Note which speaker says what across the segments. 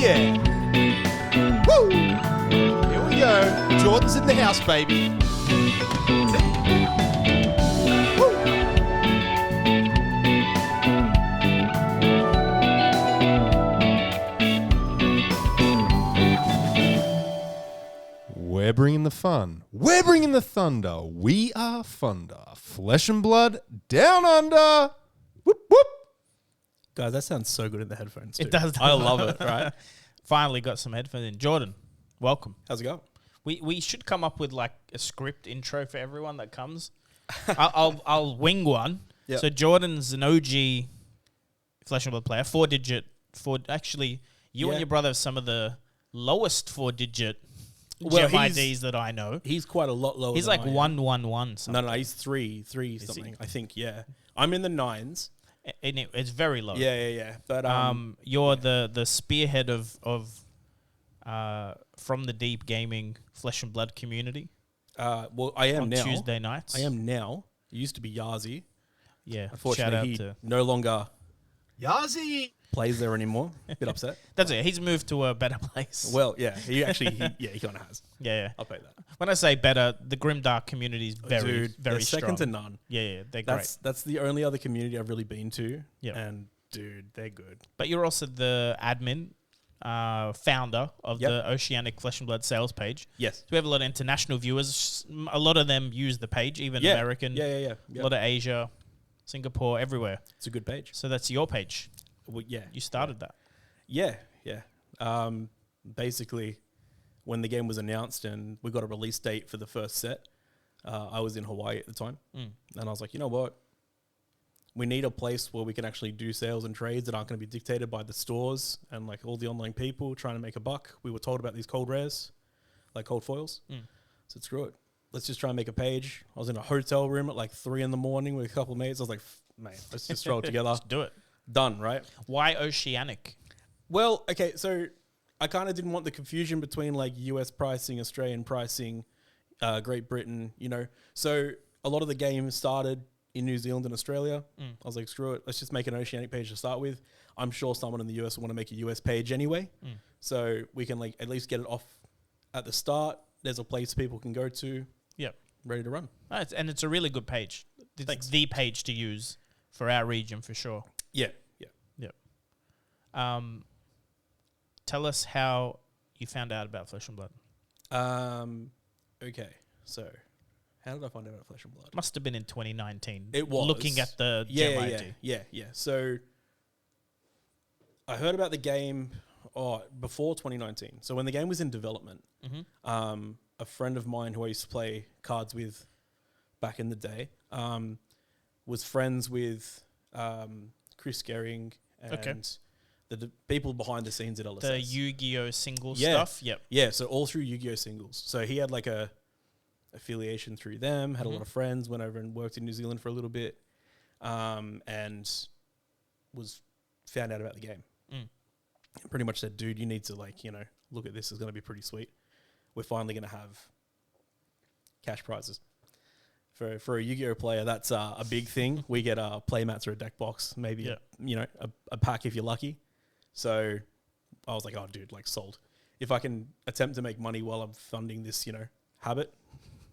Speaker 1: yeah. Woo! Here we go. Jordan's in the house, baby. Woo! We're bringing the fun. We're bringing the thunder. We are Funder. Flesh and blood down under. Whoop, whoop.
Speaker 2: Guys, that sounds so good in the headphones, too.
Speaker 3: It does.
Speaker 2: I love it, right?
Speaker 3: Finally got some headphones in. Jordan, welcome.
Speaker 2: How's it going?
Speaker 3: We should come up with like a script intro for everyone that comes. I'll wing one.
Speaker 2: Yep.
Speaker 3: So Jordan's an OG Flesh and Blood player. Actually, you and your brother have some of the lowest 4-digit gem IDs that I know.
Speaker 2: He's quite a lot lower.
Speaker 3: He's
Speaker 2: than
Speaker 3: like
Speaker 2: I am.
Speaker 3: 111 something.
Speaker 2: No, he's three something. I think, yeah. I'm in the 9s.
Speaker 3: And it's very low.
Speaker 2: Yeah. But
Speaker 3: you're the spearhead of From the Deep Gaming Flesh and Blood community.
Speaker 2: well, I am
Speaker 3: on
Speaker 2: now.
Speaker 3: Tuesday nights.
Speaker 2: I am now. It used to be Yazi.
Speaker 3: Yeah.
Speaker 2: Unfortunately, he
Speaker 3: Shout out to
Speaker 2: no longer
Speaker 1: Yazi.
Speaker 2: plays there anymore. Bit upset.
Speaker 3: That's it. He's moved to a better place.
Speaker 2: Well, yeah. He kind of has.
Speaker 3: yeah.
Speaker 2: I'll pay that.
Speaker 3: When I say better, the Grimdark community is very
Speaker 2: they're
Speaker 3: strong.
Speaker 2: second to none.
Speaker 3: Yeah, they're great.
Speaker 2: That's the only other community I've really been to.
Speaker 3: Yeah.
Speaker 2: And dude, they're good.
Speaker 3: But you're also the admin, founder of
Speaker 2: Yep.
Speaker 3: the Oceanic Flesh and Blood sales page.
Speaker 2: Yes.
Speaker 3: So we have a lot of international viewers. A lot of them use the page, even American.
Speaker 2: Yeah.
Speaker 3: A lot of Asia, Singapore, everywhere.
Speaker 2: It's a good page.
Speaker 3: So that's your page.
Speaker 2: Well, yeah.
Speaker 3: You started that.
Speaker 2: Yeah. Basically, when the game was announced and we got a release date for the first set, I was in Hawaii at the time. And I was like, you know what? We need a place where we can actually do sales and trades that aren't going to be dictated by the stores and like all the online people trying to make a buck. We were told about these cold rares, like cold foils. So screw it. Let's just try and make a page. I was in a hotel room at like 3 a.m. with a couple of mates. I was like, mate, let's just throw it together.
Speaker 3: Just do it.
Speaker 2: Done, right?
Speaker 3: Why Oceanic?
Speaker 2: Well, okay, so I kind of didn't want the confusion between like US pricing, Australian pricing, Great Britain, you know. So a lot of the games started in New Zealand and Australia. I was like, screw it, let's just make an Oceanic page to start with. I'm sure someone in the US will want to make a US page anyway. So we can like at least get it off at the start. There's a place people can go to.
Speaker 3: Yep.
Speaker 2: Ready to run.
Speaker 3: And it's a really good page. It's
Speaker 2: Thanks.
Speaker 3: the page to use for our region for sure.
Speaker 2: Yeah.
Speaker 3: Tell us how you found out about Flesh and Blood.
Speaker 2: Okay, so how did I find out about Flesh and Blood?
Speaker 3: Must have been in 2019.
Speaker 2: It was.
Speaker 3: Looking at the gem ID.
Speaker 2: Yeah. So I heard about the game before 2019. So when the game was in development, a friend of mine who I used to play cards with back in the day was friends with Chris Gehring and the people behind the scenes at LSS.
Speaker 3: The Yu-Gi-Oh! Singles stuff? Yep.
Speaker 2: Yeah, so all through Yu-Gi-Oh! Singles. So he had like a affiliation through them, had a lot of friends, went over and worked in New Zealand for a little bit, and was found out about the game. Pretty much said, dude, you need to like, you know, look at this, it's going to be pretty sweet. We're finally going to have cash prizes. For a Yu-Gi-Oh! Player, that's a big thing. We get play mats or a deck box, maybe a pack if you're lucky. So I was like, oh, dude, like sold. If I can attempt to make money while I'm funding this, you know, habit,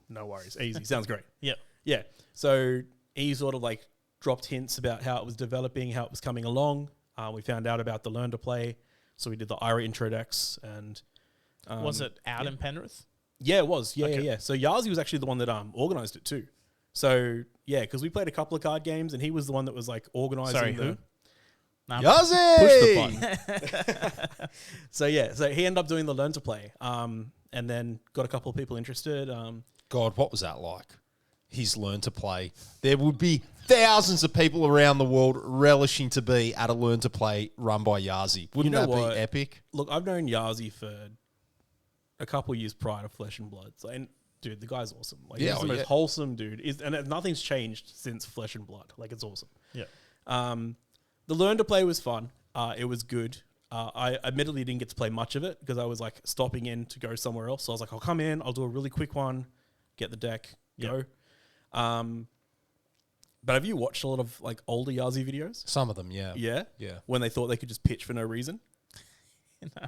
Speaker 2: no worries. Easy. Sounds great.
Speaker 3: Yep.
Speaker 2: Yeah. So he sort of like dropped hints about how it was developing, how it was coming along. We found out about the Learn to Play. So we did the IRA intro decks. And
Speaker 3: was it out in Penrith?
Speaker 2: Yeah, it was. Yeah,
Speaker 3: Okay.
Speaker 2: yeah. So Yazi was actually the one that organised it too. So yeah, because we played a couple of card games and he was the one that was like organising.
Speaker 3: Sorry, who?
Speaker 1: Yazi!
Speaker 2: Push the button. So yeah, so he ended up doing the Learn to Play, and then got a couple of people interested.
Speaker 1: God, what was that like? He's learned to play. There would be thousands of people around the world relishing to be at a Learn to Play run by Yazi. Wouldn't that be epic?
Speaker 2: Look, I've known Yazi for a couple of years prior to Flesh and Blood. So, and dude, the guy's awesome. Like, he's the most wholesome dude. And nothing's changed since Flesh and Blood. Like, it's awesome.
Speaker 3: Yeah.
Speaker 2: The Learn to Play was fun. It was good. I admittedly didn't get to play much of it because I was like stopping in to go somewhere else. So I was like, I'll come in, I'll do a really quick one, get the deck, go. But have you watched a lot of like older Yazi videos?
Speaker 1: Some of them, yeah.
Speaker 2: Yeah?
Speaker 1: Yeah.
Speaker 2: When they thought they could just pitch for no reason?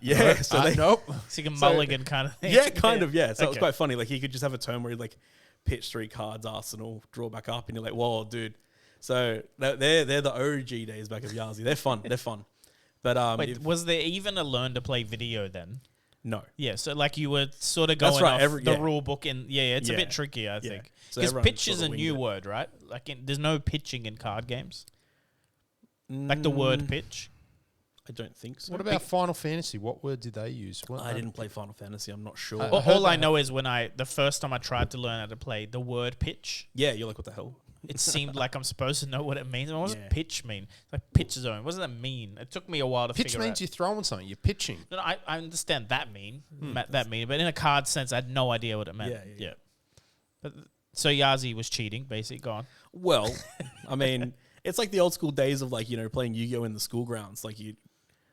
Speaker 2: Yeah, so they
Speaker 1: nope.
Speaker 3: It's like a mulligan kind of thing.
Speaker 2: Yeah, kind of. Yeah, so it was
Speaker 3: Okay.
Speaker 2: quite funny. Like he could just have a turn where he like pitch 3 cards, Arsenal, draw back up, and you're like, whoa, dude. So they're the OG days back of Yazi. They're fun. They're fun. But
Speaker 3: Wait, was there even a learn to play video then?
Speaker 2: no.
Speaker 3: Yeah, so like you were sort of going
Speaker 2: That's right,
Speaker 3: off the rule book, and it's a
Speaker 2: Yeah.
Speaker 3: bit tricky, I
Speaker 2: Yeah.
Speaker 3: think,
Speaker 2: So
Speaker 3: because
Speaker 2: everyone
Speaker 3: pitch
Speaker 2: sort
Speaker 3: is
Speaker 2: of
Speaker 3: a
Speaker 2: winged
Speaker 3: new
Speaker 2: it.
Speaker 3: word, right? Like there's no pitching in card games, like the word pitch.
Speaker 2: I don't think so.
Speaker 1: What about Final Fantasy? What word did they use?
Speaker 2: I didn't play Final Fantasy. I'm not sure.
Speaker 3: All I know is when the first time I tried to learn how to play the word pitch,
Speaker 2: Yeah, you're like, what the hell?
Speaker 3: it seemed like I'm supposed to know what it means. What does
Speaker 2: Yeah.
Speaker 3: pitch mean? Like pitch zone. What does that mean? It took me a while to
Speaker 1: Pitch
Speaker 3: figure
Speaker 1: means
Speaker 3: out.
Speaker 1: you're throwing something. You're pitching.
Speaker 3: No, I understand that that mean, but in a card sense, I had no idea what it meant.
Speaker 2: Yeah.
Speaker 3: But so Yazi was cheating, basically. Go on.
Speaker 2: Well, I mean, it's like the old school days of like, playing Yu-Gi-Oh in the school grounds. Like you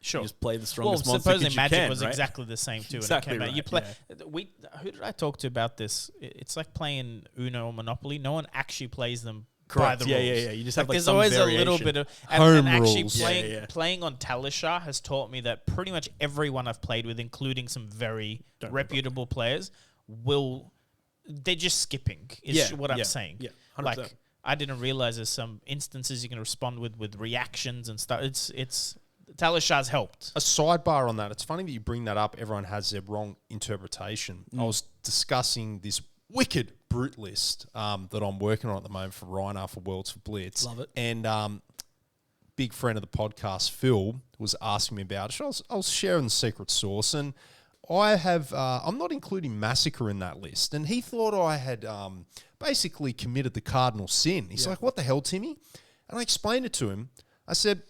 Speaker 2: just play the
Speaker 3: Well,
Speaker 2: strongest monster
Speaker 3: supposedly
Speaker 2: you
Speaker 3: Magic
Speaker 2: can,
Speaker 3: was
Speaker 2: right?
Speaker 3: exactly the same too.
Speaker 2: Exactly
Speaker 3: when it came out. You
Speaker 2: right,
Speaker 3: play. Who did I talk to about this? It's like playing Uno or Monopoly. No one actually plays them
Speaker 2: Correct.
Speaker 3: by the
Speaker 2: Yeah,
Speaker 3: rules.
Speaker 2: yeah. You just have like
Speaker 3: there's
Speaker 2: some
Speaker 3: always
Speaker 2: variation.
Speaker 3: a little bit of
Speaker 1: Home
Speaker 3: and actually
Speaker 1: rules.
Speaker 2: Yeah.
Speaker 3: playing on Talishar has taught me that pretty much everyone I've played with, including some very reputable players, they're just skipping. Is what I'm saying.
Speaker 2: Yeah, 100%.
Speaker 3: Like I didn't realize there's some instances you can respond with reactions and stuff. It's Talishar's helped.
Speaker 1: A sidebar on that. It's funny that you bring that up. Everyone has their wrong interpretation. I was discussing this wicked brute list that I'm working on at the moment for Rhinar for Worlds for Blitz.
Speaker 2: Love it.
Speaker 1: And big friend of the podcast, Phil, was asking me about it. I was sharing the secret sauce, and I have I'm not including Massacre in that list. And he thought I had basically committed the cardinal sin. He's like, "What the hell, Timmy?" And I explained it to him. I said,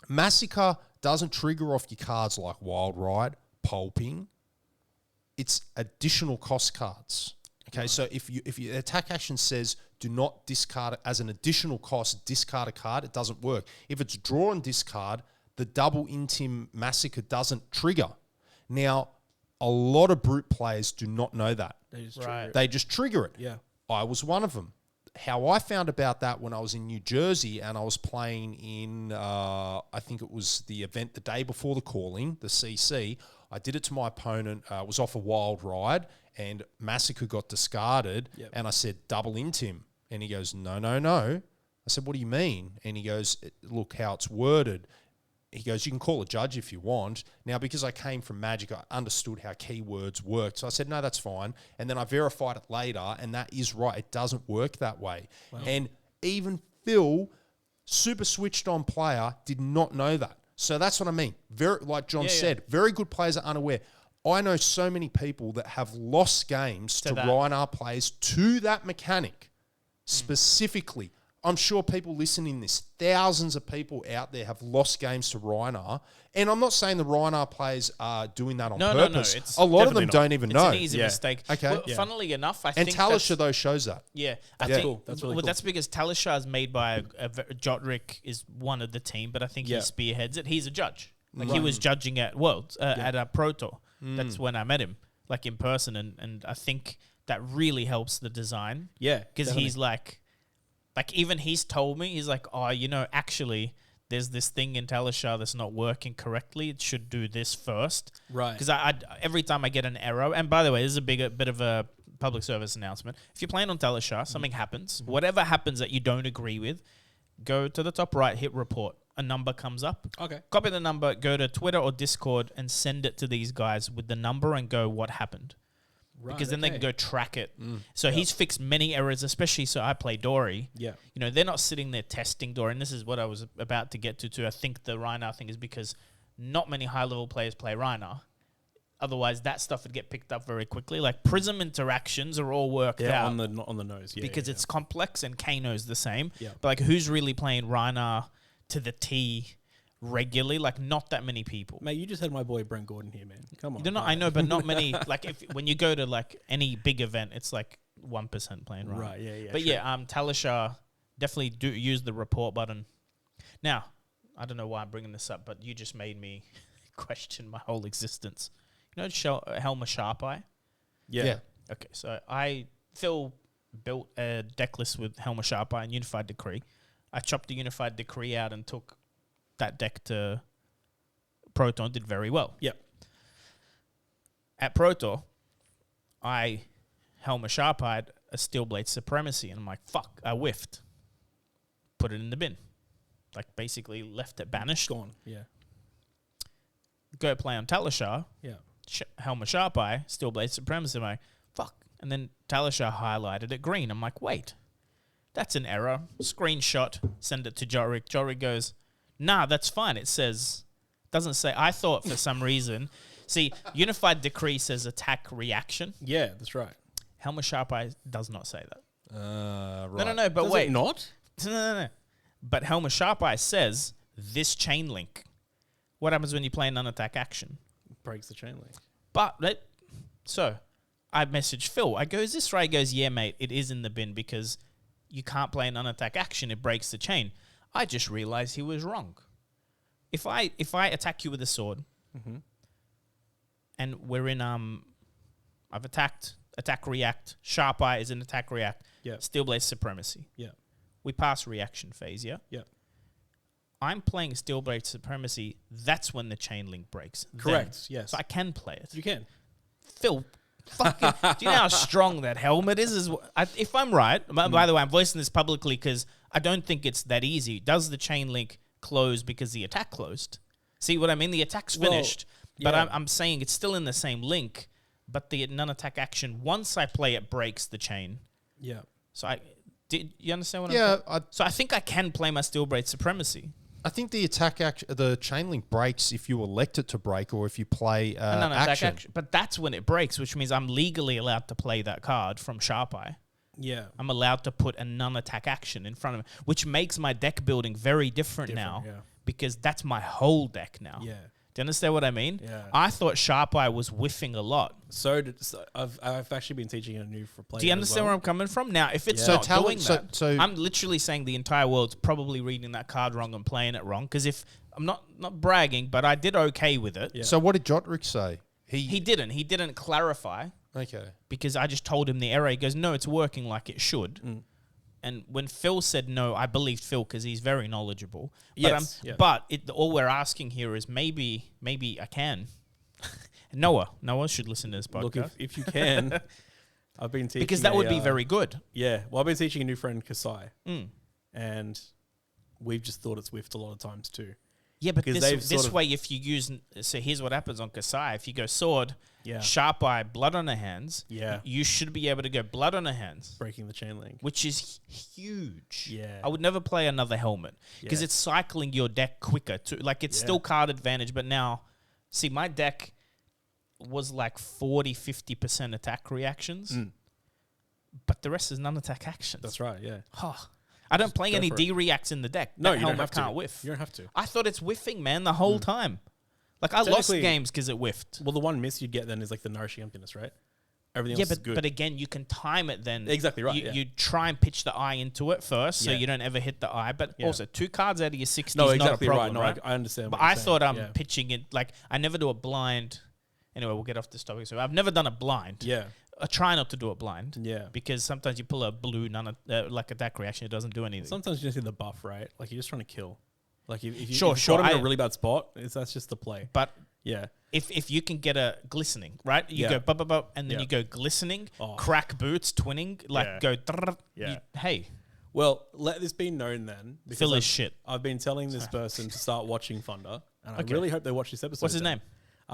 Speaker 1: Massacre doesn't trigger off your cards like Wild Ride, Pulping. It's additional cost cards. Okay, so if your attack action says do not discard it as an additional cost, discard a card, it doesn't work. If it's draw and discard, the double Intim Massacre doesn't trigger. Now, a lot of brute players do not know that. They just trigger it.
Speaker 2: Yeah.
Speaker 1: I was one of them. How I found about that when I was in New Jersey and I was playing in, I think it was the event the day before the calling, the CC. I did it to my opponent. It was off a Wild Ride and Massacre got discarded.
Speaker 2: Yep.
Speaker 1: And I said, double Intim. And he goes, no. I said, what do you mean? And he goes, look how it's worded. He goes, you can call a judge if you want. Now, because I came from Magic, I understood how keywords worked. So I said, no, that's fine. And then I verified it later, and that is right. It doesn't work that way. Wow. And even Phil, super switched on player, did not know that. So that's what I mean. Very, like John said, very good players are unaware. I know so many people that have lost games to Rhinar players to that mechanic specifically. I'm sure people listening to this, thousands of people out there have lost games to Rhinar. And I'm not saying the Rhinar players are doing that on purpose.
Speaker 3: It's
Speaker 1: a lot of them
Speaker 2: definitely
Speaker 1: don't even know.
Speaker 3: It's an easy mistake.
Speaker 1: Okay.
Speaker 3: Well, funnily enough, I
Speaker 1: And
Speaker 3: think
Speaker 1: Talisha, though, shows that.
Speaker 3: Yeah,
Speaker 2: That's cool. That's really cool.
Speaker 3: That's because Talisha is made by Jotrick is one of the team, but I think he spearheads it. He's a judge. Like he was judging at Worlds at a Pro Tour. That's when I met him, like in person, and I think that really helps the design.
Speaker 2: Yeah,
Speaker 3: because he's like even he's told me, he's like, oh, actually, there's this thing in Talisha that's not working correctly. It should do this first.
Speaker 2: Right.
Speaker 3: Because I every time I get an error, and by the way, this is a bit of a public service announcement. If you're playing on Talisha, something happens. Whatever happens that you don't agree with, go to the top right, hit report. A number comes up.
Speaker 2: Okay.
Speaker 3: Copy the number, go to Twitter or Discord and send it to these guys with the number and go, what happened?
Speaker 2: Right,
Speaker 3: Because then they can go track it. So he's fixed many errors, especially so I play Dory.
Speaker 2: Yeah.
Speaker 3: They're not sitting there testing Dory, and this is what I was about to get to too. I think the Rhinar thing is because not many high-level players play Rhinar. Otherwise, that stuff would get picked up very quickly. Like Prism interactions are all worked out.
Speaker 2: on the nose. Yeah,
Speaker 3: because it's complex and Kano's the same.
Speaker 2: Yeah.
Speaker 3: But like who's really playing Rhinar to the T regularly? Like not that many people.
Speaker 2: Mate, you just had my boy Brent Gordon here, man. Come on.
Speaker 3: I know, but not many. Like when you go to like any big event, it's like 1% playing Rhinar.
Speaker 2: Right, yeah.
Speaker 3: But Talisha definitely do use the report button. Now, I don't know why I'm bringing this up, but you just made me question my whole existence. Helma Sharp Eye?
Speaker 1: Yeah.
Speaker 3: Okay, so Phil built a deck list with Helma Sharp Eye and Unified Decree. I chopped the Unified Decree out and took that deck to Pro Tour and did very well.
Speaker 2: Yep.
Speaker 3: At Pro Tour, I Helmer Sharp-eyed a Steel Blade Supremacy, and I'm like, fuck, I whiffed. Put it in the bin. Like, basically left it banished.
Speaker 2: Gone. Yeah.
Speaker 3: Go play on Talishar.
Speaker 2: Yeah.
Speaker 3: Helmer Sharp-eye, Steel Blade Supremacy. I'm like, fuck. And then Talishar highlighted it green. I'm like, wait, that's an error. Screenshot, send it to Jorik. Jorik goes, nah, that's fine. It says, doesn't say, I thought for some reason. See, Unified Decree says attack reaction.
Speaker 2: Yeah, that's right.
Speaker 3: Helmer Sharp-eye does not say that.
Speaker 1: Right.
Speaker 3: No, but
Speaker 2: Does
Speaker 3: wait.
Speaker 2: it not?
Speaker 3: No. But Helmer Sharp-eye says this chain link. What happens when you play an unattack action?
Speaker 2: Breaks the chain link.
Speaker 3: But, so, I messaged Phil. I go, is this right? He goes, yeah, mate, it is in the bin because you can't play an unattack action. It breaks the chain. I just realized he was wrong. If I attack you with a sword, and we're in, I've attack, react, Sharp-eye is an attack, react, Steel Blade Supremacy.
Speaker 2: Yeah.
Speaker 3: We pass reaction phase, yeah?
Speaker 2: Yeah.
Speaker 3: I'm playing Steel Blade Supremacy. That's when the chain link breaks.
Speaker 2: Correct,
Speaker 3: Then.
Speaker 2: yes.
Speaker 3: So I can play it.
Speaker 2: You can.
Speaker 3: Phil, fucking, do you know how strong that helmet is? If I'm right, by the way, I'm voicing this publicly because I don't think it's that easy. Does the chain link close because the attack closed? See what I mean? The attack's finished, but I'm saying it's still in the same link, but the non-attack action, once I play it, breaks the chain.
Speaker 2: Yeah.
Speaker 3: So did you understand what I'm saying? So I think I can play my Steel Blade Supremacy.
Speaker 1: I think the the chain link breaks if you elect it to break or if you play action.
Speaker 3: But that's when it breaks, which means I'm legally allowed to play that card from Sharp-eye.
Speaker 2: Yeah.
Speaker 3: I'm allowed to put a non-attack action in front of it, which makes my deck building very different now because that's my whole deck now.
Speaker 2: Yeah.
Speaker 3: Do you understand what I mean?
Speaker 2: Yeah.
Speaker 3: I thought Sharp-eye was whiffing a lot.
Speaker 2: So I've actually been teaching a new for players.
Speaker 3: Do you understand where I'm coming from? Now, if it's
Speaker 1: So
Speaker 3: not
Speaker 1: tell
Speaker 3: doing
Speaker 1: it-
Speaker 3: that,
Speaker 1: so-
Speaker 3: I'm literally saying the entire world's probably reading that card wrong and playing it wrong. Because if I'm not bragging, but I did okay with it.
Speaker 2: Yeah.
Speaker 1: So what did Jotrick say?
Speaker 3: He didn't clarify.
Speaker 1: Okay.
Speaker 3: Because I just told him the error. He goes, no, it's working like it should. And when Phil said no, I believed Phil because he's very knowledgeable. But, but all we're asking here is maybe I can. Noah should listen to this podcast.
Speaker 2: Look, if you can, I've been teaching
Speaker 3: because that would be very good.
Speaker 2: Yeah. Well, I've been teaching a new friend, Kasai. And we've just thought it's whiffed a lot of times too.
Speaker 3: Yeah, but this way, if you use... So here's what happens on Kasai. If you go sword, Sharp-eye, blood on her hands, you should be able to go blood on her hands.
Speaker 2: Breaking the chain link.
Speaker 3: Which is huge.
Speaker 2: Yeah.
Speaker 3: I would never play another helmet because it's cycling your deck quicker. Like, it's still card advantage, but now... See, my deck was like 40-50% attack reactions, but the rest is non-attack actions.
Speaker 2: That's right, yeah.
Speaker 3: I don't play any D-reacts in the deck.
Speaker 2: No,
Speaker 3: that
Speaker 2: you
Speaker 3: helmet
Speaker 2: don't have
Speaker 3: can't
Speaker 2: to.
Speaker 3: whiff.
Speaker 2: You don't have to.
Speaker 3: I thought it's whiffing, man, the whole time. Like, I lost games because it whiffed.
Speaker 2: Well, the one miss you'd get then is like the Nourishing Emptiness, right? Everything else is good.
Speaker 3: But again, you can time it then.
Speaker 2: Exactly right.
Speaker 3: You try and pitch the eye into it first so you don't ever hit the eye. But also, 2 cards out of your 60 is not a problem, right?
Speaker 2: I understand
Speaker 3: But
Speaker 2: what you're
Speaker 3: I
Speaker 2: saying.
Speaker 3: thought I'm pitching it, like, I never do a blind. Anyway, we'll get off this topic. So I've never done a blind.
Speaker 2: Yeah.
Speaker 3: I try not to do a blind.
Speaker 2: Yeah.
Speaker 3: Because sometimes you pull a blue, like attack reaction, it doesn't do anything.
Speaker 2: Sometimes you just need the buff, right? Like, you're just trying to kill. Like, if you
Speaker 3: Sure.
Speaker 2: caught him in a really bad spot, that's just the play.
Speaker 3: But
Speaker 2: yeah,
Speaker 3: if you can get a glistening, right? You go and then you go glistening, crack boots, twinning, go. Hey,
Speaker 2: well, let this be known then.
Speaker 3: Phil is shit.
Speaker 2: I've been telling this person to start watching Thunder, and I really hope they watch this episode.
Speaker 3: What's his name?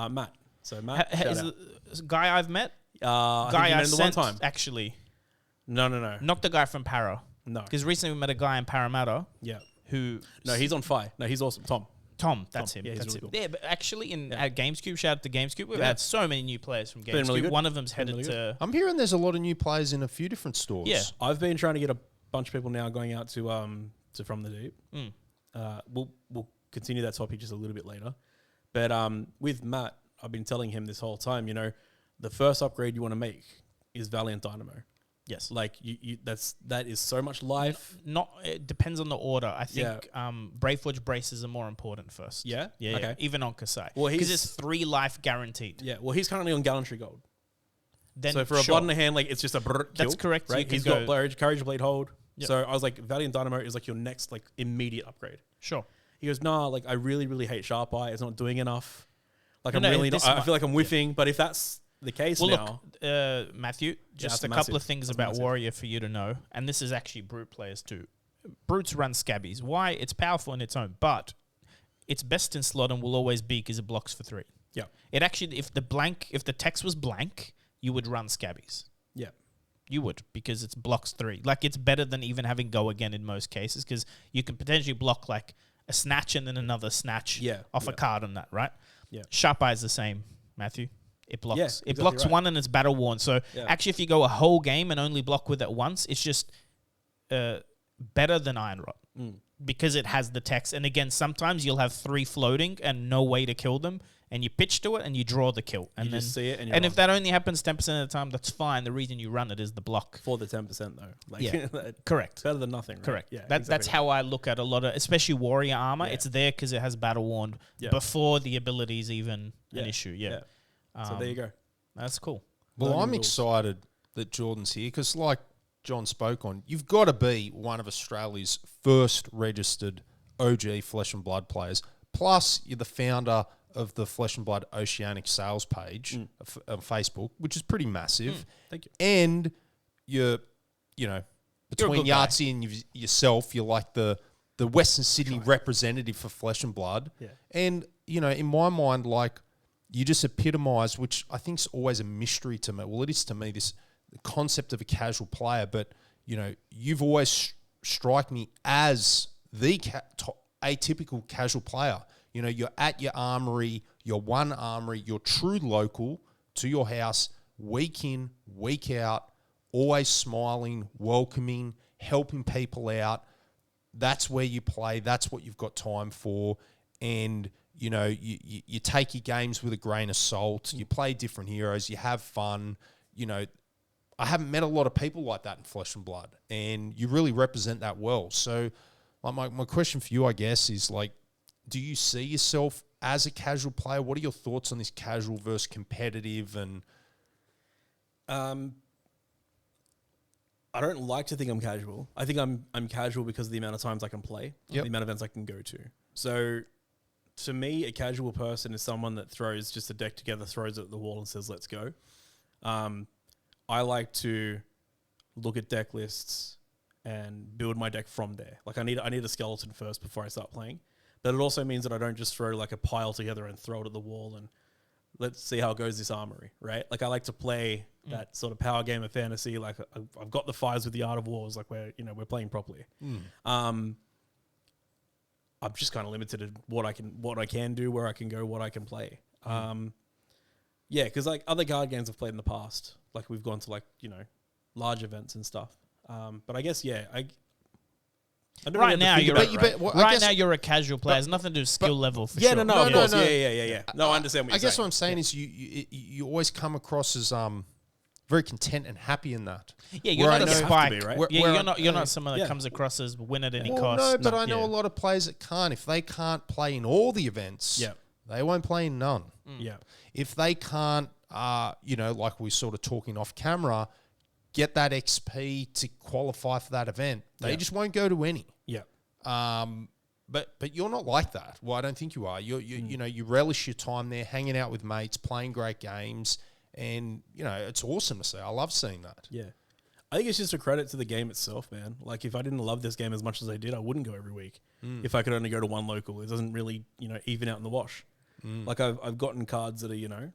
Speaker 2: Matt. So Matt,
Speaker 3: is the guy I've met.
Speaker 2: Guy I sent
Speaker 3: the one time actually.
Speaker 2: No,
Speaker 3: not the guy from Para.
Speaker 2: No,
Speaker 3: because recently we met a guy in Parramatta.
Speaker 2: Yeah.
Speaker 3: Who?
Speaker 2: No, he's on fire. No, he's awesome. Tom,
Speaker 3: that's him.
Speaker 2: Yeah,
Speaker 3: that's
Speaker 2: really
Speaker 3: him.
Speaker 2: cool.
Speaker 3: Yeah, but actually, at GameScoop, shout out to GameScoop. We've had so many new players from GameScoop.
Speaker 2: Really
Speaker 3: one of them's headed to.
Speaker 1: I'm hearing there's a lot of new players in a few different stores.
Speaker 3: Yeah,
Speaker 2: I've been trying to get a bunch of people now going out to From the Deep. We'll continue that topic just a little bit later, but with Matt, I've been telling him this whole time. You know, the first upgrade you want to make is Valiant Dynamo.
Speaker 3: Yes,
Speaker 2: like that is so much life.
Speaker 3: It depends on the order. I think Braveforge braces are more important first.
Speaker 2: Yeah,
Speaker 3: okay.
Speaker 2: Yeah.
Speaker 3: Even on Kasai,
Speaker 2: well,
Speaker 3: because it's 3 life guaranteed.
Speaker 2: Yeah, well, he's currently on Gallantry Gold.
Speaker 3: Then
Speaker 2: so for a blood in the hand, like it's just a kill.
Speaker 3: That's correct.
Speaker 2: Right? He's got Courage Blade Hold. Yep. So I was like, Valiant Dynamo is like your next like immediate upgrade.
Speaker 3: Sure.
Speaker 2: He goes, nah, like I really hate Sharp Eye. It's not doing enough. Like
Speaker 3: No,
Speaker 2: I'm
Speaker 3: no,
Speaker 2: really not.
Speaker 3: this
Speaker 2: I feel like I'm whiffing. But if that's the case
Speaker 3: Well,
Speaker 2: now,
Speaker 3: look, Matthew, just
Speaker 2: that's
Speaker 3: a
Speaker 2: massive.
Speaker 3: couple of things
Speaker 2: That's
Speaker 3: about
Speaker 2: massive.
Speaker 3: Warrior for you to know, and this is actually Brute players too. Brutes run Scabbies. Why? It's powerful in its own, but it's best in slot and will always be because it blocks for 3.
Speaker 2: yeah,
Speaker 3: It actually, if the text was blank, you would run Scabbies.
Speaker 2: yeah,
Speaker 3: You would, because it's blocks 3. Like, it's better than even having Go Again in most cases, because you can potentially block like a snatch and then another snatch off a card on that, right?
Speaker 2: Yeah.
Speaker 3: Sharp Eye is the same, Matthew. It blocks.
Speaker 2: Yeah,
Speaker 3: it
Speaker 2: exactly
Speaker 3: blocks
Speaker 2: right.
Speaker 3: 1 and it's battle worn. So actually, if you go a whole game and only block with it once, it's just better than Iron Rod because it has the text. And again, sometimes you'll have 3 floating and no way to kill them, and you pitch to it and you draw the kill. And
Speaker 2: you
Speaker 3: then
Speaker 2: just see it, and,
Speaker 3: if that only happens 10% of the time, that's fine. The reason you run it is the block.
Speaker 2: for the 10% though, like
Speaker 3: Yeah.
Speaker 2: it's
Speaker 3: Correct.
Speaker 2: better than nothing. Right?
Speaker 3: Correct.
Speaker 2: Yeah,
Speaker 3: That's
Speaker 2: exactly.
Speaker 3: how I look at a lot of, especially warrior armor.
Speaker 2: Yeah.
Speaker 3: It's there because it has battle worn before the ability is even an issue. Yeah.
Speaker 2: So there you go.
Speaker 3: That's cool.
Speaker 1: Well,
Speaker 2: Learning
Speaker 1: I'm
Speaker 2: rules.
Speaker 1: excited that Jordan's here because, like John spoke on, you've got to be one of Australia's first registered OG Flesh and Blood players. Plus, you're the founder of the Flesh and Blood Oceanic sales page on Facebook, which is pretty massive.
Speaker 2: Thank you.
Speaker 1: And you're, between
Speaker 3: good guy.
Speaker 1: Yahtzee and yourself, you're like the Western Sydney representative for Flesh and Blood.
Speaker 2: Yeah.
Speaker 1: And, in my mind, like, you just epitomise, which I think is always a mystery to me. Well, it is to me, this concept of a casual player, but, you've always strike me as the atypical casual player. You're at your armory, you're one armory, you're true local to your house, week in, week out, always smiling, welcoming, helping people out. That's where you play. That's what you've got time for. And, you take your games with a grain of salt. You play different heroes. You have fun. I haven't met a lot of people like that in Flesh and Blood. And you really represent that well. So, like, my question for you, I guess, is, like, do you see yourself as a casual player? What are your thoughts on this casual versus competitive? And
Speaker 2: I don't like to think I'm casual. I think I'm casual because of the amount of times I can play, the amount of events I can go to. So to me, a casual person is someone that throws just a deck together, throws it at the wall and says, let's go. I like to look at deck lists and build my deck from there. Like I need a skeleton first before I start playing. But it also means that I don't just throw like a pile together and throw it at the wall and let's see how it goes this armory, right? Like I like to play that sort of power game of fantasy. Like I've got the 5s with the Art of Wars, like we're playing properly. I'm just kind of limited to what I can do, where I can go, what I can play. Yeah, because like other card games I've played in the past, like we've gone to like, large events and stuff. But I guess, I don't
Speaker 3: Right
Speaker 2: really have
Speaker 3: now,
Speaker 2: to think
Speaker 3: you're
Speaker 2: about it, right?
Speaker 3: right now you're a casual player. It's nothing to do with skill level for
Speaker 2: Yeah,
Speaker 3: sure.
Speaker 2: no, of course.
Speaker 1: no.
Speaker 2: Yeah. No, I understand what you're saying.
Speaker 1: I guess what I'm saying is you always come across as very content and happy in that.
Speaker 3: Yeah, you're
Speaker 1: Where
Speaker 3: not
Speaker 1: I
Speaker 3: a
Speaker 1: know-
Speaker 3: spike.
Speaker 2: Have to be, right?
Speaker 1: Where-
Speaker 3: Yeah,
Speaker 1: where
Speaker 3: you're not someone that
Speaker 2: yeah.
Speaker 3: comes across as win at any
Speaker 1: Well,
Speaker 3: cost.
Speaker 1: no, but I know
Speaker 3: Yeah.
Speaker 1: a lot of players that can't. If they can't play in all the events,
Speaker 2: Yeah.
Speaker 1: they won't play in none.
Speaker 2: Yeah.
Speaker 1: If they can't, like we're sort of talking off camera, get that XP to qualify for that event, they just won't go to any.
Speaker 2: Yeah.
Speaker 1: But you're not like that. Well, I don't think you are. You relish your time there, hanging out with mates, playing great games, and it's awesome to see. I love seeing that.
Speaker 2: Yeah. I think it's just a credit to the game itself, man. Like if I didn't love this game as much as I did, I wouldn't go every week. If I could only go to one local, it doesn't really, even out in the wash. Like I've gotten cards that are,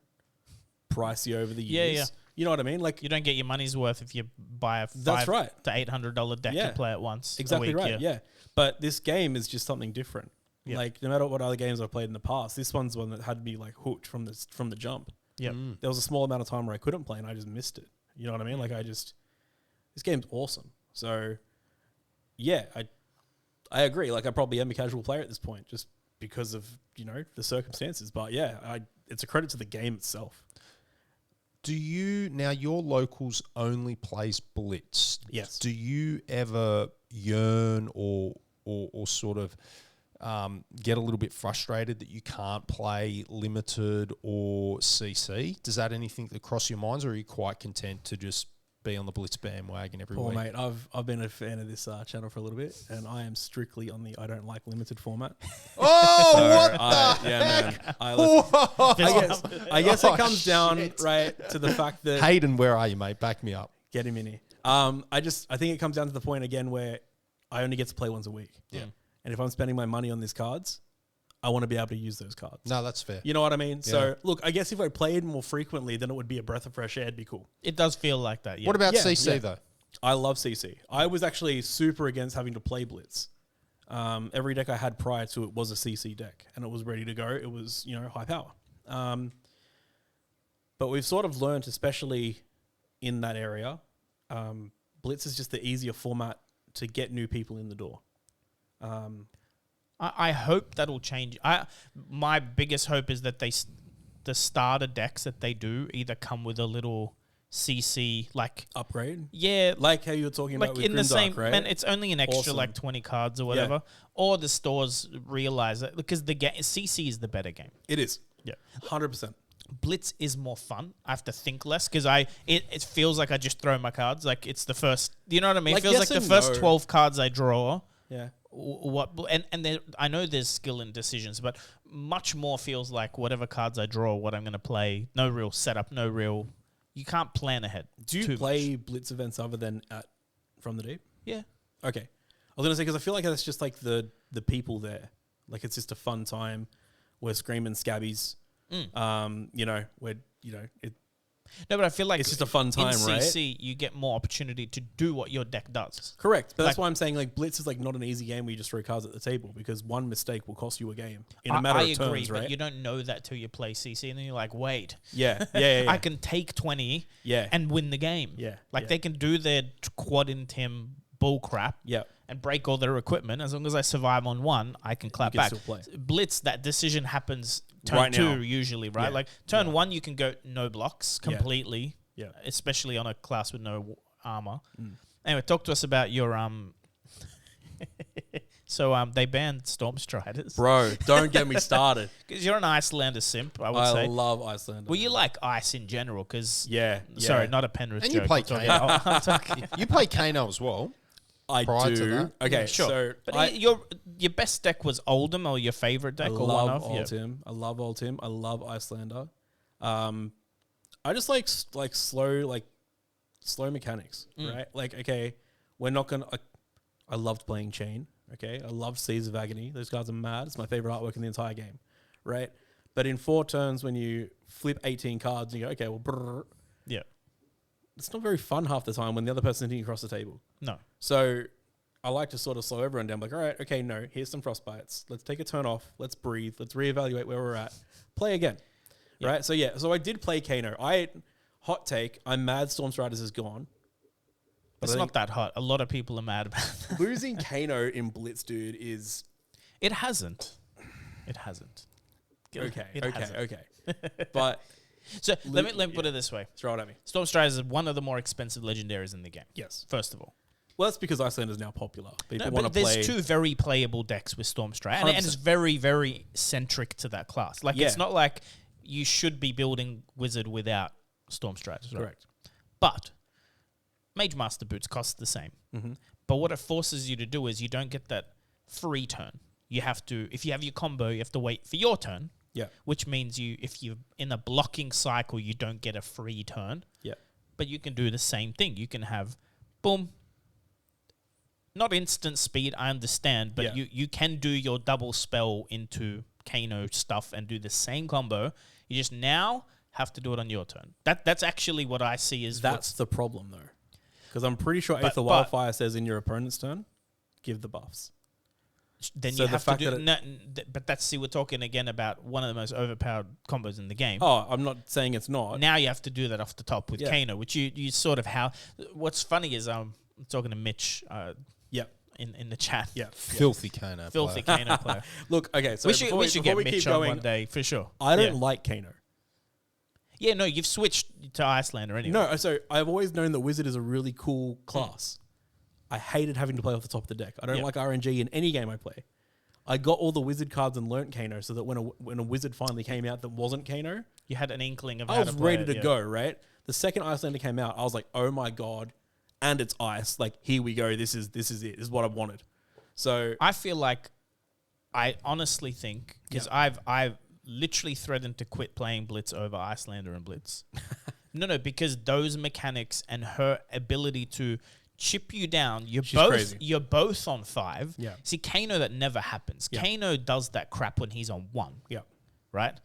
Speaker 2: pricey over the years.
Speaker 3: Yeah.
Speaker 2: You know what I mean? Like
Speaker 3: You don't get your money's worth if you buy a
Speaker 2: That's right.
Speaker 3: to $800 deck
Speaker 2: Yeah.
Speaker 3: to play at once.
Speaker 2: exactly
Speaker 3: a week,
Speaker 2: right. Yeah. But this game is just something different.
Speaker 3: Yeah.
Speaker 2: Like no matter what other games I've played in the past, this one's one that had me like hooked from the jump.
Speaker 3: Yep.
Speaker 2: There was a small amount of time where I couldn't play and I just missed it. You know what I mean? Like this game's awesome. So yeah, I agree. Like I probably am a casual player at this point just because of, the circumstances. But yeah, it's a credit to the game itself.
Speaker 1: Do you now your locals only plays Blitz?
Speaker 2: Yes.
Speaker 1: Do you ever yearn or sort of get a little bit frustrated that you can't play limited or CC? Does that anything that cross your minds, or are you quite content to just be on the Blitz bandwagon every
Speaker 2: Poor
Speaker 1: week.
Speaker 2: mate, I've been a fan of this channel for a little bit, and I am strictly on the I don't like limited format.
Speaker 1: Oh,
Speaker 2: So
Speaker 1: what
Speaker 2: yeah, man. I guess
Speaker 1: Oh,
Speaker 2: it comes down
Speaker 1: shit.
Speaker 2: right to the fact that
Speaker 1: Hayden, where are you, mate? Back me up.
Speaker 2: get him in here. I think it comes down to the point again where I only get to play once a week.
Speaker 1: Yeah.
Speaker 2: And if I'm spending my money on these cards, I want to be able to use those cards.
Speaker 1: No, that's fair.
Speaker 2: You know what I mean? So look, I guess if I played more frequently, then it would be a breath of fresh air. It'd be cool.
Speaker 3: It does feel like that. Yeah.
Speaker 1: What about
Speaker 2: Yeah,
Speaker 1: CC
Speaker 2: yeah.
Speaker 1: though?
Speaker 2: I love CC. I was actually super against having to play Blitz. Every deck I had prior to it was a CC deck, and it was ready to go. It was, high power. But we've sort of learned, especially in that area, Blitz is just the easier format to get new people in the door.
Speaker 3: I hope that'll change. My biggest hope is that the starter decks that they do either come with a little CC
Speaker 2: Upgrade?
Speaker 3: yeah,
Speaker 2: Like how you were talking about with
Speaker 3: in the
Speaker 2: Grimdark,
Speaker 3: same
Speaker 2: right?
Speaker 3: man, it's only an extra
Speaker 2: Awesome.
Speaker 3: 20 cards or whatever, or the stores realize that because the CC is the better game.
Speaker 2: It is.
Speaker 3: Yeah,
Speaker 2: 100%.
Speaker 3: Blitz is more fun. I have to think less because it feels like I just throw my cards. Like it's the first, you know what I mean?
Speaker 2: Like,
Speaker 3: it feels
Speaker 2: yes
Speaker 3: like the
Speaker 2: and
Speaker 3: first
Speaker 2: no.
Speaker 3: 12 cards I draw.
Speaker 2: Yeah.
Speaker 3: I know there's skill in decisions, but much more feels like whatever cards I draw, what I'm going to play. No real setup, no real. You can't plan ahead.
Speaker 2: Do you
Speaker 3: too
Speaker 2: play
Speaker 3: much.
Speaker 2: Blitz events other than at From the Deep?
Speaker 3: Yeah.
Speaker 2: Okay. I was going to say, because I feel like that's just like the people there. Like it's just a fun time. We're screaming scabbies.
Speaker 3: No, but I feel like
Speaker 2: It's just a fun time,
Speaker 3: in
Speaker 2: right?
Speaker 3: CC, you get more opportunity to do what your deck does.
Speaker 2: Correct. But that's
Speaker 3: Like-
Speaker 2: why I'm saying like Blitz is like not an easy game where you just throw cards at the table, because one mistake will cost you a game in a matter
Speaker 3: I
Speaker 2: of
Speaker 3: agree,
Speaker 2: turns,
Speaker 3: but
Speaker 2: right?
Speaker 3: you don't know that till you play CC, and then you're like, wait,
Speaker 2: Yeah.
Speaker 3: I can take 20
Speaker 2: Yeah.
Speaker 3: and win the game.
Speaker 2: Yeah,
Speaker 3: Like
Speaker 2: yeah.
Speaker 3: they can do their quad in Tim bull crap
Speaker 2: Yeah.
Speaker 3: and break all their equipment. As long as I survive on one, I can clap
Speaker 2: can
Speaker 3: back.
Speaker 2: still play.
Speaker 3: Blitz, that decision happens turn
Speaker 2: Right
Speaker 3: two
Speaker 2: now.
Speaker 3: usually, right?
Speaker 2: Yeah.
Speaker 3: Like turn one, you can go no blocks
Speaker 2: Yeah.
Speaker 3: completely,
Speaker 2: Yeah.
Speaker 3: especially on a class with no armor.
Speaker 2: Mm.
Speaker 3: Anyway, talk to us about your So they banned Storm Striders
Speaker 2: Bro, don't get me started.
Speaker 3: because you're an Icelander simp. I would
Speaker 2: I
Speaker 3: say.
Speaker 2: love Iceland.
Speaker 3: Well, you like ice in general because
Speaker 2: Yeah.
Speaker 3: sorry, not a Penrith
Speaker 1: And
Speaker 3: joke.
Speaker 1: you play
Speaker 3: I'm talking-
Speaker 1: Kano.
Speaker 3: I'm talking-
Speaker 1: You play Kano as well.
Speaker 2: I
Speaker 1: prior to
Speaker 2: do.
Speaker 1: that?
Speaker 2: Okay,
Speaker 3: Yeah, sure.
Speaker 2: so
Speaker 3: But your best deck was Oldham or your favorite
Speaker 2: I
Speaker 3: deck or one
Speaker 2: love
Speaker 3: of?
Speaker 2: Old
Speaker 3: Yeah.
Speaker 2: Tim. I love Old Tim. I love Icelander. I just like slow mechanics, right? Like, okay, we're not gonna. I loved playing Chain. Okay, I loved Seas of Agony. Those cards are mad. It's my favorite artwork in the entire game, right? But in 4 turns, when you flip 18 cards, and you go, okay, well, brrr,
Speaker 3: Yeah.
Speaker 2: it's not very fun half the time when the other person's hitting across the table.
Speaker 3: No.
Speaker 2: So I like to sort of slow everyone down. Like, all right, okay, no, here's some frostbites. Let's take a turn off. Let's breathe. Let's reevaluate where we're at. Play again.
Speaker 3: Yeah.
Speaker 2: Right? So, yeah. So I did play Kano. Hot take, I'm mad Storm Striders is gone. But
Speaker 3: It's
Speaker 2: I
Speaker 3: not that hot. A lot of people are mad about that.
Speaker 2: think losing Kano in Blitz, dude, is
Speaker 3: It hasn't. It hasn't.
Speaker 2: okay.
Speaker 3: It hasn't.
Speaker 2: Okay. But
Speaker 3: So let me put it this way.
Speaker 2: throw it at me.
Speaker 3: Storm Striders is one of the more expensive legendaries in the game.
Speaker 2: Yes.
Speaker 3: First of all.
Speaker 2: Well, that's because Iceland is now popular. People
Speaker 3: No,
Speaker 2: want
Speaker 3: but
Speaker 2: to
Speaker 3: there's
Speaker 2: play.
Speaker 3: 2 very playable decks with Storm Strider, and it's
Speaker 2: 100%.
Speaker 3: very, very centric to that class. Like,
Speaker 2: Yeah.
Speaker 3: it's not like you should be building Wizard without Storm Striders, right?
Speaker 2: Correct.
Speaker 3: But Mage Master Boots cost the same.
Speaker 2: Mm-hmm.
Speaker 3: But what it forces you to do is you don't get that free turn. You have to, if you have your combo, you have to wait for your turn,
Speaker 2: Yeah.
Speaker 3: which means if you're in a blocking cycle, you don't get a free turn.
Speaker 2: Yeah.
Speaker 3: But you can do the same thing. You can have, boom, not instant speed, I understand, but
Speaker 2: Yeah.
Speaker 3: you can do your double spell into Kano stuff and do the same combo. You just now have to do it on your turn. That's actually what I see as
Speaker 2: That's the problem, though. Because I'm pretty sure
Speaker 3: But-
Speaker 2: Aether
Speaker 3: but-
Speaker 2: Wildfire says in your opponent's turn, give the buffs.
Speaker 3: then
Speaker 2: So
Speaker 3: you
Speaker 2: the
Speaker 3: have to
Speaker 2: fact
Speaker 3: do.
Speaker 2: that
Speaker 3: But that's, see, we're talking again about one of the most overpowered combos in the game.
Speaker 2: Oh, I'm not saying it's not.
Speaker 3: Now you have to do that off the top with
Speaker 2: Yeah.
Speaker 3: Kano, which you sort of how. What's funny is I'm talking to Mitch
Speaker 2: Yeah.
Speaker 3: in the chat.
Speaker 2: Yeah.
Speaker 1: Filthy Kano.
Speaker 3: Filthy
Speaker 1: player.
Speaker 3: Kano player.
Speaker 2: Look, okay, so
Speaker 3: we should
Speaker 2: before
Speaker 3: get
Speaker 2: we
Speaker 3: Mitch
Speaker 2: keep
Speaker 3: on
Speaker 2: going,
Speaker 3: one day for sure.
Speaker 2: I don't
Speaker 3: Yeah.
Speaker 2: like Kano.
Speaker 3: Yeah, no, you've switched to Icelander anyway.
Speaker 2: No, so I've always known that Wizard is a really cool class. I hated having to play off the top of the deck. I don't
Speaker 3: Yeah.
Speaker 2: like RNG in any game I play. I got all the Wizard cards and learnt Kano so that when a Wizard finally came out that wasn't Kano,
Speaker 3: You had an inkling of
Speaker 2: I
Speaker 3: how
Speaker 2: was
Speaker 3: to play
Speaker 2: ready
Speaker 3: it,
Speaker 2: to
Speaker 3: yeah.
Speaker 2: go, right? The second Icelander came out, I was like, oh my God. And it's ice. Like, here we go. This is it. This is what I wanted. So
Speaker 3: I feel like, I honestly think, because I've literally threatened to quit playing Blitz over Icelander and Blitz. No, because those mechanics and her ability to chip you down, you're both on 5.
Speaker 2: Yeah.
Speaker 3: See, Kano, that never happens.
Speaker 2: Yeah.
Speaker 3: Kano does that crap when he's on 1.
Speaker 2: Yeah.
Speaker 3: Right?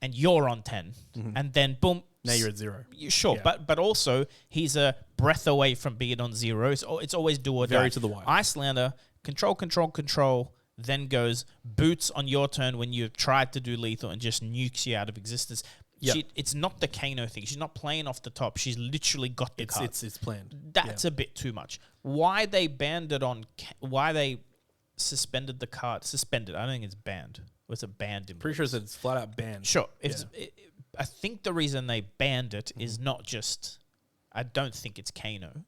Speaker 3: And you're on 10. And then boom.
Speaker 2: Now you're at 0.
Speaker 3: Sure,
Speaker 2: Yeah.
Speaker 3: but also he's a breath away from being on 0. It's always do or die.
Speaker 2: Very to the wire.
Speaker 3: Icelander, control, then goes boots on your turn when you've tried to do lethal and just nukes you out of existence.
Speaker 2: Yeah.
Speaker 3: It's not the Kano thing. She's not playing off the top. She's literally got the card.
Speaker 2: It's planned.
Speaker 3: That's a bit too much. Why they banned it on... Why they suspended the card... Suspended. I don't think it's banned. Was it banned?
Speaker 2: Pretty sure it's flat out banned.
Speaker 3: Sure. I think the reason they banned it is not just... I don't think it's Kano.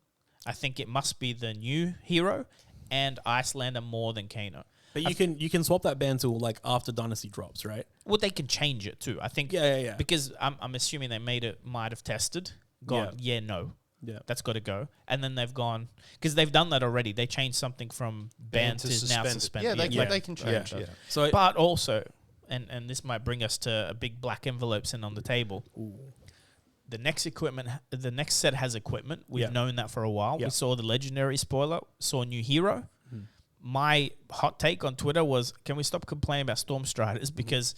Speaker 3: I think it must be the new hero and Icelander more than Kano.
Speaker 2: But you can swap that ban tool like after Dynasty drops, right?
Speaker 3: Well, they can change it too. I think.
Speaker 2: Yeah.
Speaker 3: Because I'm assuming they might have tested, gone, no.
Speaker 2: Yeah.
Speaker 3: That's got to go. And then they've gone, because they've done that already. They changed something from banned to now suspended.
Speaker 1: Yeah, they can change. Yeah.
Speaker 2: So,
Speaker 3: but also, and this might bring us to a big black envelope sitting on the table.
Speaker 2: Ooh.
Speaker 3: The next set has equipment. We've known that for a while. We saw the legendary spoiler, saw a new hero. My hot take on Twitter was, can we stop complaining about Stormstriders? Because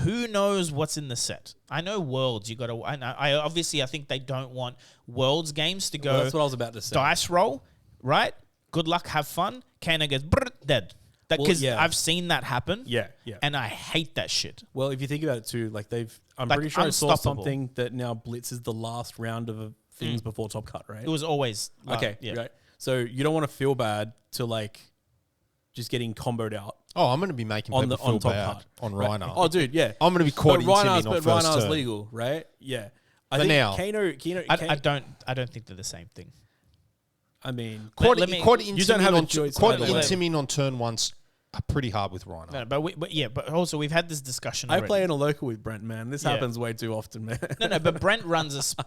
Speaker 3: who knows what's in the set? I know Worlds. I think they don't want Worlds games to go.
Speaker 2: Well, that's what I was about to say.
Speaker 3: Dice roll, right? Good luck, have fun. Kana goes dead. Because I've seen that happen.
Speaker 2: Yeah.
Speaker 3: And I hate that shit.
Speaker 2: Well, if you think about it too, I'm
Speaker 3: Like,
Speaker 2: pretty sure I saw
Speaker 3: unstoppable.
Speaker 2: something that now Blitz is the last round of things before Top Cut, right?
Speaker 3: It was always
Speaker 2: Okay, right. So you don't want to feel bad to just getting comboed out.
Speaker 1: Oh, I'm going to be making people feel
Speaker 2: top
Speaker 1: bad
Speaker 2: cut.
Speaker 1: on
Speaker 2: Right.
Speaker 1: Reinhardt.
Speaker 2: Oh, dude, yeah.
Speaker 1: I'm going to be caught in Timmy on
Speaker 2: But
Speaker 1: first
Speaker 2: Reinhardt's
Speaker 1: turn.
Speaker 2: legal, right? Yeah. I
Speaker 1: For
Speaker 2: think
Speaker 1: now.
Speaker 3: I don't think they're the same thing.
Speaker 2: I mean,
Speaker 1: Quad
Speaker 3: let me-
Speaker 1: in
Speaker 2: you don't have a
Speaker 1: on
Speaker 2: choice
Speaker 1: quad
Speaker 2: either way.
Speaker 1: in Timmy on turn 1's are pretty hard with Reinhardt.
Speaker 3: No, but also we've had this discussion
Speaker 2: I
Speaker 3: already.
Speaker 2: play in a local with Brent, man. This
Speaker 3: Yeah.
Speaker 2: happens way too often, man.
Speaker 3: No, but Brent runs a...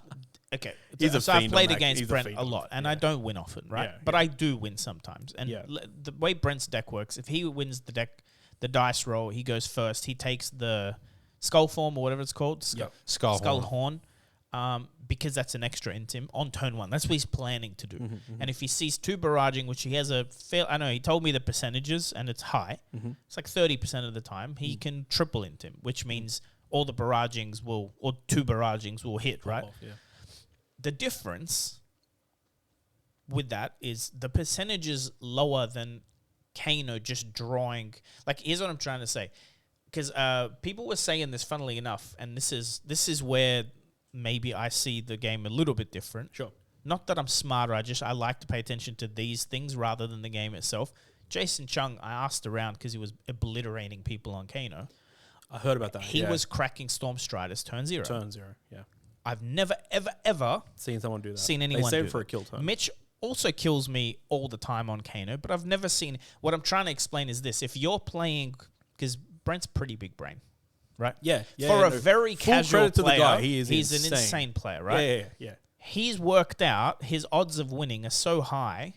Speaker 3: Okay.
Speaker 2: He's a
Speaker 3: so I've
Speaker 2: fiend
Speaker 3: played
Speaker 2: on that.
Speaker 3: against
Speaker 2: He's a
Speaker 3: Brent
Speaker 2: fiend
Speaker 3: a
Speaker 2: on
Speaker 3: lot,
Speaker 2: that.
Speaker 3: and I don't win often, right?
Speaker 2: Yeah,
Speaker 3: But I do win sometimes. And the way Brent's deck works, if he wins the deck, the dice roll, he goes first. He takes the skull form or whatever it's called.
Speaker 1: Skull
Speaker 3: Horn. Because that's an extra in him on turn 1. That's what he's planning to do. And if he sees 2 barraging, which he has a fair... I know, he told me the percentages, and it's high. It's like 30% of the time. He can triple into him, which means all the barragings or 2 barragings will hit, right?
Speaker 2: Yeah.
Speaker 3: The difference with that is the percentage is lower than Kano just drawing. Like, here's what I'm trying to say. Because people were saying this, funnily enough, and this is where... maybe I see the game a little bit different.
Speaker 2: Sure.
Speaker 3: Not that I'm smarter. I like to pay attention to these things rather than the game itself. Jason Chung, I asked around because he was obliterating people on Kano.
Speaker 2: I heard about that.
Speaker 3: He was cracking Stormstriders turn 0.
Speaker 2: Turn 0, yeah.
Speaker 3: I've never, ever
Speaker 2: Seen someone do that.
Speaker 3: seen anyone
Speaker 2: They save
Speaker 3: do
Speaker 2: for
Speaker 3: that.
Speaker 2: a kill turn.
Speaker 3: Mitch also kills me all the time on Kano, but I've never seen... What I'm trying to explain is this. If you're playing... Because Brent's pretty big brain. Right?
Speaker 2: Yeah.
Speaker 3: For a very
Speaker 2: Full
Speaker 3: casual
Speaker 2: credit to the
Speaker 3: player,
Speaker 2: guy.
Speaker 3: he's
Speaker 2: insane.
Speaker 3: an insane player, right?
Speaker 2: Yeah.
Speaker 3: He's worked out his odds of winning are so high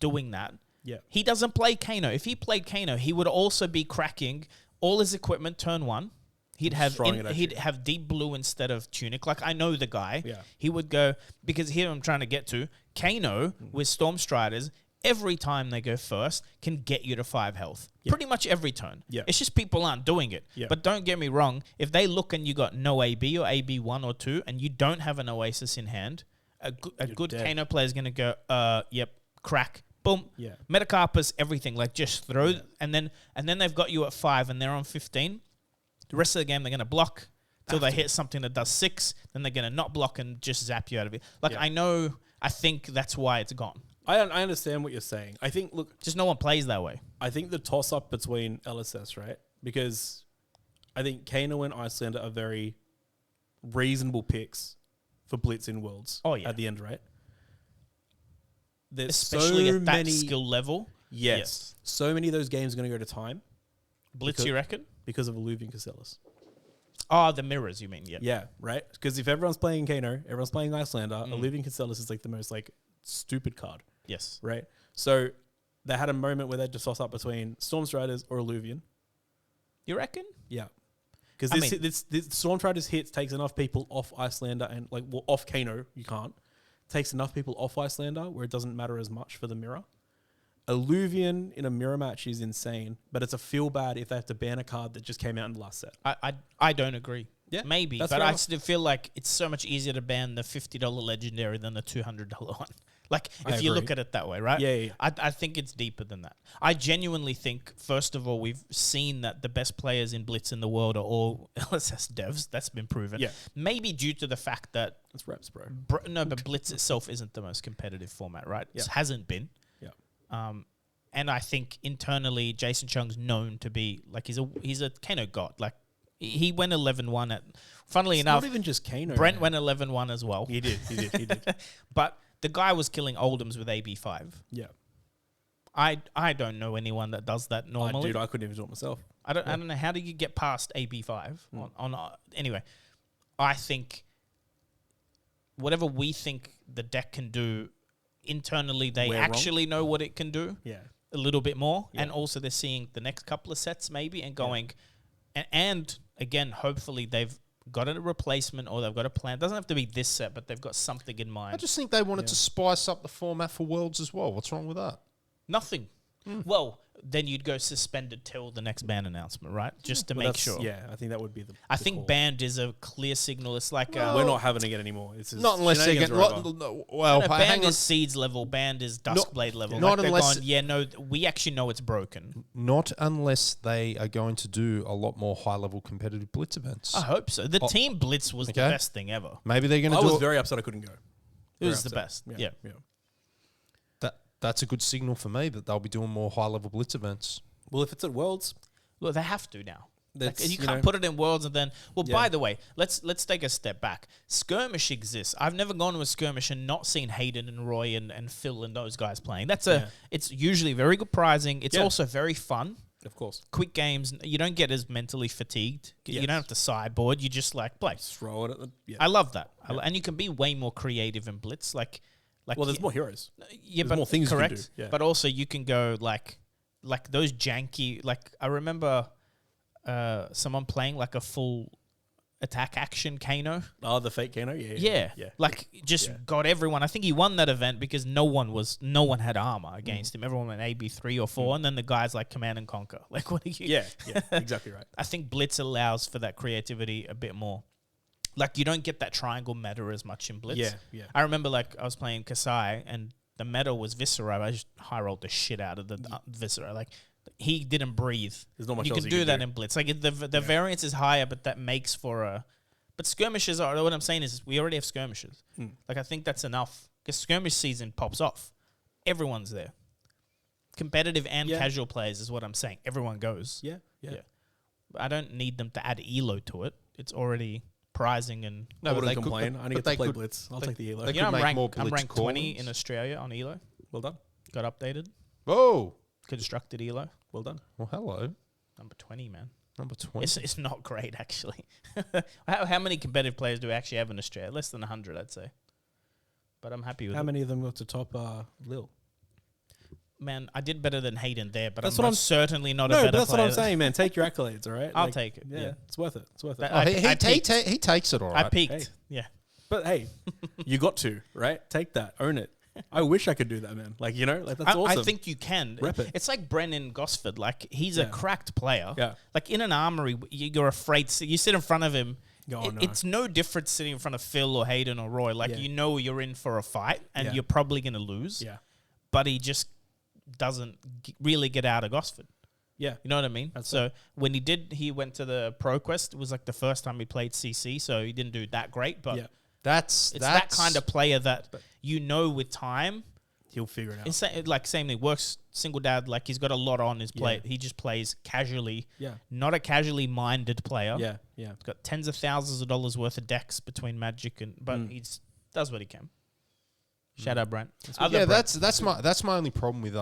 Speaker 3: doing that.
Speaker 2: Yeah.
Speaker 3: He doesn't play Kano. If he played Kano, he would also be cracking all his equipment turn 1. He'd have deep blue instead of tunic. Like, I know the guy.
Speaker 2: Yeah.
Speaker 3: He would go, because here I'm trying to get to, Kano with Stormstriders, every time they go first, can get you to 5 health.
Speaker 2: Yeah.
Speaker 3: Pretty much every turn.
Speaker 2: Yeah.
Speaker 3: It's just people aren't doing it.
Speaker 2: Yeah.
Speaker 3: But don't get me wrong, if they look and you got no AB or AB 1 or 2, and you don't have an Oasis in hand, a good
Speaker 2: dead.
Speaker 3: Kano player is going to go, yep, crack, boom.
Speaker 2: Yeah.
Speaker 3: Metacarpus, everything. Like, just throw, and then they've got you at 5 and they're on 15. The rest of the game, they're going to block till they hit something that does 6. Then they're going to not block and just zap you out of it. Like, I think that's why it's gone.
Speaker 2: I understand what you're saying. I think, look...
Speaker 3: Just no one plays that way.
Speaker 2: I think the toss-up between LSS, right? Because I think Kano and Icelander are very reasonable picks for Blitz in Worlds at the end, right? There's
Speaker 3: Especially
Speaker 2: so
Speaker 3: at that
Speaker 2: many,
Speaker 3: skill level.
Speaker 2: Yes. So many of those games are going to go to time.
Speaker 3: Blitz, you reckon?
Speaker 2: Because of Alluvian Castellus.
Speaker 3: Oh, the mirrors, you mean? Yeah.
Speaker 2: Yeah, right? Because if everyone's playing Kano, everyone's playing Icelander, Illuvian Castellus is like the most like stupid card,
Speaker 3: Yes.
Speaker 2: right? So they had a moment where they had to toss up between Stormstriders or Illuvian.
Speaker 3: You reckon?
Speaker 2: Yeah. Because
Speaker 3: I
Speaker 2: this Stormstriders hits takes enough people off Icelander and like off Kano, you can't. Takes enough people off Icelander where it doesn't matter as much for the mirror. Illuvian in a mirror match is insane, but it's a feel bad if they have to ban a card that just came out in the last set.
Speaker 3: I don't agree.
Speaker 2: Yeah,
Speaker 3: maybe, but I still feel like it's so much easier to ban the $50 legendary than the $200 one. Like, if you look at it that way, right?
Speaker 2: Yeah.
Speaker 3: I think it's deeper than that. I genuinely think, first of all, we've seen that the best players in Blitz in the world are all LSS devs. That's been proven.
Speaker 2: Yeah.
Speaker 3: Maybe due to the fact that...
Speaker 2: It's reps, bro.
Speaker 3: No, but Blitz itself isn't the most competitive format, right?
Speaker 2: Yeah.
Speaker 3: It hasn't been.
Speaker 2: Yeah.
Speaker 3: And I think internally, Jason Chung's known to be, like, he's a Kano god. Like, he went 11-1 at... Funnily enough...
Speaker 2: Not even just Kano.
Speaker 3: Brent went 11-1 as well.
Speaker 2: He did.
Speaker 3: But... the guy was killing Oldhams with AB5.
Speaker 2: Yeah.
Speaker 3: I don't know anyone that does that normally.
Speaker 2: I couldn't even do it myself.
Speaker 3: I don't know, how do you get past AB5 on anyway. I think whatever we think the deck can do internally, they actually know what it can do.
Speaker 2: Yeah.
Speaker 3: A little bit more,
Speaker 2: Yeah.
Speaker 3: and also they're seeing the next couple of sets maybe and going and again, hopefully they've got a replacement or they've got a plan. It doesn't have to be this set, but they've got something in mind.
Speaker 1: I just think they wanted to spice up the format for Worlds as well. What's wrong with that?
Speaker 3: Nothing. Well, then you'd go suspended till the next ban announcement, right? Just to make sure.
Speaker 2: Yeah, I think that would be the
Speaker 3: I think banned is a clear signal. It's like
Speaker 2: we're not having it anymore. It's
Speaker 1: not unless they get
Speaker 3: banned is Seeds level, banned is Duskblade level.
Speaker 1: Not
Speaker 3: like
Speaker 1: unless
Speaker 3: we actually know it's broken.
Speaker 1: Not unless they are going to do a lot more high level competitive Blitz events.
Speaker 3: I hope so. The team Blitz was the best thing ever.
Speaker 1: Maybe they're going to
Speaker 2: I
Speaker 1: do
Speaker 2: was very upset I couldn't go.
Speaker 3: It was the best. Yeah.
Speaker 1: That's a good signal for me that they'll be doing more high level Blitz events.
Speaker 2: Well, if it's at Worlds,
Speaker 3: look, they have to now. Like, you
Speaker 2: you
Speaker 3: can't
Speaker 2: know-
Speaker 3: put it in Worlds and then. Well, by the way, let's take a step back. Skirmish exists. I've never gone to a skirmish and not seen Hayden and Roy and Phil and those guys playing. It's usually very good prizing. It's also very fun.
Speaker 2: of course,
Speaker 3: Quick games. You don't get as mentally fatigued. You don't have to sideboard. You just like play.
Speaker 2: throw it at the. Yeah.
Speaker 3: I love that. And you can be way more creative in Blitz. Like
Speaker 2: well, there's more heroes.
Speaker 3: Yeah,
Speaker 2: There's
Speaker 3: but
Speaker 2: more things you can
Speaker 3: correct.
Speaker 2: do, yeah.
Speaker 3: But also you can go like those janky. Like I remember someone playing like a full attack action Kano.
Speaker 2: Oh, the fake Kano?
Speaker 3: Yeah. Like just got everyone. I think he won that event because no one had armor against him. Everyone went AB 3 or 4, and then the guys like command and conquer. Like what are you?
Speaker 2: Yeah, exactly right.
Speaker 3: I think Blitz allows for that creativity a bit more. Like you don't get that triangle meta as much in Blitz.
Speaker 2: Yeah.
Speaker 3: I remember like I was playing Kasai and the meta was Viscera. I just high rolled the shit out of the Viscera. Like he didn't breathe.
Speaker 2: There's not much
Speaker 3: you
Speaker 2: else
Speaker 3: can do that in Blitz. Like the variance is higher, but that makes for a. But skirmishes are what I'm saying is we already have skirmishes. Like I think that's enough because skirmish season pops off. Everyone's there. Competitive and casual players is what I'm saying. Everyone goes.
Speaker 2: Yeah.
Speaker 3: But I don't need them to add elo to it. It's already prizing and.
Speaker 2: I wouldn't complain. I didn't get to play Blitz. I'll take the elo.
Speaker 3: You know,
Speaker 1: make more
Speaker 3: I'm
Speaker 1: Blitz
Speaker 3: ranked 20
Speaker 1: calls.
Speaker 3: in Australia on elo.
Speaker 2: Well done.
Speaker 3: Got updated.
Speaker 1: Whoa.
Speaker 3: Constructed elo.
Speaker 2: Well done.
Speaker 1: Well, hello.
Speaker 3: Number 20, man.
Speaker 1: Number 20.
Speaker 3: It's not great, actually. How many competitive players do we actually have in Australia? Less than 100, I'd say. But I'm happy with it.
Speaker 2: How many of them got to top Lil?
Speaker 3: Man, I did better than Hayden there, but
Speaker 2: That's
Speaker 3: I'm
Speaker 2: what
Speaker 3: most certainly not a
Speaker 2: No,
Speaker 3: better
Speaker 2: but that's
Speaker 3: player.
Speaker 2: what I'm saying, man. Take your accolades, all right?
Speaker 3: I'll take it.
Speaker 2: Yeah, it's worth it. It's worth it.
Speaker 3: That-
Speaker 1: Oh,
Speaker 3: I peaked.
Speaker 1: he takes it all right.
Speaker 3: I peaked.
Speaker 2: Hey.
Speaker 3: Yeah.
Speaker 2: But hey, you got to, right? Take that. Own it. I wish I could do that, man. Like, like that's awesome.
Speaker 3: I think you can.
Speaker 2: Rep it.
Speaker 3: It's like Brennan Gosford. Like, he's a cracked player.
Speaker 2: Yeah.
Speaker 3: Like, in an armory, you're afraid. You sit in front of him.
Speaker 2: Oh, no.
Speaker 3: It's no different sitting in front of Phil or Hayden or Roy. Like, you know you're in for a fight and you're probably going to lose.
Speaker 2: Yeah.
Speaker 3: But he just doesn't really get out of Gosford.
Speaker 2: Yeah.
Speaker 3: You know what I mean?
Speaker 2: That's
Speaker 3: so when he went to the ProQuest. It was like the first time he played CC, so he didn't do that great. But
Speaker 1: That's
Speaker 3: that kind of player that with time
Speaker 2: he'll figure it out.
Speaker 3: it's like same thing. Works single dad. Like he's got a lot on his plate. He just plays casually.
Speaker 2: Yeah.
Speaker 3: Not a casually minded player.
Speaker 2: Yeah.
Speaker 3: He's got tens of thousands of dollars worth of decks between Magic but he does what he can. Shout out Brent.
Speaker 1: that's my only problem with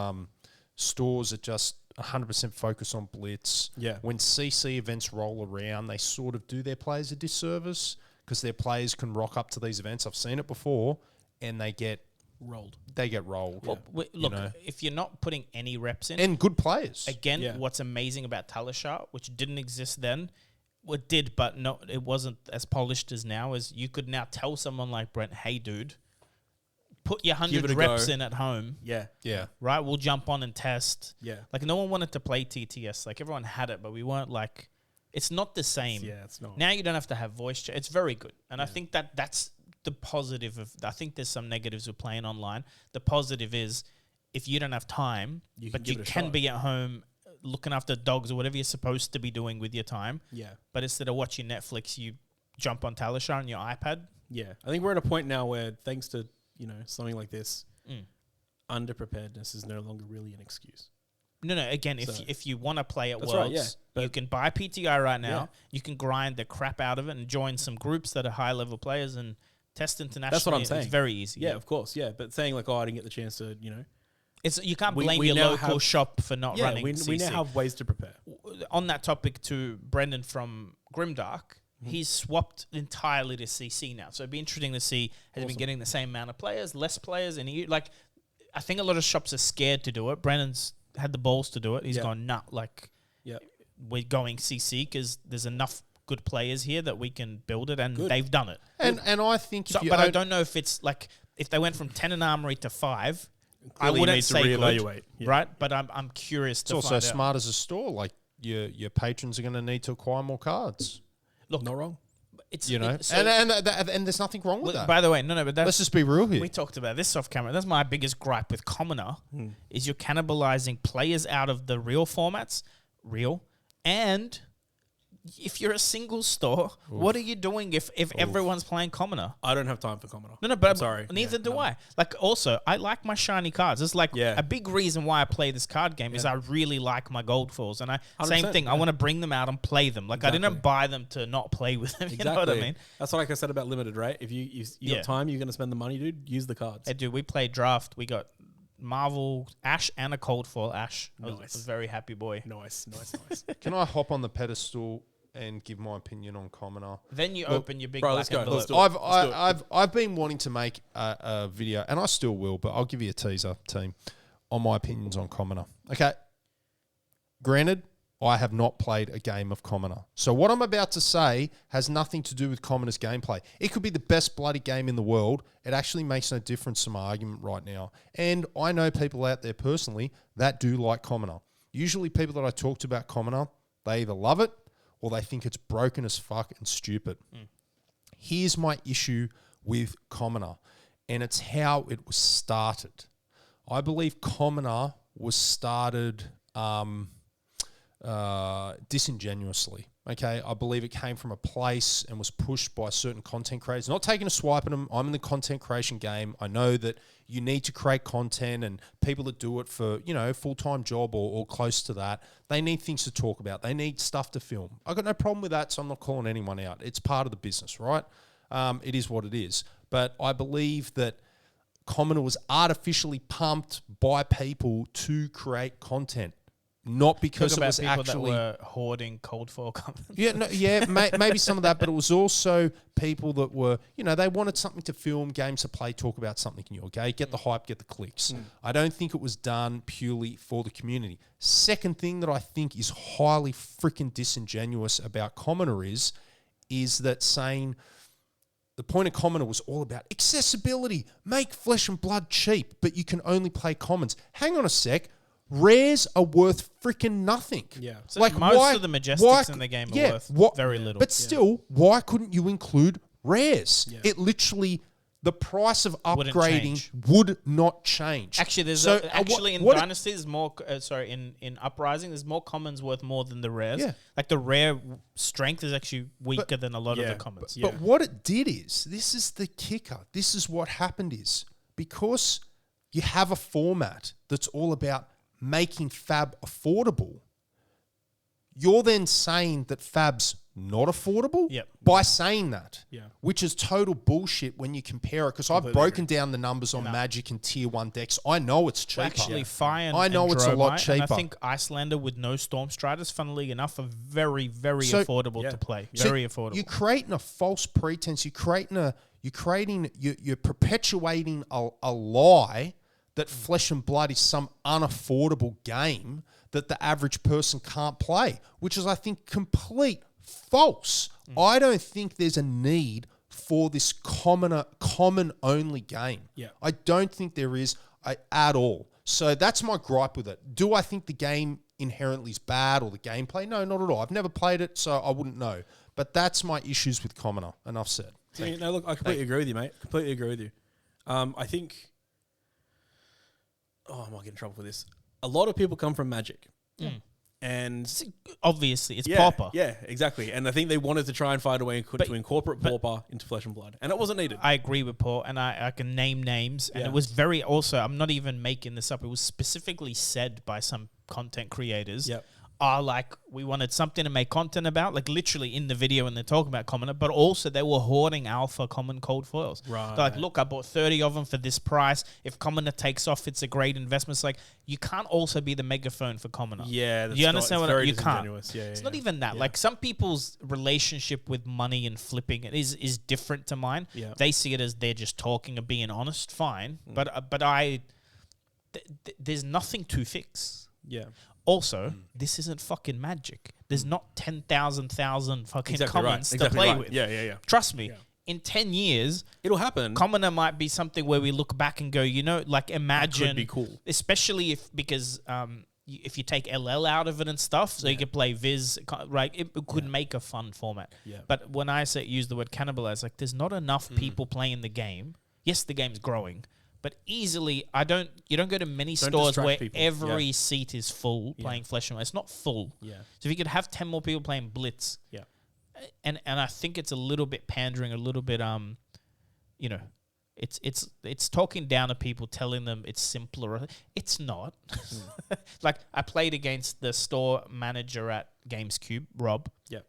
Speaker 1: stores that just 100% focus on blitz.
Speaker 2: Yeah.
Speaker 1: When CC events roll around, they sort of do their players a disservice because their players can rock up to these events. I've seen it before, and they get
Speaker 2: rolled.
Speaker 3: Well, look, if you're not putting any reps in,
Speaker 1: and good players.
Speaker 3: Again, what's amazing about Talishar, which didn't exist then, well, it did, but no, it wasn't as polished as now, is you could now tell someone like Brent, hey, dude, put your 100 reps in at home.
Speaker 2: Yeah.
Speaker 3: Right? We'll jump on and test.
Speaker 2: Yeah.
Speaker 3: Like, no one wanted to play TTS. Like, everyone had it, but we weren't like... It's not the same.
Speaker 2: Yeah, it's not.
Speaker 3: Now you don't have to have voice chat. It's very good. And I think that's the positive of... I think there's some negatives with playing online. The positive is, if you don't have time, you can be at home looking after dogs or whatever you're supposed to be doing with your time.
Speaker 2: Yeah.
Speaker 3: But instead of watching Netflix, you jump on Talishar on your iPad.
Speaker 2: Yeah. I think we're at a point now where, thanks to, something like this, underpreparedness is no longer really an excuse.
Speaker 3: No. Again, if you want to play at Worlds,
Speaker 2: right,
Speaker 3: you can buy PTI right now. Yeah. You can grind the crap out of it and join some groups that are high-level players and test internationally.
Speaker 2: That's what I'm saying.
Speaker 3: It's very easy.
Speaker 2: Yeah, of course. Yeah, but saying like, I didn't get the chance to,
Speaker 3: It's you can't blame your local shop for not running.
Speaker 2: We now have ways to prepare.
Speaker 3: On that topic, to Brendan from Grimdark, he's swapped entirely to CC now. So it'd be interesting to see has he been getting the same amount of players, less players, and I think a lot of shops are scared to do it. Brendan's had the balls to do it. He's gone we're going CC because there's enough good players here that we can build it, and they've done it.
Speaker 1: And I think,
Speaker 3: I don't know if it's like if they went from 10 in Armory to 5.
Speaker 2: Clearly
Speaker 3: I wouldn't say
Speaker 2: reevaluate,
Speaker 3: good, right? But I'm curious.
Speaker 1: It's also smart as a store. Like your patrons are going to need to acquire more cards.
Speaker 2: Look, not wrong.
Speaker 3: It's
Speaker 1: and there's nothing wrong with that.
Speaker 3: By the way, no, but
Speaker 1: let's just be real here.
Speaker 3: We talked about this off camera. That's my biggest gripe with Commoner is you're cannibalizing players out of the real formats, and if you're a single store, what are you doing if everyone's playing Commoner?
Speaker 2: I don't have time for Commoner.
Speaker 3: No, but
Speaker 2: sorry.
Speaker 3: Neither do I. Like, also, I like my shiny cards. It's like a big reason why I play this card game is I really like my gold foils. And same thing, I want to bring them out and play them. Like, I didn't buy them to not play with them. You know what I mean?
Speaker 2: That's like I said about Limited, right? If you got time, you're going to spend the money, dude, use the cards.
Speaker 3: Hey, dude, we played Draft. We got Marvel Ash and a cold foil Ash.
Speaker 2: Nice.
Speaker 3: I was a very happy boy.
Speaker 2: Nice.
Speaker 1: Can I hop on the pedestal and give my opinion on Commoner?
Speaker 3: Then you open your big black
Speaker 2: envelope.
Speaker 1: I've been wanting to make a video, and I still will, but I'll give you a teaser, team, on my opinions on Commoner. Okay. Granted, I have not played a game of Commoner. So what I'm about to say has nothing to do with Commoner's gameplay. It could be the best bloody game in the world. It actually makes no difference to my argument right now. And I know people out there personally that do like Commoner. Usually people that I talk to about Commoner, they either love it or they think it's broken as fuck and stupid. Here's my issue with Commoner, and it's how it was started. I believe Commoner was started disingenuously. Okay, I believe it came from a place and was pushed by certain content creators. Not taking a swipe at them. I'm in the content creation game. I know that you need to create content, and people that do it for, full-time job or close to that, they need things to talk about. They need stuff to film. I've got no problem with that, so I'm not calling anyone out. It's part of the business, right? It is what it is. But I believe that Commoner was artificially pumped by people to create content. Not because it was actually
Speaker 3: that were hoarding cold foil comments.
Speaker 1: Maybe some of that, but it was also people that were, they wanted something to film, games to play, talk about something new. Okay, get the hype, get the clicks. I don't think it was done purely for the community. Second thing that I think is highly freaking disingenuous about Commoner is that saying the point of Commoner was all about accessibility, make Flesh and Blood cheap, but you can only play commons. Hang on a sec. Rares are worth freaking nothing.
Speaker 2: Yeah.
Speaker 3: So most of the Majestics in the game are worth very little.
Speaker 1: But still, why couldn't you include rares?
Speaker 2: Yeah.
Speaker 1: It literally, the price of upgrading would not change.
Speaker 3: Actually, there's in Dynasty, there's more. In Uprising, there's more commons worth more than the rares.
Speaker 1: Yeah.
Speaker 3: Like the rare strength is actually weaker than a lot of the commons.
Speaker 1: But what it did is, this is the kicker. This is what happened is, because you have a format that's all about making Fab affordable, you're then saying that Fab's not affordable
Speaker 3: Yep.
Speaker 1: by saying that.
Speaker 2: Yeah.
Speaker 1: Which is total bullshit when you compare it. Because I've broken down the numbers on Magic and Tier 1 decks. I know it's cheaper.
Speaker 3: Actually, Fire and
Speaker 1: I know it's a lot
Speaker 3: Dromite, and I
Speaker 1: cheaper.
Speaker 3: think Icelander with no Storm Striders, funnily enough, are very, very affordable to play.
Speaker 1: So
Speaker 3: Very affordable.
Speaker 1: You're creating a false pretense. You're perpetuating a lie that Flesh and Blood is some unaffordable game that the average person can't play, which is, I think, complete false. I don't think there's a need for this common only game.
Speaker 2: Yeah.
Speaker 1: I don't think there is at all. So that's my gripe with it. Do I think the game inherently is bad or the gameplay? No, not at all. I've never played it, so I wouldn't know. But that's my issues with Commoner. Enough said.
Speaker 2: No, look, I completely agree with you, mate. Completely agree with you. I think... I might get in trouble for this. A lot of people come from Magic. And...
Speaker 3: Obviously, it's Pauper.
Speaker 2: Yeah, exactly. And I think they wanted to try and find a way to incorporate Pauper into Flesh and Blood. And it wasn't needed.
Speaker 3: I agree with Paul, and I can name names. And it was very also, I'm not even making this up, it was specifically said by some content creators.
Speaker 2: Yep.
Speaker 3: Like, we wanted something to make content about, like literally in the video when they're talking about Commoner, but also they were hoarding alpha common cold foils.
Speaker 2: Right.
Speaker 3: They're like, look, I bought 30 of them for this price. If Commoner takes off, it's a great investment. It's like, you can't also be the megaphone for Commoner.
Speaker 2: Yeah.
Speaker 3: You understand what you can't.
Speaker 2: Yeah,
Speaker 3: It's not even that. Like, some people's relationship with money and flipping it is different to mine.
Speaker 2: Yeah.
Speaker 3: They see it as they're just talking and being honest, fine. But there's nothing to fix.
Speaker 2: Yeah.
Speaker 3: Also, this isn't fucking Magic. There's not 10,000 fucking commons to
Speaker 2: Exactly
Speaker 3: play
Speaker 2: right.
Speaker 3: with.
Speaker 2: Yeah.
Speaker 3: Trust me, in 10 years,
Speaker 2: It'll happen.
Speaker 3: Commoner might be something where we look back and go, like imagine.
Speaker 2: Could be cool.
Speaker 3: Especially because if you take LL out of it and stuff, so you could play Viz, right? It could make a fun format.
Speaker 2: Yeah.
Speaker 3: But when I use the word cannibalize, like there's not enough people playing the game. Yes, the game's growing. But easily, you don't go to many stores where
Speaker 2: people.
Speaker 3: every seat is full playing Flesh and Blood. It's not full.
Speaker 2: Yeah.
Speaker 3: So if you could have 10 more people playing Blitz.
Speaker 2: Yeah.
Speaker 3: And I think it's a little bit pandering, a little bit it's talking down to people, telling them it's simpler. It's not. Like, I played against the store manager at GamesCube, Rob.
Speaker 2: Yeah.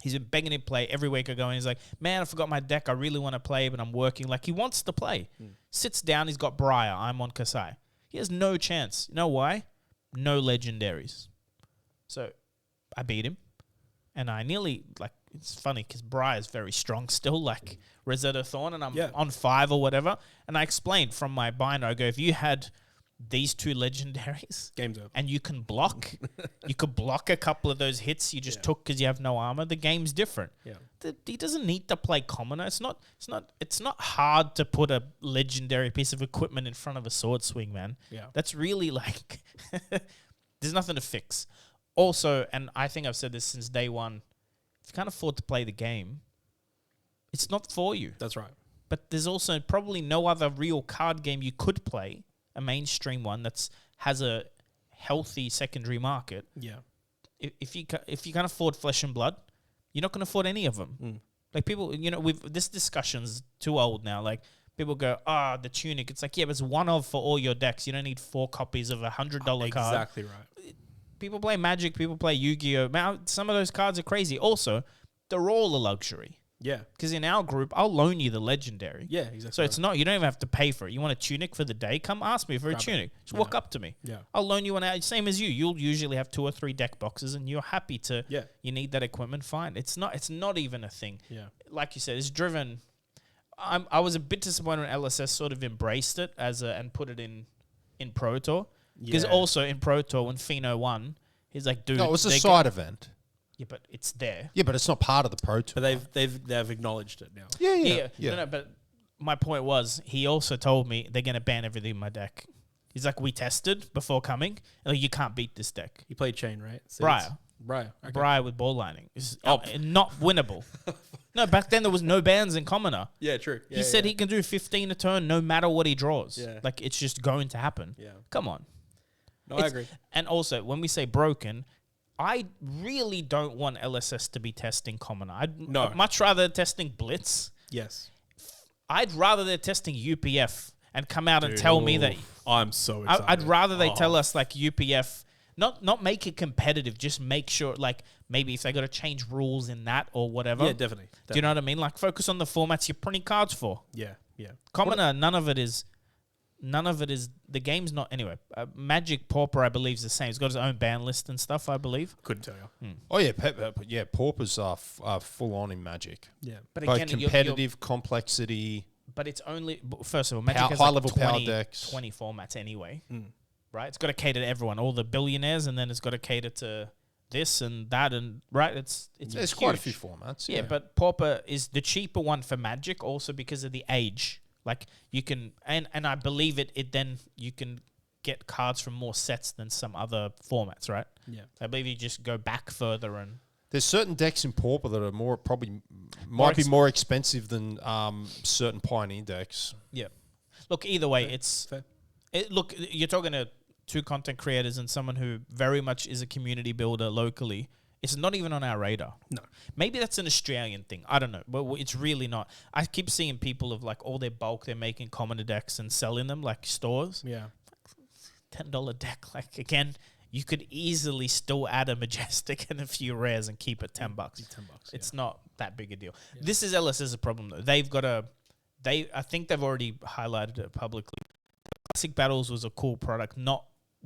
Speaker 3: He's been begging to play every week. I go and he's like, man, I forgot my deck. I really want to play, but I'm working. Like, he wants to play. Sits down. He's got Briar. I'm on Kasai. He has no chance. You know why? No legendaries. So I beat him. And I nearly, it's funny because Briar's very strong still, like Rosetta Thorn. And I'm on 5 or whatever. And I explained from my binder, I go, if you had these 2 legendaries,
Speaker 2: game's over,
Speaker 3: and you can block, you could block a couple of those hits you just took because you have no armor. The game's different. Yeah, he doesn't need to play Commoner. It's not hard to put a legendary piece of equipment in front of a sword swing, man. Yeah, that's really like there's nothing to fix. Also, and I think I've said this since day one, if you can't afford to play the game, it's not for you.
Speaker 2: That's right. But
Speaker 3: there's also probably no other real card game you could play, a mainstream one has a healthy secondary market. Yeah. If you can't afford Flesh and Blood, you're not going to afford any of them. Like, people, this discussion's too old now. Like, people go, the Tunic. It's like, yeah, but it's one of for all your decks. You don't need 4 copies of $100 card.
Speaker 2: Exactly right.
Speaker 3: People play Magic. People play Yu-Gi-Oh. Now, some of those cards are crazy. Also, they're all a luxury. Yeah. Because in our group, I'll loan you the legendary. Yeah, exactly. So it's not, you don't even have to pay for it. You want a Tunic for the day? Come ask me for a Tunic. Just walk up to me. Yeah. I'll loan you one out. Same as you. You'll usually have 2 or 3 deck boxes and you're happy to, you need that equipment, fine. It's not even a thing. Yeah. Like you said, it's driven. I was a bit disappointed when LSS sort of embraced it and put it in Pro Tour. Because also in Pro Tour, when Fino won, he's like, dude.
Speaker 1: No, it was a side event.
Speaker 3: Yeah, but it's there.
Speaker 1: Yeah, but it's not part of the Pro Tour.
Speaker 2: But they've acknowledged it now.
Speaker 3: Yeah. No, but my point was, he also told me they're going to ban everything in my deck. He's like, we tested before coming. Like, you can't beat this deck.
Speaker 2: You played Chain, right?
Speaker 3: Briar.
Speaker 2: Okay.
Speaker 3: Briar with ball lining. It's not winnable. No, back then there was no bans in Commoner.
Speaker 2: Yeah, true.
Speaker 3: He said he can do 15 a turn no matter what he draws. Yeah. Like, it's just going to happen. Yeah. Come on.
Speaker 2: No, I agree.
Speaker 3: And also, when we say broken, I really don't want LSS to be testing Commoner. I'd much rather testing Blitz.
Speaker 2: Yes.
Speaker 3: I'd rather they're testing UPF and come out and tell me that...
Speaker 2: I'm so excited.
Speaker 3: I'd rather they tell us, like, UPF, Not make it competitive. Just make sure, like, maybe if they got to change rules in that or whatever.
Speaker 2: Yeah, definitely.
Speaker 3: Do you know what I mean? Like, focus on the formats you're printing cards for.
Speaker 2: Yeah, yeah.
Speaker 3: Commoner, none of it is. The game's not anyway. Magic Pauper, I believe, is the same. It's got its own ban list and stuff, I believe.
Speaker 2: Couldn't tell you.
Speaker 1: Oh yeah, Paupers are full on in Magic.
Speaker 2: Yeah,
Speaker 3: But
Speaker 1: Both
Speaker 3: again,
Speaker 1: competitive, complexity.
Speaker 3: but it's only first of all, Magic has
Speaker 1: high
Speaker 3: like
Speaker 1: level
Speaker 3: 20,
Speaker 1: power decks.
Speaker 3: 20 formats anyway, right? It's got to cater to everyone, all the billionaires, and then it's got to cater to this and that, and right. It's
Speaker 1: There's quite a few formats.
Speaker 3: Yeah, but Pauper is the cheaper one for Magic, also because of the age. Like you can, and I believe it. Then you can get cards from more sets than some other formats, right?
Speaker 2: Yeah,
Speaker 3: I believe you just go back further and.
Speaker 1: There's certain decks in Pauper that are might be more expensive than certain Pioneer decks.
Speaker 3: Yeah. Look, either way,
Speaker 2: Fair.
Speaker 3: Look, you're talking to two content creators and someone who very much is a community builder locally. It's not even on our radar.
Speaker 2: No.
Speaker 3: Maybe that's an Australian thing. I don't know. But it's really not. I keep seeing people of like all their bulk, they're making commoner decks and selling them like stores.
Speaker 2: Yeah.
Speaker 3: $10 deck. Like, again, you could easily still add a Majestic and a few rares and keep it $10.
Speaker 2: $10.
Speaker 3: It's not that big a deal. Yeah. This is LS's a problem though. They've got I think they've already highlighted it publicly. Classic Battles was a cool product,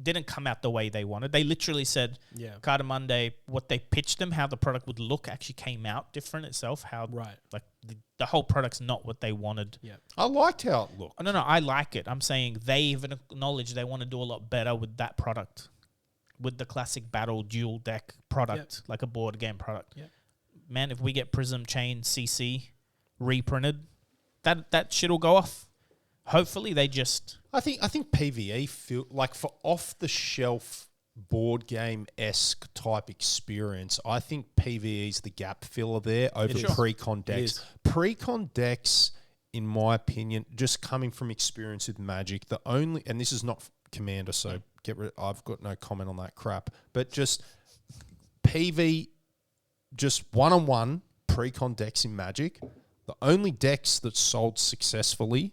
Speaker 3: didn't come out the way they wanted. They literally said, Carter Monday, what they pitched them, how the product would look actually came out different itself. How like the whole product's not what they wanted.
Speaker 2: Yeah,
Speaker 1: I liked how it looked.
Speaker 3: No, I like it. I'm saying they even acknowledge they want to do a lot better with that product, with the Classic Battle dual deck product, like a board game product.
Speaker 2: Yeah.
Speaker 3: Man, if we get Prism Chain CC reprinted, that shit will go off. Hopefully they just...
Speaker 1: I think PvE feel like for off the shelf board game esque type experience. I think PvE is the gap filler there over pre-con decks. Pre-con decks, in my opinion, just coming from experience with Magic, and this is not Commander, so I've got no comment on that crap. But just PV, just one-on-one pre-con decks in Magic. The only decks that sold successfully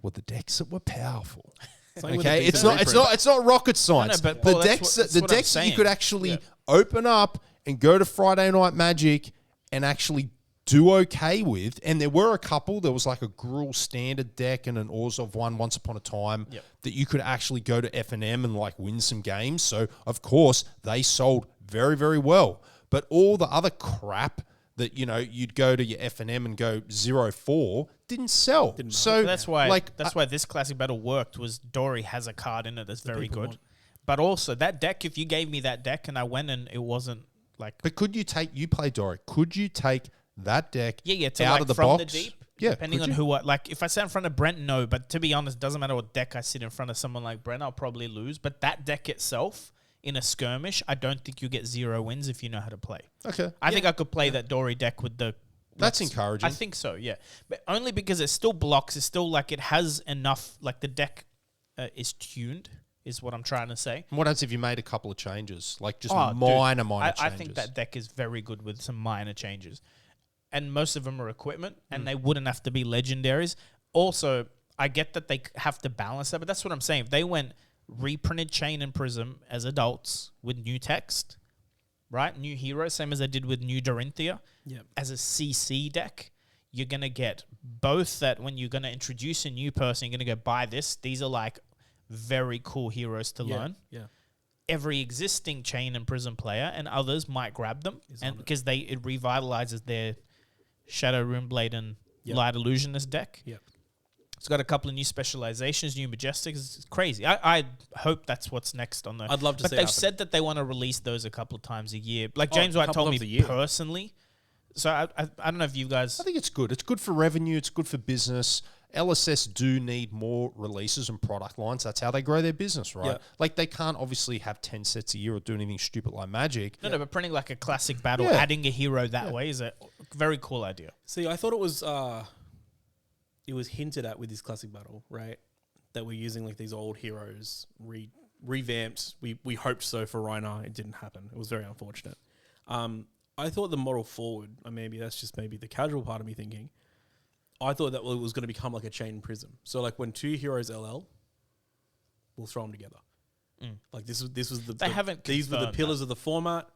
Speaker 1: were the decks that were powerful. Okay, it's not rocket science.
Speaker 3: No, but
Speaker 1: the
Speaker 3: Paul,
Speaker 1: decks that you could actually open up and go to Friday Night Magic and actually do okay with, and there were a couple. There was like a Gruul standard deck and an Orzhov one once upon a time that you could actually go to F&M and like win some games. So of course they sold very, very well. But all the other crap that you'd go to your F&M and go 0-4 didn't sell. So
Speaker 3: that's why this Classic Battle worked. Was Dory has a card in it that's very good, but also that deck. If you gave me that deck and I went and it wasn't like,
Speaker 1: but could you play Dory? Could you take that deck?
Speaker 3: To
Speaker 1: out
Speaker 3: like
Speaker 1: of the
Speaker 3: from
Speaker 1: box?
Speaker 3: The deep.
Speaker 1: Yeah,
Speaker 3: depending on who. If I sat in front of Brent, no. But to be honest, it doesn't matter what deck I sit in front of someone like Brent, I'll probably lose. But that deck itself, in a skirmish, I don't think you get 0 wins if you know how to play.
Speaker 1: Okay.
Speaker 3: I think I could play that Dory deck with the...
Speaker 1: That's encouraging.
Speaker 3: I think so, yeah. But only because it still blocks. It's still like it has enough... Like the deck is tuned, is what I'm trying to say.
Speaker 1: And what happens if you made a couple of changes? Like just minor changes?
Speaker 3: I think that deck is very good with some minor changes. And most of them are equipment, and they wouldn't have to be legendaries. Also, I get that they have to balance that, but that's what I'm saying. If they went... reprinted Chain and Prism as adults with new text, right? New heroes, same as they did with New Dorinthia. As a CC deck, you're going to get both that when you're going to introduce a new person, you're going to go buy this. These are like very cool heroes to learn.
Speaker 2: Yeah.
Speaker 3: Every existing Chain and Prism player and others might grab them and because it revitalizes their Shadow Runeblade and Light Illusionist deck.
Speaker 2: Yeah.
Speaker 3: It's got a couple of new specializations, new Majestics. It's crazy. I hope that's what's next on the...
Speaker 2: I'd love to see
Speaker 3: But they've said that they want to release those a couple of times a year. Like James White told me personally. So I don't know if you guys...
Speaker 1: I think it's good. It's good for revenue. It's good for business. LSS do need more releases and product lines. That's how they grow their business, right? Like they can't obviously have 10 sets a year or do anything stupid like Magic.
Speaker 3: No, but printing like a Classic Battle, adding a hero that way is a very cool idea.
Speaker 2: See, I thought it was hinted at with this Classic Battle, right? That we're using like these old heroes revamped. We hoped so for Rhinar. It didn't happen. It was very unfortunate. I thought the model forward, maybe that's just maybe the casual part of me thinking, I thought that it was going to become like a Chain Prism. So like when 2 heroes LL, we'll throw them together. Like this was these were the
Speaker 3: confirmed
Speaker 2: pillars of the format,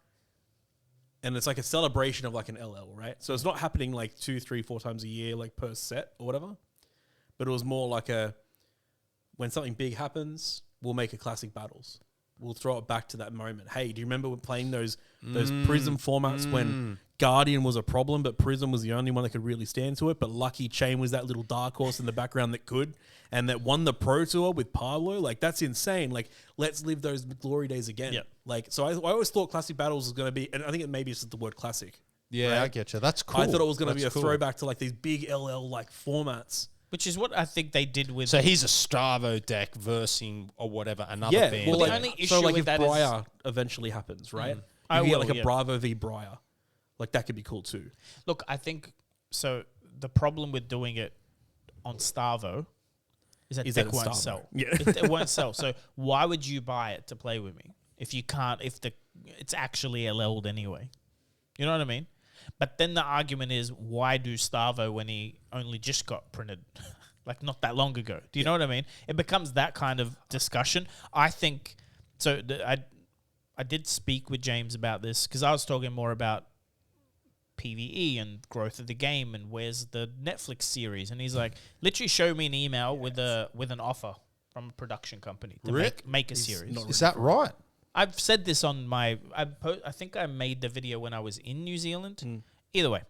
Speaker 2: and it's like a celebration of like an LL, right? So it's not happening like 2, 3, 4 times a year, like per set or whatever. But it was more like when something big happens, we'll make a classic battles. We'll throw it back to that moment. Hey, do you remember when playing those Prism formats when Guardian was a problem, but Prism was the only one that could really stand to it? But Lucky Chain was that little dark horse in the background that could, and that won the Pro Tour with Pablo. Like, that's insane. Like, let's live those glory days again.
Speaker 3: Yep.
Speaker 2: Like, so I always thought classic battles was going to be, and I think maybe it's just the word classic.
Speaker 1: Yeah,
Speaker 2: right?
Speaker 1: I get you. That's cool.
Speaker 2: I thought it was going to be a
Speaker 1: That's cool.
Speaker 2: throwback to like these big LL like formats.
Speaker 3: Which is what I think they did with.
Speaker 1: So he's a Stravo deck versing or whatever another
Speaker 2: Yeah,
Speaker 1: band.
Speaker 2: well,
Speaker 3: the
Speaker 2: like,
Speaker 3: only issue
Speaker 2: so like
Speaker 3: with
Speaker 2: if
Speaker 3: that is-
Speaker 2: Briar eventually happens, right?
Speaker 3: I
Speaker 2: You get
Speaker 3: will,
Speaker 2: like a
Speaker 3: yeah.
Speaker 2: Bravo v Briar. Like that could be cool too.
Speaker 3: Look, I think so. The problem with doing it on Starvo is that deck
Speaker 2: it's
Speaker 3: won't
Speaker 2: Starvo.
Speaker 3: sell.
Speaker 2: Yeah.
Speaker 3: It won't sell. So why would you buy it to play with me if you can't? If it's actually LL'd anyway, you know what I mean? But then the argument is, why do Starvo when he only just got printed, like not that long ago? Do you know what I mean? It becomes that kind of discussion. I think so. I did speak with James about this because I was talking more about PvE and growth of the game and where's the Netflix series, and he's like, literally show me an email with an offer from a production company to make a series.
Speaker 1: Is that right?
Speaker 3: I've said this on my. I think I made the video when I was in New Zealand. Either way,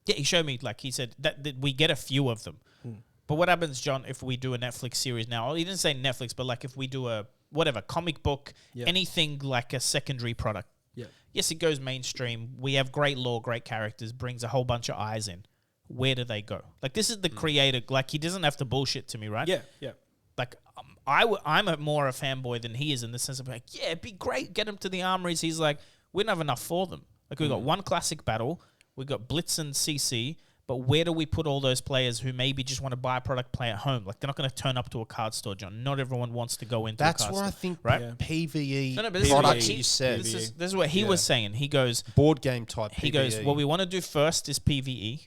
Speaker 3: yeah, he showed me, like he said that we get a few of them. But what happens, John, if we do a Netflix series now? He didn't say Netflix, but like if we do a whatever comic book, anything like a secondary product.
Speaker 2: Yeah.
Speaker 3: Yes, it goes mainstream. We have great lore, great characters, brings a whole bunch of eyes in. Where do they go? Like this is the creator. Like he doesn't have to bullshit to me, right?
Speaker 2: Yeah, yeah.
Speaker 3: Like I'm more a fanboy than he is in the sense of like, yeah, it'd be great, get him to the armories. He's like, we don't have enough for them. Like we've got one classic battle, we've got Blitz and CC, but where do we put all those players who maybe just want to buy a product, play at home? Like they're not going to turn up to a card store, John. Not everyone wants to go into
Speaker 1: That's
Speaker 3: a card
Speaker 1: where I
Speaker 3: store,
Speaker 1: think
Speaker 3: right?
Speaker 1: PvE
Speaker 3: No, but this is
Speaker 1: products
Speaker 3: what
Speaker 1: you said.
Speaker 3: This is what he was saying. He goes,
Speaker 1: Board game type
Speaker 3: he
Speaker 1: PvE.
Speaker 3: goes, what we want to do first is PvE.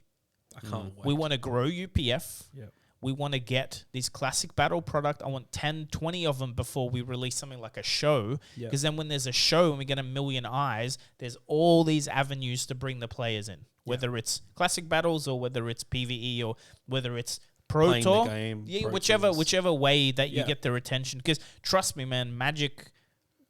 Speaker 2: I can't wait.
Speaker 3: We want to grow UPF.
Speaker 2: Yeah.
Speaker 3: We want to get these classic battle product. I want 10, 20 of them before we release something like a show.
Speaker 2: Yeah.
Speaker 3: Because then when there's a show and we get 1 million eyes, there's all these avenues to bring the players in. Whether it's classic battles or whether it's PvE or whether it's Pro
Speaker 2: Playing
Speaker 3: Tour.
Speaker 2: the game,
Speaker 3: Yeah,
Speaker 2: Pro
Speaker 3: whichever
Speaker 2: Tours.
Speaker 3: whichever way that you
Speaker 2: Yeah.
Speaker 3: get their attention. Because trust me, man, Magic,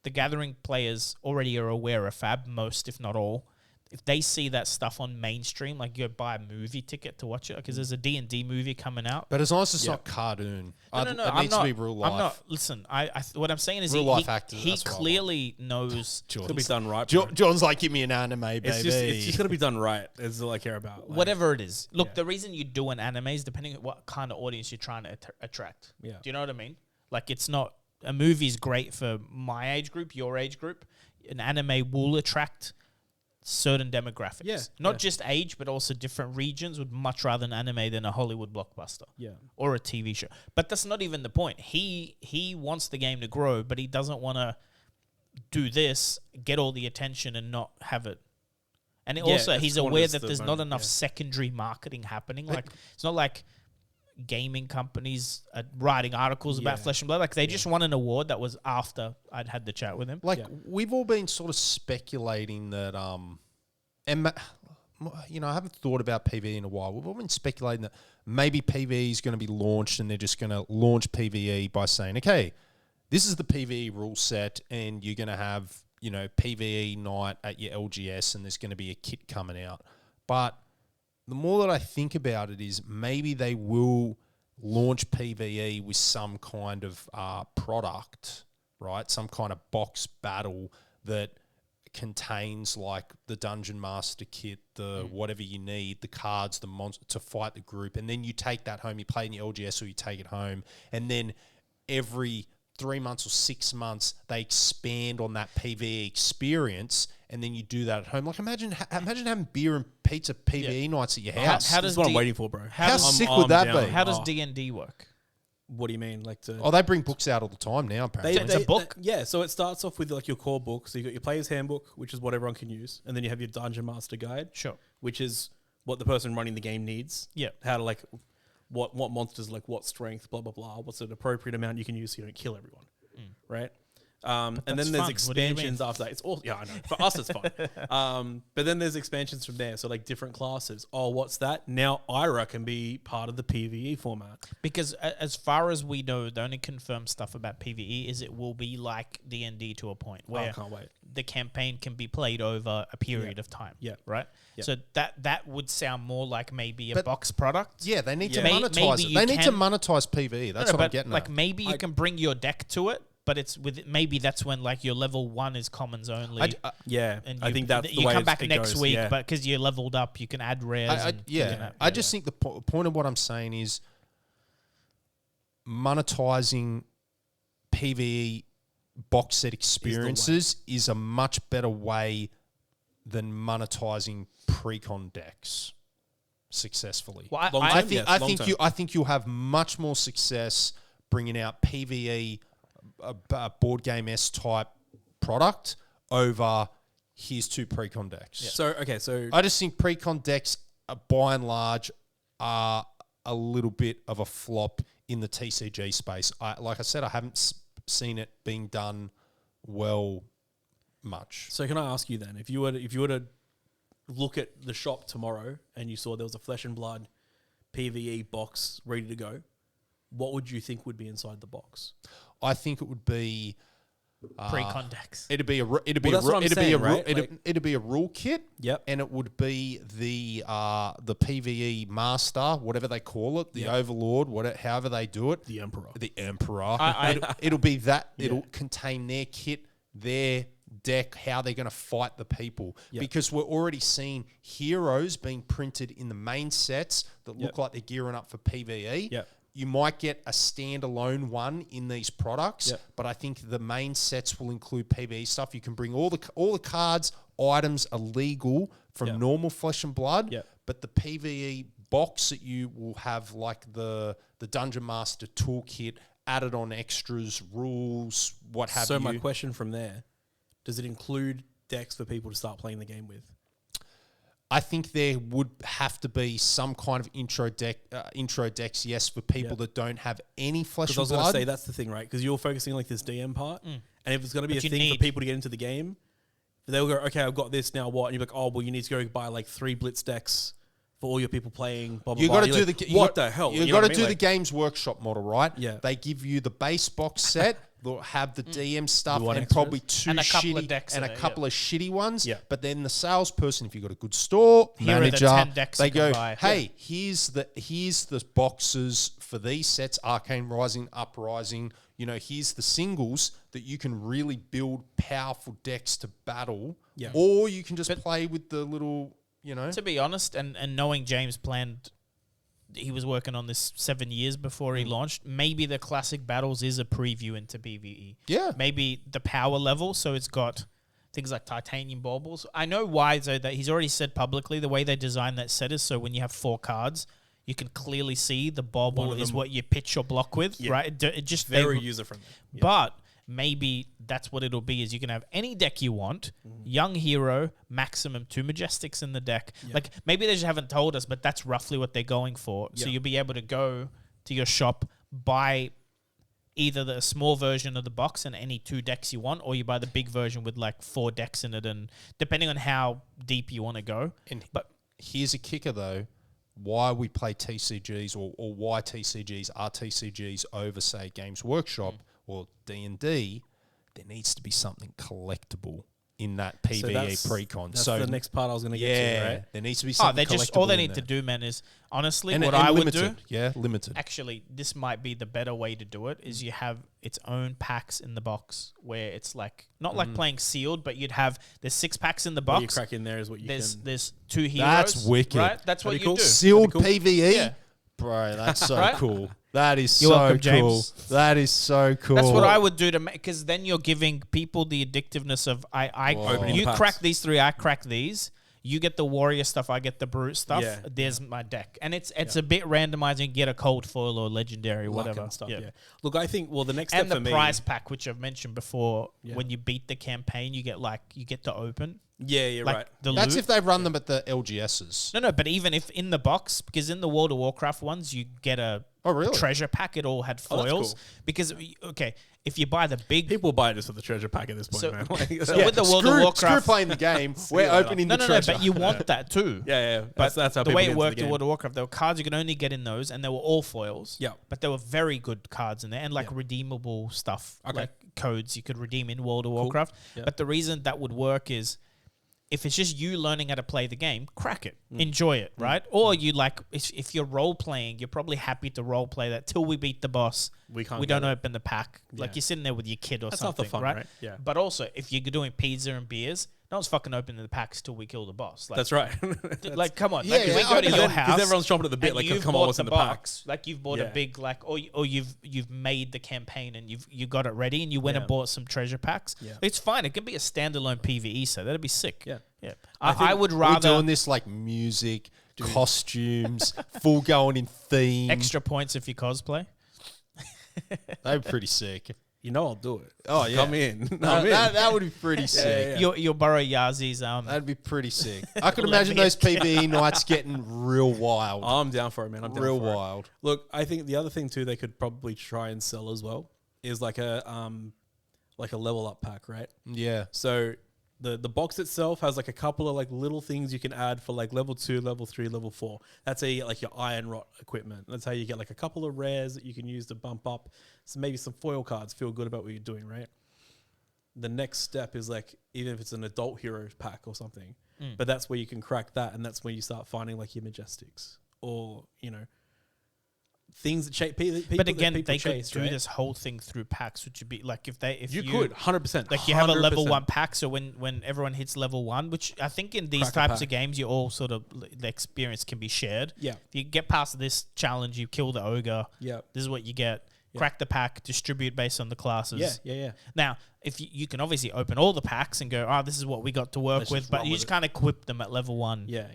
Speaker 3: the Gathering players already are aware of Fab, most if not all. If they see that stuff on mainstream, like you go buy a movie ticket to watch it, because there's a D&D movie coming out.
Speaker 1: But as long as it's not cartoon.
Speaker 3: No,
Speaker 1: It
Speaker 3: I'm
Speaker 1: needs
Speaker 3: not,
Speaker 1: to be real life.
Speaker 3: I'm not. Listen, what I'm saying is
Speaker 1: Real life actors,
Speaker 3: he
Speaker 1: that's what I
Speaker 3: clearly knows
Speaker 2: It's gotta be done right. bro.
Speaker 1: John's like, give me an anime, baby.
Speaker 2: It's just gotta be done right. Is all I care about. Like,
Speaker 3: whatever it is. Look, the reason you do an anime is depending on what kind of audience you're trying to attract.
Speaker 2: Yeah.
Speaker 3: Do you know what I mean? Like, it's not a movie's great for my age group, your age group. An anime will attract certain demographics.
Speaker 2: Yeah,
Speaker 3: Not
Speaker 2: yeah.
Speaker 3: just age, but also different regions would much rather an anime than a Hollywood blockbuster.
Speaker 2: Yeah.
Speaker 3: Or a TV show. But that's not even the point. He wants the game to grow, but he doesn't want to do this, get all the attention and not have it. And also,
Speaker 2: it's
Speaker 3: he's
Speaker 2: one of
Speaker 3: aware
Speaker 2: those
Speaker 3: that
Speaker 2: the
Speaker 3: there's not
Speaker 2: moment,
Speaker 3: enough
Speaker 2: yeah.
Speaker 3: secondary marketing happening. Like, it's not like gaming companies are writing articles about
Speaker 2: Yeah.
Speaker 3: Flesh and Blood. Like, they just won an award that was after I'd had the chat with him.
Speaker 1: Like,
Speaker 2: Yeah.
Speaker 1: we've all been sort of speculating that, and you know, I haven't thought about PvE in a while. We've all been speculating that maybe PvE is going to be launched and they're just going to launch PvE by saying, okay, this is the PvE rule set and you're going to have, you know, PvE night at your LGS and there's going to be a kit coming out. But the more that I think about it is maybe they will launch PvE with some kind of product, right? Some kind of box battle that contains like the Dungeon Master kit, the whatever you need, the cards, the monster to fight the group. And then you take that home, you play in your LGS or you take it home. And then every 3 months or 6 months, they expand on that PvE experience, and then you do that at home. Like imagine having beer and pizza PvE nights at your house.
Speaker 3: How
Speaker 2: That's
Speaker 3: does
Speaker 2: what I'm waiting for, bro.
Speaker 1: How
Speaker 3: I'm
Speaker 1: sick would that
Speaker 2: down.
Speaker 1: be?
Speaker 3: How does
Speaker 2: Oh.
Speaker 3: D&D work?
Speaker 2: What do you mean? Like to
Speaker 1: Oh, they bring books out all the time now, apparently.
Speaker 3: It's a book?
Speaker 2: Yeah, so it starts off with like your core book. So you got your player's handbook, which is what everyone can use, and then you have your Dungeon Master guide,
Speaker 3: Sure.
Speaker 2: which is what the person running the game needs.
Speaker 3: Yeah.
Speaker 2: How to like what monsters, like what strength, blah blah blah. What's an appropriate amount you can use so you don't kill everyone, right? And then
Speaker 3: that's
Speaker 2: there's
Speaker 3: fun. What do you mean?
Speaker 2: expansions after that. It's all I know. For us, it's fun. But then there's expansions from there. So like different classes. Oh, what's that? Now Ira can be part of the PvE format.
Speaker 3: Because as far as we know, the only confirmed stuff about PvE is it will be like D&D to a point
Speaker 2: I
Speaker 3: where
Speaker 2: can't wait.
Speaker 3: the campaign can be played over a period of time.
Speaker 2: Yeah.
Speaker 3: Right?
Speaker 2: Yeah.
Speaker 3: So that would sound more like maybe a
Speaker 1: But-
Speaker 3: box product.
Speaker 1: Yeah, they need to
Speaker 2: Yeah.
Speaker 1: monetize
Speaker 3: Maybe
Speaker 1: it.
Speaker 3: you
Speaker 1: They need to
Speaker 3: can-
Speaker 1: monetize PvE. That's
Speaker 3: No,
Speaker 1: what I'm
Speaker 3: but
Speaker 1: getting
Speaker 3: like
Speaker 1: at.
Speaker 3: maybe you can bring your deck to it, but it's with maybe that's when like your level 1 is commons only.
Speaker 2: Yeah,
Speaker 3: and
Speaker 2: I
Speaker 3: you-
Speaker 2: think that's the
Speaker 3: you
Speaker 2: way
Speaker 3: come back
Speaker 2: it
Speaker 3: next
Speaker 2: goes,
Speaker 3: week,
Speaker 2: yeah.
Speaker 3: but because you're leveled up, you can add rares.
Speaker 1: I just think the point of what I'm saying is monetizing PvE box set experiences is a much better way than monetizing pre-con decks successfully.
Speaker 3: Well,
Speaker 2: Long
Speaker 3: I
Speaker 2: term,
Speaker 3: think
Speaker 2: yes,
Speaker 1: I
Speaker 2: long
Speaker 1: think
Speaker 2: term.
Speaker 1: I think you'll have much more success bringing out PvE, a board game S type product over here's 2 pre-con decks.
Speaker 2: So
Speaker 1: I just think pre-con decks, by and large, are a little bit of a flop in the TCG space. Like I said, I haven't seen it being done well much.
Speaker 2: So can I ask you then, if you were to look at the shop tomorrow and you saw there was a Flesh and Blood PvE box ready to go, what would you think would be inside the box?
Speaker 1: I think it would be
Speaker 3: pre-con decks.
Speaker 1: it'd be a
Speaker 2: Well, that's what I'm saying, right?
Speaker 1: it'd be a rule kit.
Speaker 2: Yep.
Speaker 1: And it would be the PvE master, whatever they call it, the overlord, however they do it.
Speaker 2: The Emperor.
Speaker 1: The Emperor.
Speaker 3: I-
Speaker 1: it'll be that. It'll contain their kit, their deck, how they're going to fight the people. Because we're already seeing heroes being printed in the main sets that look like they're gearing up for PvE.
Speaker 2: Yep.
Speaker 1: You might get a standalone one in these products, but I think the main sets will include PvE stuff. You can bring all the cards, items are legal from normal Flesh and Blood, but the PvE box that you will have, like the Dungeon Master toolkit, added on extras, rules, what have you.
Speaker 2: So my question from there, does it include decks for people to start playing the game with?
Speaker 1: I think there would have to be some kind of intro decks, yes, for people that don't have any Flesh
Speaker 2: Because I
Speaker 1: and
Speaker 2: was going
Speaker 1: Blood.
Speaker 2: to say that's the thing, right? Because you're focusing on like this DM part, and if it's going to be
Speaker 3: But
Speaker 2: a
Speaker 3: you
Speaker 2: thing for
Speaker 3: need-
Speaker 2: people to get into the game, they'll go, okay, I've got this now. What? And you're like, oh, well, you need to go buy like 3 Blitz decks for all your people playing. Blah blah.
Speaker 1: You
Speaker 2: blah.
Speaker 1: got to
Speaker 2: You're
Speaker 1: do
Speaker 2: like,
Speaker 1: the
Speaker 2: what the hell?
Speaker 1: You
Speaker 2: know
Speaker 1: got
Speaker 2: what
Speaker 1: to
Speaker 2: I
Speaker 1: do
Speaker 2: mean?
Speaker 1: the
Speaker 2: Like,
Speaker 1: Games Workshop model, right?
Speaker 2: Yeah.
Speaker 1: They give you the base box set. They'll have the DM stuff
Speaker 2: You want
Speaker 1: and
Speaker 2: extras?
Speaker 1: probably 2
Speaker 3: And a couple of
Speaker 1: shitty
Speaker 3: decks
Speaker 1: and
Speaker 3: in
Speaker 1: a
Speaker 3: it,
Speaker 1: couple of shitty ones.
Speaker 2: Yeah.
Speaker 1: But then the salesperson, if you've got a good store
Speaker 3: Here are the
Speaker 1: manager,
Speaker 3: 10 decks
Speaker 1: they
Speaker 3: you can
Speaker 1: go,
Speaker 3: buy.
Speaker 1: hey, here's the boxes for these sets: Arcane Rising, Uprising. You know, here's the singles that you can really build powerful decks to battle.
Speaker 2: Yeah.
Speaker 1: Or you can just play with the little, you know.
Speaker 3: To be honest, and knowing James planned, he was working on this 7 years before he launched. Maybe the classic battles is a preview into PvE.
Speaker 1: Yeah.
Speaker 3: Maybe the power level, so it's got things like titanium baubles. I know why, though, that he's already said publicly the way they designed that set is so when you have 4 cards, you can clearly see the bauble is what you pitch your block with, right? It just
Speaker 2: very user friendly.
Speaker 3: But maybe that's what it'll be, is you can have any deck you want, young hero, maximum 2 Majestics in the deck. Like, maybe they just haven't told us, but that's roughly what they're going for. So you'll be able to go to your shop, buy either the small version of the box and any 2 decks you want, or you buy the big version with like 4 decks in it, and depending on how deep you want to go.
Speaker 1: But here's a kicker, though. Why we play TCGs or why TCGs are TCGs over, say, Games Workshop or D&D, there needs to be something collectible in that PvE pre-con.
Speaker 2: That's
Speaker 1: So
Speaker 2: the next part I was going to get to, right?
Speaker 1: there needs to be
Speaker 3: Oh,
Speaker 1: something
Speaker 3: they
Speaker 1: collectible
Speaker 3: just all they
Speaker 1: in
Speaker 3: need
Speaker 1: there.
Speaker 3: to do, man, is honestly
Speaker 1: And
Speaker 3: what I would
Speaker 1: limited.
Speaker 3: do.
Speaker 1: Yeah, limited.
Speaker 3: Actually, this might be the better way to do it. Is you have its own packs in the box where it's like not like playing sealed, but you'd have there's 6 packs in the
Speaker 2: What you
Speaker 3: box.
Speaker 2: crack in there is what you
Speaker 3: There's
Speaker 2: can.
Speaker 3: there's 2 heroes.
Speaker 1: That's wicked.
Speaker 3: right? That's what
Speaker 2: That'd
Speaker 3: you
Speaker 2: be cool.
Speaker 3: do.
Speaker 1: Sealed
Speaker 2: That'd be
Speaker 1: PvE?
Speaker 3: Yeah.
Speaker 1: Bro, that's so
Speaker 3: Right?
Speaker 1: cool. That is
Speaker 3: You're
Speaker 1: so
Speaker 3: welcome,
Speaker 1: cool.
Speaker 3: James.
Speaker 1: That is so cool.
Speaker 3: That's what I would do to make, because then you're giving people the addictiveness of
Speaker 2: Opening
Speaker 3: you
Speaker 2: packs.
Speaker 3: crack these 3, I crack these. You get the warrior stuff, I get the brute stuff.
Speaker 2: Yeah.
Speaker 3: There's my deck, and it's a bit randomizing. Get a cold foil or legendary,
Speaker 2: luck
Speaker 3: whatever
Speaker 2: and stuff. Yeah. Look, I think the next step
Speaker 3: And the
Speaker 2: for me.
Speaker 3: prize pack, which I've mentioned before, when you beat the campaign, you get to open.
Speaker 2: Yeah, you're
Speaker 3: Like
Speaker 2: right.
Speaker 3: the
Speaker 1: That's
Speaker 3: loot.
Speaker 1: if they run them at the LGSs.
Speaker 3: No, but even if in the box, because in the World of Warcraft ones, you get a
Speaker 1: Oh, really?
Speaker 3: treasure pack. It all had
Speaker 2: Oh, that's
Speaker 3: foils.
Speaker 2: cool.
Speaker 3: Because, okay, if you buy the big...
Speaker 2: People buy this for the treasure pack at this point,
Speaker 3: So-
Speaker 2: man.
Speaker 3: so with the World of Warcraft...
Speaker 1: Screw playing the game. We're
Speaker 2: you later.
Speaker 1: opening
Speaker 3: No,
Speaker 1: the
Speaker 3: no,
Speaker 1: treasure.
Speaker 3: but you want that too.
Speaker 2: yeah.
Speaker 3: But
Speaker 2: That's how
Speaker 3: the
Speaker 2: people
Speaker 3: way
Speaker 2: get
Speaker 3: it
Speaker 2: into
Speaker 3: worked
Speaker 2: the
Speaker 3: in
Speaker 2: game.
Speaker 3: World of Warcraft, there were cards you could only get in those, and they were all foils.
Speaker 2: Yeah.
Speaker 3: But there were very good cards in there, and like
Speaker 2: Yeah.
Speaker 3: redeemable stuff,
Speaker 2: Okay.
Speaker 3: like codes you could redeem in World of Warcraft.
Speaker 2: Yeah.
Speaker 3: But the reason that would work is if it's just you learning how to play the game, crack it,
Speaker 2: Mm.
Speaker 3: enjoy it, right? Or you like, if you're role playing, you're probably happy to role play that till we beat the boss.
Speaker 2: We can't
Speaker 3: We
Speaker 2: get
Speaker 3: don't
Speaker 2: it.
Speaker 3: open the pack. Like
Speaker 2: Yeah.
Speaker 3: you're sitting there with your kid or
Speaker 2: That's half
Speaker 3: something,
Speaker 2: the fun,
Speaker 3: right?
Speaker 2: right? Yeah.
Speaker 3: But also, if you're doing pizza and beers, no one's fucking opening the packs till we kill the boss. Like,
Speaker 2: That's right.
Speaker 3: like, come on.
Speaker 1: Yeah,
Speaker 3: like, if we
Speaker 1: yeah,
Speaker 3: go to
Speaker 1: because
Speaker 3: your
Speaker 1: then-
Speaker 3: house,
Speaker 2: Because everyone's chomping at the bit,
Speaker 3: and
Speaker 2: like,
Speaker 3: you've
Speaker 2: come on,
Speaker 3: bought
Speaker 2: what's
Speaker 3: the
Speaker 2: in the pack?
Speaker 3: box, like you've bought a
Speaker 2: Yeah.
Speaker 3: big, like, or you've made the campaign and you got it ready and you went and
Speaker 2: Yeah.
Speaker 3: bought some treasure packs.
Speaker 2: Yeah.
Speaker 3: It's fine. It can be a standalone PvE, so that'd be sick.
Speaker 2: Yeah.
Speaker 3: yeah.
Speaker 2: I think
Speaker 3: I would
Speaker 1: We're
Speaker 3: rather
Speaker 1: doing this like music, costumes, full going in theme.
Speaker 3: extra points if you cosplay.
Speaker 1: They're pretty sick.
Speaker 2: You know I'll do it.
Speaker 1: Oh, yeah.
Speaker 2: Come in.
Speaker 1: That would be pretty sick.
Speaker 2: yeah.
Speaker 3: You'll borrow Yazi's
Speaker 1: That'd be pretty sick. I could
Speaker 3: Let
Speaker 1: imagine
Speaker 3: me
Speaker 1: those PvE nights getting real wild.
Speaker 2: I'm down for it, man. I'm down
Speaker 1: Real
Speaker 2: for it.
Speaker 1: wild.
Speaker 2: Look, I think the other thing too they could probably try and sell as well is like a level up pack, right?
Speaker 1: Yeah.
Speaker 2: So the box itself has like a couple of like little things you can add for like level 2, level 3, level 4. That's how you get like your iron rot equipment. That's how you get like a couple of rares that you can use to bump up. So maybe some foil cards, feel good about what you're doing, right? The next step is like, even if it's an adult hero pack or something, but that's where you can crack that, and that's where you start finding like your Majestics or, things that chase people.
Speaker 3: But again,
Speaker 2: that people
Speaker 3: they
Speaker 2: chase,
Speaker 3: could do
Speaker 2: right?
Speaker 3: this whole thing through packs, which would be like if
Speaker 2: You could 100%.
Speaker 3: like you have a level
Speaker 2: 100%.
Speaker 3: 1 pack, so when everyone hits level 1, which I think in these
Speaker 2: Crack a
Speaker 3: types
Speaker 2: pack.
Speaker 3: of games, you all sort of the experience can be shared.
Speaker 2: Yeah.
Speaker 3: If you get past this challenge, you kill the ogre.
Speaker 2: Yeah.
Speaker 3: This is what you get. Crack the pack, distribute based on the classes.
Speaker 2: Yeah.
Speaker 3: Now, if you can obviously open all the packs and go, this is what we got to work
Speaker 2: Let's
Speaker 3: with,
Speaker 2: just
Speaker 3: but
Speaker 2: run
Speaker 3: you
Speaker 2: with
Speaker 3: just
Speaker 2: it.
Speaker 3: can't equip them at level 1.
Speaker 2: Yeah.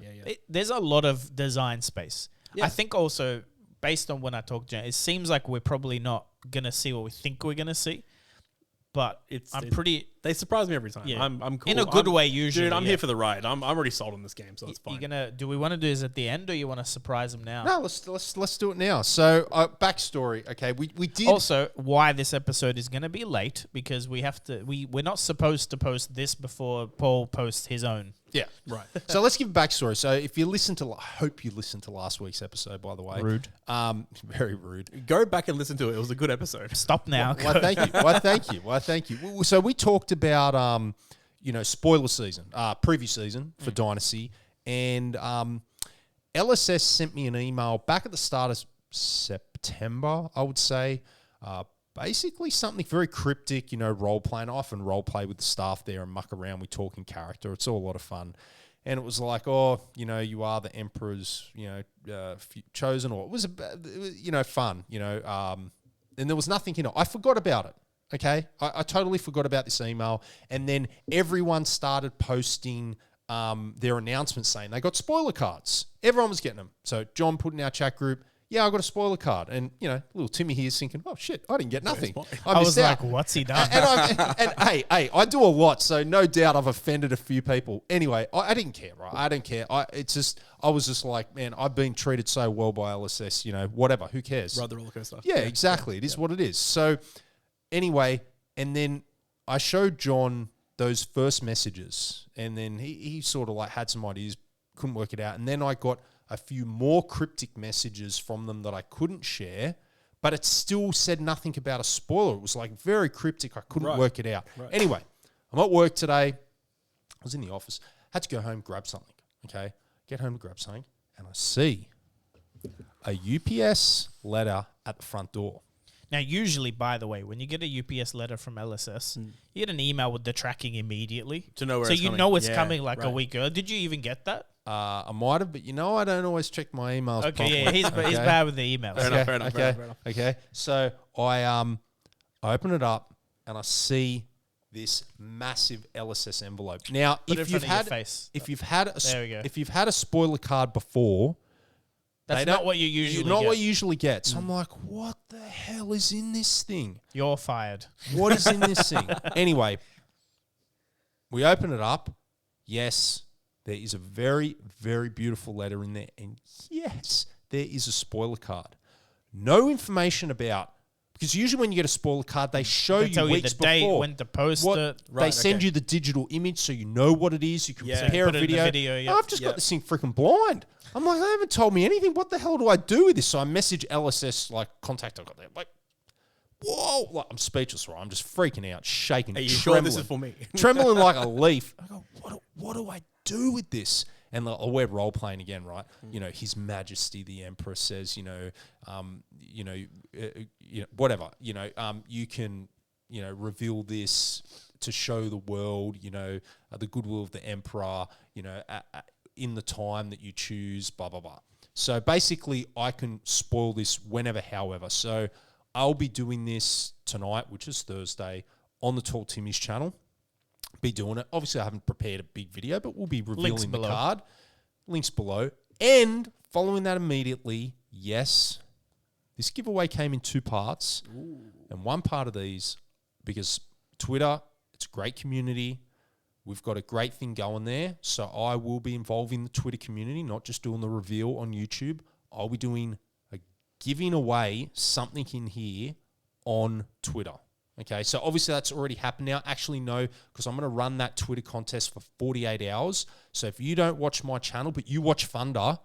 Speaker 3: There's a lot of design space.
Speaker 2: Yeah.
Speaker 3: I think also, based on when I talk, Jen, it seems like we're probably not going to see what we think we're going to see. But I'm pretty...
Speaker 2: They surprise me every time.
Speaker 3: Yeah.
Speaker 2: I'm cool.
Speaker 3: In a good way, usually.
Speaker 2: Dude, I'm
Speaker 3: yeah.
Speaker 2: here for the ride. I'm already sold on this game, so it's fine.
Speaker 3: Do we want to do this at the end, or you want to surprise them now?
Speaker 1: No, let's do it now. So, backstory. Okay, we did.
Speaker 3: Also, why this episode is going to be late, because we're not supposed to post this before Paul posts his own.
Speaker 1: Yeah, right. So let's give a backstory. So if you listen to, I hope you listened to last week's episode. By the way,
Speaker 3: Rude.
Speaker 1: Very rude.
Speaker 2: Go back and listen to it. It was a good episode.
Speaker 3: Stop now.
Speaker 1: Why, thank you. Why, thank you. So we talked about, spoiler season, preview season for Dynasty, and LSS sent me an email back at the start of September, I would say. Basically something very cryptic, role playing. I often role play with the staff there and muck around. We talk in character. It's all a lot of fun. And it was like, you are the emperor's, chosen, or it was, fun, and there was nothing, I forgot about it. Okay. I totally forgot about this email. And then everyone started posting their announcements saying they got spoiler cards. Everyone was getting them. So John put in our chat group, yeah, I got a spoiler card. And, little Timmy here is thinking, oh, shit, I didn't get nothing.
Speaker 3: I was
Speaker 1: missed out.
Speaker 3: like, what's he done?
Speaker 1: And hey, I do a lot, so no doubt I've offended a few people. Anyway, I didn't care, right? I didn't care. I was just like, man, I've been treated so well by LSS, whatever, who cares?
Speaker 2: Ride the roller coaster.
Speaker 1: Yeah, exactly. It is what it is. So anyway, and then I showed John those first messages, and then he sort of like had some ideas, couldn't work it out. And then I got a few more cryptic messages from them that I couldn't share, but it still said nothing about a spoiler. It was like very cryptic. I couldn't work it out. Right. Anyway, I'm at work today. I was in the office. Had to go home, grab something. Okay. Get home to grab something. And I see a UPS letter at the front door.
Speaker 3: Now, usually, by the way, when you get a UPS letter from LSS, you get an email with the tracking immediately.
Speaker 2: To know where
Speaker 3: so
Speaker 2: it's
Speaker 3: you
Speaker 2: coming.
Speaker 3: know it's
Speaker 2: Yeah,
Speaker 3: coming like a
Speaker 2: right.
Speaker 3: week early. Did you even get that?
Speaker 1: I might have, but I don't always check my emails
Speaker 3: Okay,
Speaker 1: properly.
Speaker 3: yeah, he's bad with the emails.
Speaker 2: Fair enough.
Speaker 1: Okay. So I open it up and I see this massive LSS envelope. Now,
Speaker 3: Put it in
Speaker 1: if you've
Speaker 3: front of your
Speaker 1: had
Speaker 3: face.
Speaker 1: if you've had
Speaker 3: There we go.
Speaker 1: if you've had a spoiler card before,
Speaker 3: That's
Speaker 1: they
Speaker 3: not
Speaker 1: don't-
Speaker 3: what you usually
Speaker 1: not
Speaker 3: get.
Speaker 1: what you usually get. So I'm like, what the hell is in this thing?
Speaker 3: You're fired.
Speaker 1: What is in this thing? Anyway, we open it up. Yes, there is a very, very beautiful letter in there. And yes, there is a spoiler card. no information about, because usually when you get a spoiler card, they show
Speaker 3: They
Speaker 1: you
Speaker 3: tell you
Speaker 1: weeks
Speaker 3: the date,
Speaker 1: before.
Speaker 3: when to post it.
Speaker 1: They send you the digital image so you know what it is. You can
Speaker 2: Yeah.
Speaker 1: compare
Speaker 3: Put
Speaker 1: a
Speaker 3: it in the
Speaker 1: video.
Speaker 3: video, yeah.
Speaker 1: I've just got this thing freaking blind. I'm like, they haven't told me anything. What the hell do I do with this? So I message LSS, like, contact I got there. Like, whoa. Like, I'm speechless, right? I'm just freaking out, shaking,
Speaker 2: Are you
Speaker 1: trembling.
Speaker 2: sure this is for me?
Speaker 1: Trembling like a leaf. I go, what do I do with this? And like, we're role playing again, right? You know, His Majesty the Emperor says, whatever. You can, reveal this to show the world, the goodwill of the Emperor. In the time that you choose, blah blah blah. So basically, I can spoil this whenever, however. So I'll be doing this tonight, which is Thursday, on the Tall Timmy's channel. Be doing it. Obviously, I haven't prepared a big video, but we'll be revealing the card. Links below. And following that immediately, yes, this giveaway came in 2 parts. Ooh. And one part of these, because Twitter, it's a great community. We've got a great thing going there. So I will be involving the Twitter community, not just doing the reveal on YouTube. I'll be giving away something in here on Twitter. Okay, so obviously that's already happened now. Actually, no, because I'm going to run that Twitter contest for 48 hours. So if you don't watch my channel, but you watch Thunder,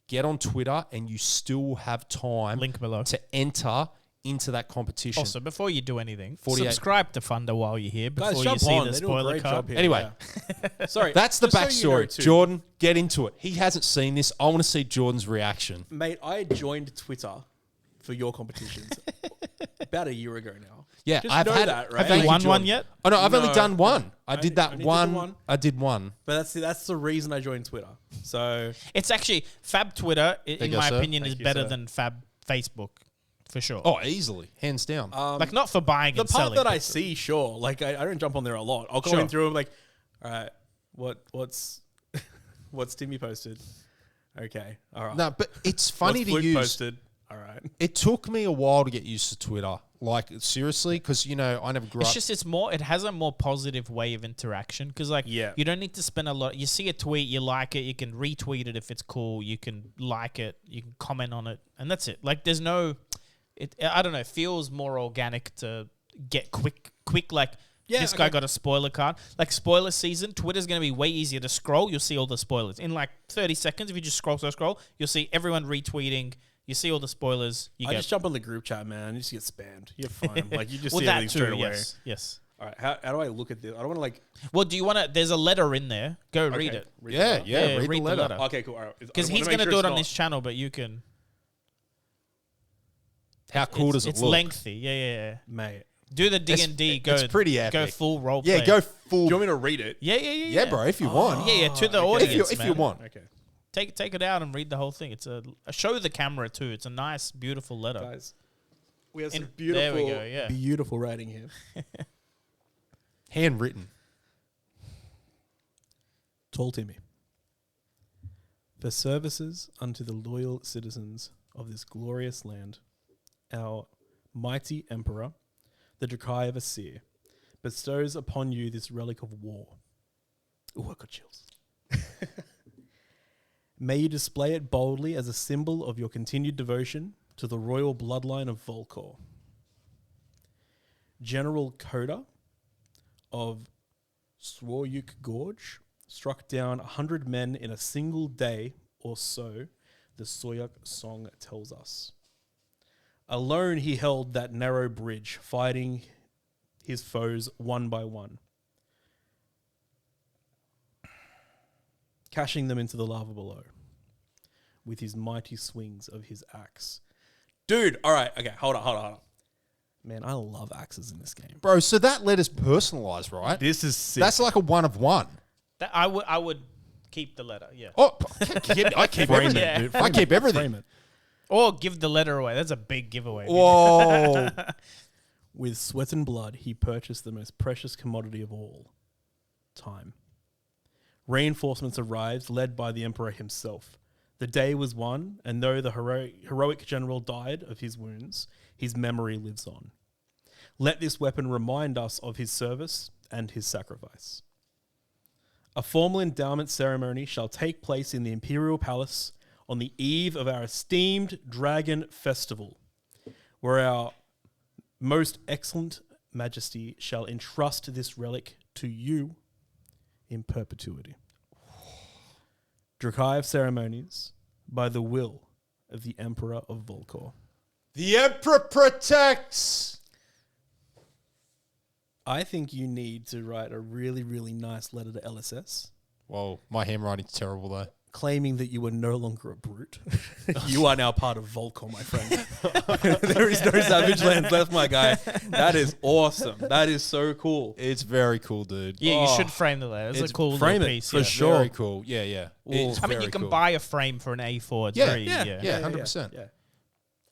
Speaker 1: get on Twitter and you still have time
Speaker 3: Link below
Speaker 1: to enter into that competition.
Speaker 3: Also, before you do anything,
Speaker 1: 48
Speaker 3: subscribe to Thunder while you're here before
Speaker 2: Guys,
Speaker 3: you
Speaker 2: jump
Speaker 3: see
Speaker 2: on.
Speaker 3: the
Speaker 2: They do a
Speaker 3: spoiler
Speaker 2: great
Speaker 3: card.
Speaker 2: job here.
Speaker 1: Anyway,
Speaker 2: Yeah. Sorry.
Speaker 1: that's the
Speaker 2: just so you know
Speaker 1: backstory.
Speaker 2: too,
Speaker 1: Jordan, get into it. He hasn't seen this. I want to see Jordan's reaction.
Speaker 2: Mate, I joined Twitter for your competitions about a year ago now.
Speaker 1: Yeah,
Speaker 2: Just
Speaker 1: I've
Speaker 2: know
Speaker 1: had
Speaker 2: that, right?
Speaker 3: Have you won
Speaker 1: Jordan.
Speaker 3: one yet?
Speaker 1: Oh, no, I've only
Speaker 2: No.
Speaker 1: done one. I
Speaker 2: Only-
Speaker 1: did that
Speaker 2: only did the
Speaker 1: one.
Speaker 2: one?
Speaker 1: I did one.
Speaker 2: But that's the reason I joined Twitter. So
Speaker 3: It's actually Fab Twitter, in
Speaker 1: you,
Speaker 3: my
Speaker 1: sir.
Speaker 3: opinion,
Speaker 2: Thank
Speaker 3: is
Speaker 2: you,
Speaker 3: better
Speaker 2: sir.
Speaker 3: than Fab Facebook, for sure.
Speaker 1: Oh, easily. Hands down.
Speaker 3: Like, not for buying
Speaker 2: the
Speaker 3: and
Speaker 2: part
Speaker 3: selling.
Speaker 2: that I see, sure. Like I don't jump on there a lot. I'll go
Speaker 3: Sure.
Speaker 2: in through them like, all right, what's Timmy posted? Okay, all right.
Speaker 1: No, but it's funny
Speaker 2: What's
Speaker 1: to
Speaker 2: Fluke
Speaker 1: use.
Speaker 2: posted? All right.
Speaker 1: It took me a while to get used to Twitter. Like, seriously, because, I never grew
Speaker 3: It's
Speaker 1: up.
Speaker 3: just, it has a more positive way of interaction because, like,
Speaker 2: Yeah.
Speaker 3: you don't need to spend a lot. You see a tweet, you like it, you can retweet it if it's cool, you can like it, you can comment on it, and that's it. Like, there's no, I don't know, it feels more organic to get quick, like,
Speaker 2: Yeah,
Speaker 3: this guy
Speaker 2: okay.
Speaker 3: got a spoiler card. Like, spoiler season, Twitter's going to be way easier to scroll. You'll see all the spoilers. In, like, 30 seconds, if you just scroll, you'll see everyone retweeting. You see all the spoilers.
Speaker 2: I just jump on the group chat, man. You just get spammed. You're fine. Like you just see
Speaker 3: that
Speaker 2: everything straight away.
Speaker 3: Yes.
Speaker 2: All right. How do I look at this? I don't want to like.
Speaker 3: Well, do you want to? There's a letter in there. Go read it.
Speaker 1: Yeah, read the letter.
Speaker 2: Okay, cool. All right.
Speaker 3: Because he's going to do it on his channel, but you can.
Speaker 1: How cool does it
Speaker 3: It's
Speaker 1: look?
Speaker 3: lengthy. Yeah.
Speaker 2: Mate.
Speaker 3: Do the D&D. Go.
Speaker 1: it's pretty epic.
Speaker 3: Go full role.
Speaker 1: Yeah,
Speaker 3: play.
Speaker 1: go
Speaker 2: Do
Speaker 1: full.
Speaker 2: you want me to read it?
Speaker 3: Yeah,
Speaker 1: bro, if you want.
Speaker 3: Yeah. To the
Speaker 2: okay.
Speaker 3: audience,
Speaker 1: If
Speaker 3: man.
Speaker 1: you want.
Speaker 2: Okay.
Speaker 3: Take it out and read the whole thing. It's a show the camera too. It's a nice, beautiful letter.
Speaker 2: Guys, we have some
Speaker 3: And
Speaker 2: beautiful,
Speaker 3: there we go, yeah.
Speaker 2: beautiful writing here.
Speaker 1: Handwritten.
Speaker 2: Tall Timmy. For services unto the loyal citizens of this glorious land, our mighty emperor, the Drakai of Asir, bestows upon you this relic of war. Ooh, I got chills. May you display it boldly as a symbol of your continued devotion to the royal bloodline of Volkor. General Koda of Swaryuk Gorge struck down 100 men in a single day or so, the Soyuk song tells us. Alone he held that narrow bridge, fighting his foes one by one, cashing them into the lava below with his mighty swings of his axe. Dude, all right, okay, hold on. Man, I love axes in this game.
Speaker 1: Bro, so that letter's personalised, right?
Speaker 2: This is sick.
Speaker 1: That's like a 1 of 1.
Speaker 3: That I would keep the letter. Yeah.
Speaker 1: Oh, I keep
Speaker 2: Frame
Speaker 1: everything.
Speaker 2: it, dude.
Speaker 1: I keep everything.
Speaker 2: Frame it.
Speaker 3: Or give the letter away. That's a big giveaway.
Speaker 1: Whoa.
Speaker 2: With sweat and blood, he purchased the most precious commodity of all, time. Reinforcements arrived, led by the emperor himself. The day was won, and though the heroic general died of his wounds, his memory lives on. Let this weapon remind us of his service and his sacrifice. A formal endowment ceremony shall take place in the imperial palace on the eve of our esteemed dragon festival, where our most excellent majesty shall entrust this relic to you in perpetuity. Drakai of ceremonies, by the will of the Emperor of Volcor.
Speaker 1: The Emperor protects.
Speaker 2: I think you need to write a really, really nice letter to LSS.
Speaker 1: Whoa, my handwriting's terrible though.
Speaker 2: Claiming that you were no longer a brute. You are now part of Volcor, my friend. There is no Savage Lands left, my guy. That is awesome. That is so cool.
Speaker 1: It's very cool, dude.
Speaker 3: Yeah, you should frame the letter. It's a cool
Speaker 2: frame
Speaker 3: little
Speaker 2: it,
Speaker 3: piece.
Speaker 2: for
Speaker 3: Yeah.
Speaker 2: sure.
Speaker 1: Very cool. Yeah, yeah. It's
Speaker 3: I mean,
Speaker 1: very
Speaker 3: you can
Speaker 1: cool.
Speaker 3: buy a frame for an A4. It's
Speaker 1: Yeah,
Speaker 3: very,
Speaker 1: yeah.
Speaker 3: yeah.
Speaker 1: 100%.
Speaker 2: Yeah.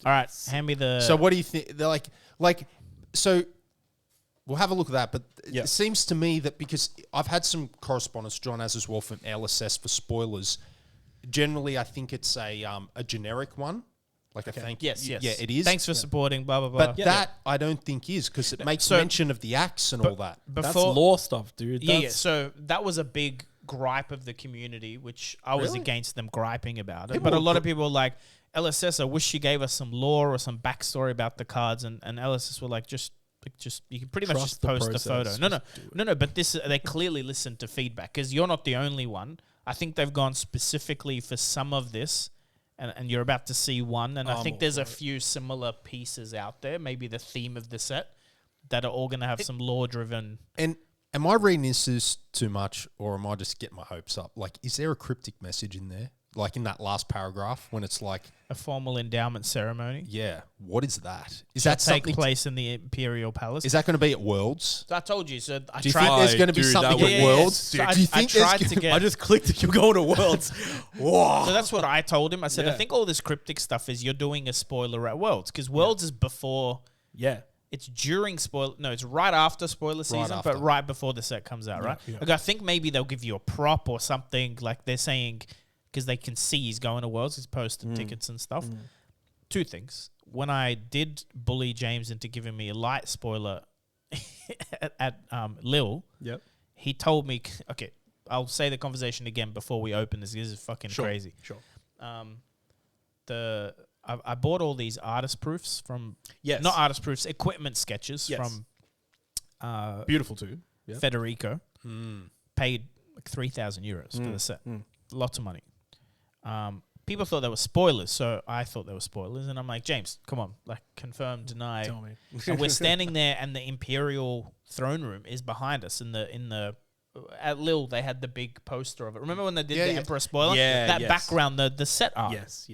Speaker 3: All right, hand me the...
Speaker 1: So what do you think? They're like, so we'll have a look at that. But
Speaker 2: Yeah.
Speaker 1: it seems to me that because I've had some correspondence, John has as well, from LSS for spoilers. Generally, I think it's a generic one, like a thank you.
Speaker 3: Yes, yes.
Speaker 1: Yeah, it is.
Speaker 3: Thanks for supporting, blah, blah, blah.
Speaker 1: But that I don't think is, because it makes
Speaker 3: So-
Speaker 1: mention of the axe and all that.
Speaker 2: That's law stuff, dude.
Speaker 3: Yeah,
Speaker 2: That's,
Speaker 3: so that was a big gripe of the community, which I was
Speaker 1: Really?
Speaker 3: against them griping about it.
Speaker 1: People
Speaker 3: But a
Speaker 1: were
Speaker 3: lot of people were like, LSS, I wish she gave us some lore or some backstory about the cards. And LSS were like, just you can pretty much
Speaker 2: Trust
Speaker 3: just
Speaker 2: the
Speaker 3: post a
Speaker 2: process.
Speaker 3: photo.
Speaker 2: Just do it.
Speaker 3: No. But they clearly listened to feedback, because you're not the only one. I think they've gone specifically for some of this, and you're about to see one. And I
Speaker 2: I'm
Speaker 3: think
Speaker 2: all
Speaker 3: there's a
Speaker 2: for it.
Speaker 3: few similar pieces out there, maybe the theme of the set, that are all going to have some lore-driven...
Speaker 1: And am I reading this as too much, or am I just getting my hopes up? Like, is there a cryptic message in there? Like in that last paragraph when it's like,
Speaker 3: A formal endowment ceremony.
Speaker 1: yeah, what is that? Is
Speaker 3: Shall
Speaker 1: that
Speaker 3: take
Speaker 1: something?
Speaker 3: place in the Imperial Palace.
Speaker 1: Is that going to be at Worlds?
Speaker 3: So I told you. So I
Speaker 1: Do you
Speaker 3: tried.
Speaker 1: think there's going to be
Speaker 2: Dude,
Speaker 1: something
Speaker 2: that
Speaker 1: at
Speaker 2: would-
Speaker 1: Worlds?
Speaker 3: So I,
Speaker 1: Do you
Speaker 3: I
Speaker 1: think there's
Speaker 3: tried to
Speaker 1: gonna-
Speaker 3: get.
Speaker 2: I just clicked that you're going to Worlds. Whoa.
Speaker 3: So that's what I told him. I said, I
Speaker 2: Yeah.
Speaker 3: think all this cryptic stuff is you're doing a spoiler at Worlds, because Worlds is before.
Speaker 2: Yeah.
Speaker 3: It's during spoiler. No, it's right after spoiler season,
Speaker 1: after.
Speaker 3: but right before the set comes out, right?
Speaker 2: yeah.
Speaker 3: Like, I think maybe they'll give you a prop or something. Like they're saying, because they can see he's going to Worlds, he's posted tickets and stuff. Two things. When I did bully James into giving me a light spoiler at Lil,
Speaker 2: Yep.
Speaker 3: he told me, okay, I'll say the conversation again before we open this. This is fucking crazy.
Speaker 2: Sure.
Speaker 3: I bought all these artist proofs from,
Speaker 2: Yes.
Speaker 3: not artist proofs, equipment sketches
Speaker 2: Yes.
Speaker 3: from
Speaker 2: Beautiful too. Yeah.
Speaker 3: Federico. Paid like 3,000 euros for the set. Lots of money. People thought they were spoilers, so I thought they were spoilers, and I'm like, James, come on, like confirm, deny.
Speaker 2: Tell me.
Speaker 3: And we're standing there, and the Imperial throne room is behind us. In the at Lille, they had the big poster of it. Remember when they did
Speaker 1: Yeah,
Speaker 3: the
Speaker 1: yeah.
Speaker 3: Emperor spoiler?
Speaker 2: Yeah,
Speaker 3: that
Speaker 2: yes.
Speaker 3: background, the set art.
Speaker 2: Yes.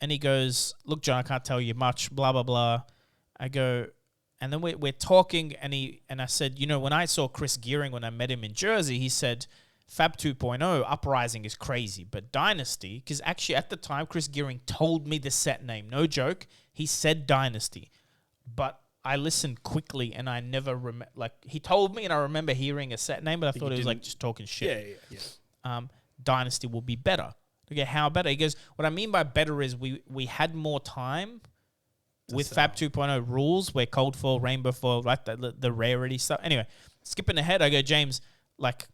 Speaker 3: And he goes, look, John, I can't tell you much, blah, blah, blah. I go, and then we're talking, and I said, you know, when I saw Chris Gearing, when I met him in Jersey, he said, Fab 2.0, Uprising is crazy, but Dynasty, because actually at the time, Chris Gearing told me the set name, no joke, he said Dynasty, but I listened quickly, and I never remember, like, he told me, and I remember hearing a set name, but I thought
Speaker 2: you
Speaker 3: it was like
Speaker 2: didn't-
Speaker 3: just talking shit.
Speaker 2: Yeah.
Speaker 3: Dynasty will be better. Okay, how better? He goes, what I mean by better is we had more time with Fab 2.0 rules where Cold Foil, Rainbow Foil, right, the rarity stuff. Anyway, skipping ahead, I go, James, like,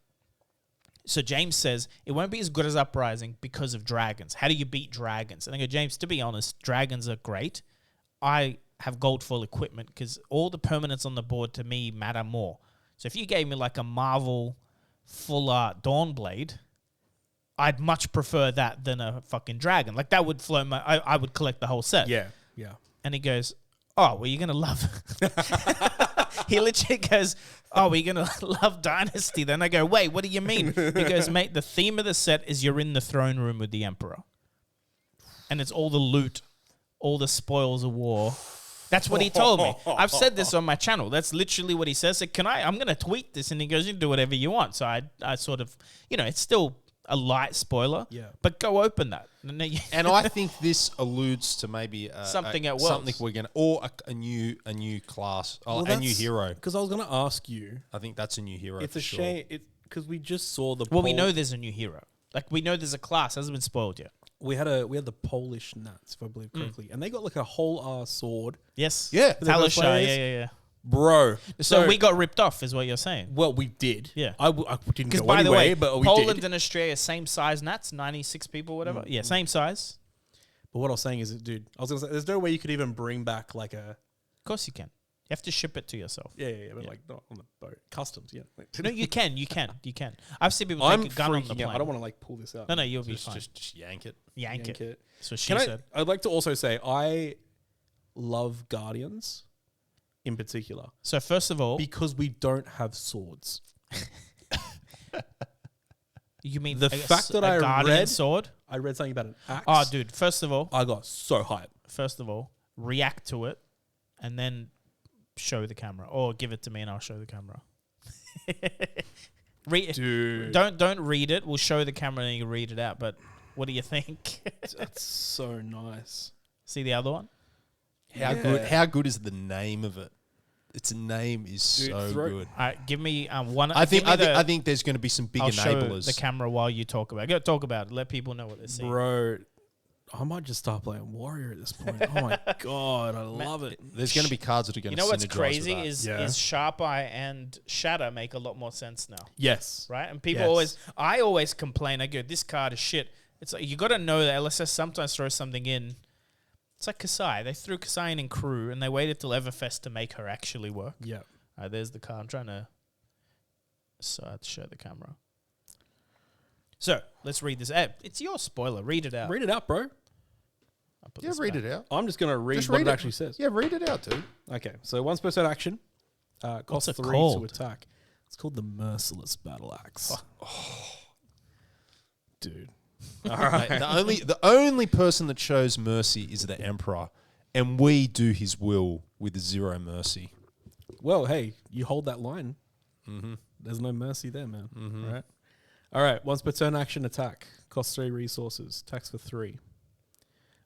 Speaker 3: so James says, it won't be as good as Uprising because of dragons. How do you beat dragons? And I go, James, to be honest, dragons are great. I have gold foil equipment because all the permanents on the board to me matter more. So if you gave me like a Marvel full art Dawnblade, I'd much prefer that than a fucking dragon. Like that would flow I would collect the whole set.
Speaker 2: Yeah.
Speaker 3: And he goes, oh, well, you're going to love he literally goes, oh, well, you're going to love Dynasty. Then I go, wait, what do you mean? He goes, mate, the theme of the set is you're in the throne room with the Emperor. And it's all the loot, all the spoils of war. That's what he told me. I've said this on my channel. That's literally what he says. So I'm going to tweet this. And he goes, you do whatever you want. So I sort of, it's still a light spoiler.
Speaker 2: Yeah.
Speaker 3: But go open that.
Speaker 1: And I think this alludes to maybe
Speaker 3: Something at Worlds.
Speaker 1: something we're gonna, or a new class, a new hero.
Speaker 2: Because I was going to ask you.
Speaker 1: I think that's a new hero.
Speaker 2: It's
Speaker 1: for
Speaker 2: a
Speaker 1: sure.
Speaker 2: shame. Because we just saw the.
Speaker 3: Well, we know there's a new hero. Like, we know there's a class. Hasn't been spoiled yet.
Speaker 2: we had the Polish Nats, if I believe correctly, and they got like a whole sword,
Speaker 3: Yes.
Speaker 1: Yeah.
Speaker 3: Talishar, yeah.
Speaker 2: bro.
Speaker 3: So we got ripped off, is what you're saying.
Speaker 2: Well, we did.
Speaker 3: Yeah.
Speaker 2: I didn't
Speaker 3: Because
Speaker 2: go
Speaker 3: by the
Speaker 2: anyway,
Speaker 3: way,
Speaker 2: but we
Speaker 3: Poland
Speaker 2: did.
Speaker 3: and Australia, same size Nats, 96 people, whatever. Yeah, same size.
Speaker 2: But what I was saying is, dude, I was gonna say, there's no way you could even bring back like a.
Speaker 3: Of course you can. You have to ship it to yourself.
Speaker 2: Yeah, but like not on the boat, customs. Yeah.
Speaker 3: No, you can. I've seen people
Speaker 2: I'm
Speaker 3: take a gun on the
Speaker 2: freaking
Speaker 3: plane.
Speaker 2: out. I don't want to like pull this out.
Speaker 3: No, you'll be fine.
Speaker 1: Just yank it.
Speaker 3: Yank it.
Speaker 2: it.
Speaker 3: That's what she said.
Speaker 2: I'd like to also say I love Guardians in particular
Speaker 3: So first of all,
Speaker 2: because we don't have swords.
Speaker 3: you mean
Speaker 2: the
Speaker 3: a
Speaker 2: fact that
Speaker 3: a
Speaker 2: I
Speaker 3: guardian
Speaker 2: read-
Speaker 3: sword?
Speaker 2: I read something about an axe.
Speaker 3: Oh, dude. First of all,
Speaker 2: I got so hyped.
Speaker 3: React to it, and then show the camera, or give it to me, and I'll show the camera.
Speaker 2: Dude.
Speaker 3: Don't read it. We'll show the camera, and you can read it out. But what do you think?
Speaker 2: That's so nice.
Speaker 3: See the other one?
Speaker 1: How good is the name of it? Its name is so good.
Speaker 3: All right, give me one.
Speaker 1: I think there's going to be some big
Speaker 3: I'll
Speaker 1: enablers.
Speaker 3: show the camera while you talk about it. Go talk about it. Let people know what they're seeing.
Speaker 2: Bro, I might just start playing Warrior at this point. Oh my God, I love it.
Speaker 1: There's going to be cards that are going to
Speaker 3: You know what's
Speaker 1: synergize
Speaker 3: crazy
Speaker 1: with that.
Speaker 3: is Sharp Eye and Shatter make a lot more sense now.
Speaker 2: Yes.
Speaker 3: Right? And people I always complain, I go, this card is shit. It's like, you got to know that LSS sometimes throws something in. It's like Kasai. They threw Kasai in Crew, and they waited till Everfest to make her actually work.
Speaker 2: Yeah.
Speaker 3: All right, there's the card. I'm trying to show the camera. So, let's read this. It's your spoiler. Read it out.
Speaker 2: Read it out, bro.
Speaker 1: Yeah, read it out.
Speaker 2: I'm just going to read
Speaker 1: Just
Speaker 2: what
Speaker 1: read
Speaker 2: it
Speaker 1: it.
Speaker 2: actually says.
Speaker 1: Yeah, read it out, dude.
Speaker 2: Okay, so once per turn action.
Speaker 3: What's
Speaker 2: Costs
Speaker 3: it
Speaker 2: 3
Speaker 3: called?
Speaker 2: to attack. It's called the Merciless Battle Axe. Dude. All right.
Speaker 1: Mate, the only person that shows mercy is the Emperor, and we do his will with zero mercy.
Speaker 2: Well, hey, you hold that line.
Speaker 1: Mm-hmm.
Speaker 2: There's no mercy there, man.
Speaker 1: Mm-hmm.
Speaker 2: All right. Once per turn action attack. Costs 3 resources. Attacks for 3.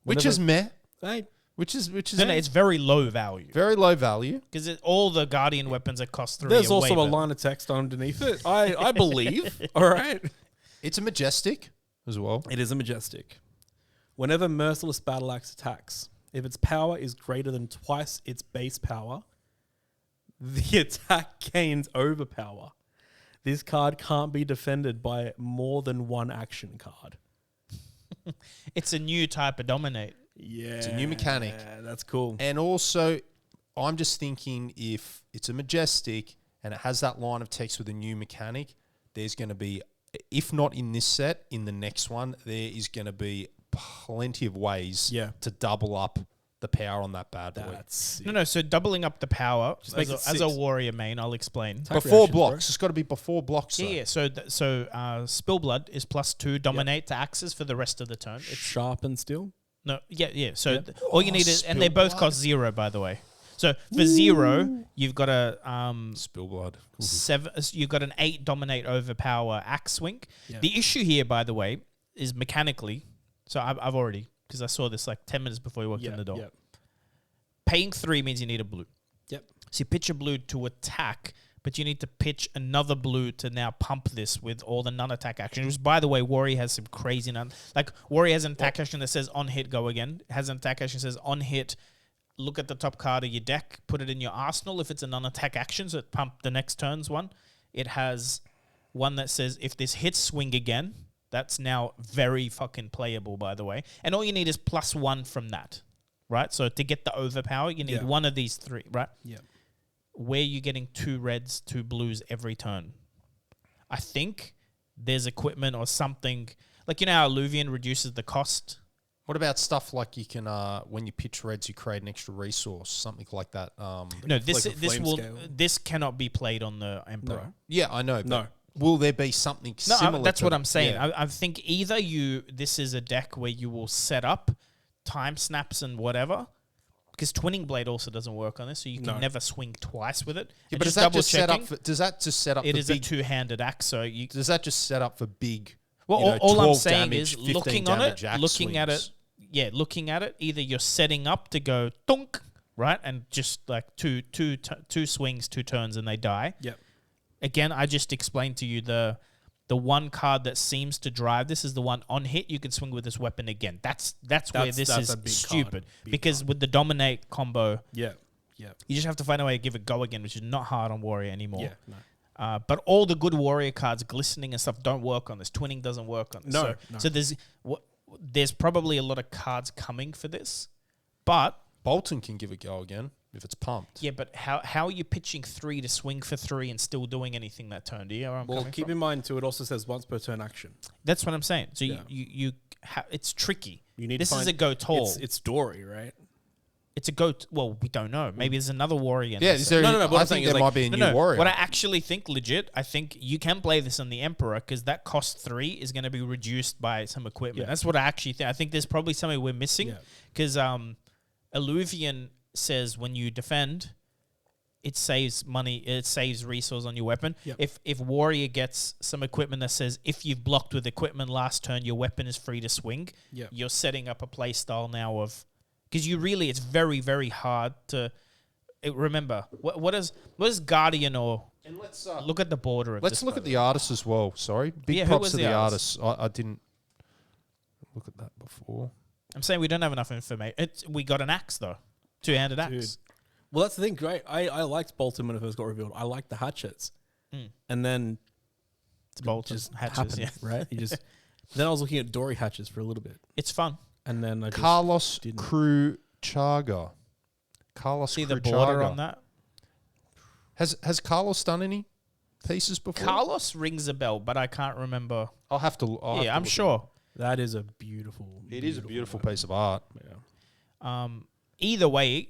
Speaker 1: Which is meh.
Speaker 2: Hey,
Speaker 1: Which is
Speaker 3: No, it's very low value.
Speaker 1: very low value.
Speaker 3: Because all the Guardian weapons that cost 3
Speaker 2: there's
Speaker 3: are
Speaker 2: also
Speaker 3: way
Speaker 2: a
Speaker 3: better.
Speaker 2: line of text underneath it. I believe. All right.
Speaker 1: It's a majestic as well.
Speaker 2: It is a majestic. Whenever Merciless Battle Axe attacks, if its power is greater than twice its base power, the attack gains overpower. This card can't be defended by more than one action card.
Speaker 3: It's a new type of dominate.
Speaker 2: Yeah.
Speaker 1: It's a new mechanic.
Speaker 2: That's cool.
Speaker 1: And also, I'm just thinking if it's a majestic and it has that line of text with a new mechanic, there's going to be, if not in this set, in the next one, there is going to be plenty of ways to double up the power on that bad boy.
Speaker 2: That's sick.
Speaker 3: No, so doubling up the power
Speaker 2: make
Speaker 3: as
Speaker 2: it
Speaker 3: a
Speaker 2: 6.
Speaker 3: warrior main, I'll explain.
Speaker 1: Before
Speaker 2: reactions,
Speaker 1: blocks.
Speaker 2: bro.
Speaker 1: It's got to be before blocks.
Speaker 3: Yeah, yeah. So Spillblood is +2 dominate to axes for the rest of the turn. It's
Speaker 2: Sharp and steel.
Speaker 3: no, yeah. So
Speaker 2: Yep.
Speaker 3: all you need is, and they both
Speaker 1: Spillblood.
Speaker 3: cost 0, by the way. So for 0, you've got a
Speaker 1: Spillblood.
Speaker 3: 7. You've got an 8 dominate overpower axe swing.
Speaker 2: Yeah.
Speaker 3: The issue here, by the way, is mechanically. So I've already, because I saw this like 10 minutes before you walked in the door.
Speaker 2: Yep.
Speaker 3: Paying 3 means you need a blue.
Speaker 2: Yep.
Speaker 3: So you pitch a blue to attack, but you need to pitch another blue to now pump this with all the non-attack action. Which, by the way, Warrior has some crazy like Warrior has an attack action that says on hit, go again. Has an attack action that says on hit, look at the top card of your deck, put it in your arsenal if it's a non-attack action, so it pump the next turn's one. It has one that says if this hits, swing again. That's now very fucking playable, by the way. And all you need is +1 from that. Right? So to get the overpower, you need one of these 3, right?
Speaker 2: Yeah.
Speaker 3: Where you're getting 2 reds, 2 blues every turn. I think there's equipment or something. Like, you know how Alluvian reduces the cost?
Speaker 1: What about stuff like you can, when you pitch reds, you create an extra resource, something like that?
Speaker 3: No,
Speaker 2: like a flame scale.
Speaker 3: this cannot be played on the Emperor.
Speaker 2: No.
Speaker 1: Yeah, I know. But
Speaker 2: No.
Speaker 1: will there be something
Speaker 3: No,
Speaker 1: similar?
Speaker 3: that's
Speaker 1: to
Speaker 3: what I'm saying.
Speaker 1: Yeah.
Speaker 3: I think either this is a deck where you will set up time snaps and whatever, because Twinning Blade also doesn't work on this, so you can never swing twice with it.
Speaker 1: Yeah,
Speaker 3: And
Speaker 1: but does that just set up? Does that just set up?
Speaker 3: It
Speaker 1: for
Speaker 3: is
Speaker 1: big,
Speaker 3: a 2-handed axe, so you.
Speaker 1: Does that just set up for big?
Speaker 3: Well,
Speaker 1: you know,
Speaker 3: all I'm
Speaker 1: 12
Speaker 3: saying
Speaker 1: damage,
Speaker 3: is
Speaker 1: 15
Speaker 3: looking on it,
Speaker 1: damage axe
Speaker 3: looking at it.
Speaker 1: swings?
Speaker 3: Yeah, looking at it, either you're setting up to go thunk, right, and just like two swings, 2 turns, and they die.
Speaker 2: Yep.
Speaker 3: Again, I just explained to you the one card that seems to drive this is the one on hit you can swing with this weapon again. That's where this
Speaker 2: that's
Speaker 3: is
Speaker 2: a big
Speaker 3: stupid
Speaker 2: card. Big
Speaker 3: because
Speaker 2: card.
Speaker 3: with the dominate combo,
Speaker 2: Yeah. Yeah.
Speaker 3: you just have to find a way to give it go again, which is not hard on Warrior anymore.
Speaker 2: Yeah. No.
Speaker 3: But all the good Warrior cards, glistening and stuff, don't work on this. Twinning doesn't work on this.
Speaker 2: No,
Speaker 3: So there's there's probably a lot of cards coming for this, but
Speaker 1: Bolton can give a go again if it's pumped.
Speaker 3: yeah, but how are you pitching 3 to swing for 3 and still doing anything that turn? Do you know where I'm
Speaker 2: Well,
Speaker 3: coming
Speaker 2: keep
Speaker 3: from?
Speaker 2: in mind too, it also says once per turn action.
Speaker 3: That's what I'm saying. So
Speaker 2: Yeah.
Speaker 3: it's tricky.
Speaker 2: You need
Speaker 3: This
Speaker 2: to
Speaker 3: is
Speaker 2: find,
Speaker 3: a go tall.
Speaker 2: It's Dory, right?
Speaker 3: It's a go. Well, we don't know. Maybe there's another warrior. in
Speaker 1: Yeah,
Speaker 3: this
Speaker 1: is
Speaker 3: set.
Speaker 1: there,
Speaker 2: No, but
Speaker 1: I
Speaker 2: I'm saying
Speaker 1: think
Speaker 2: is
Speaker 1: there
Speaker 2: like-
Speaker 1: might be a
Speaker 3: No,
Speaker 1: new
Speaker 3: no.
Speaker 1: warrior.
Speaker 3: What I actually think, legit, I think you can play this on the Emperor because that cost 3 is going to be reduced by some equipment.
Speaker 2: Yeah.
Speaker 3: That's what I actually think. I think there's probably something we're missing
Speaker 2: Yeah.
Speaker 3: because Illuvian says when you defend, it saves money, it saves resource on your weapon.
Speaker 2: Yep.
Speaker 3: If Warrior gets some equipment that says if you've blocked with equipment last turn, your weapon is free to swing,
Speaker 2: Yep.
Speaker 3: you're setting up a play style now of... Because it's very, very hard to... remember, what is Guardian or...
Speaker 1: And let's
Speaker 3: Look at the border of
Speaker 1: let's
Speaker 3: this,
Speaker 1: look
Speaker 3: by
Speaker 1: at
Speaker 3: the
Speaker 1: the artists as well. Sorry, big
Speaker 3: Yeah, who
Speaker 1: props
Speaker 3: was
Speaker 1: to
Speaker 3: the
Speaker 1: the
Speaker 3: artist?
Speaker 1: artists. I didn't look at that before.
Speaker 3: I'm saying we don't have enough information. We got an axe, though. Two-handed axe.
Speaker 2: Dude. Well, that's the thing, right? I liked Bolton when it first got revealed. I liked the hatchets. And then
Speaker 3: It's Bolton.
Speaker 2: just
Speaker 3: Hatches,
Speaker 2: happened,
Speaker 3: yeah.
Speaker 2: right? You just then I was looking at Dory hatches for a little bit.
Speaker 3: It's fun.
Speaker 2: And then I just
Speaker 1: Carlos
Speaker 2: didn't.
Speaker 1: Cruchaga. Carlos
Speaker 3: See the border
Speaker 1: Cruchaga.
Speaker 3: on that?
Speaker 1: Has Carlos done any pieces before?
Speaker 3: Carlos rings a bell, but I can't remember.
Speaker 1: I'll have to.
Speaker 3: I'm sure.
Speaker 2: that is a beautiful.
Speaker 1: It is a beautiful
Speaker 2: weapon.
Speaker 1: piece of art.
Speaker 2: Yeah.
Speaker 3: Either way,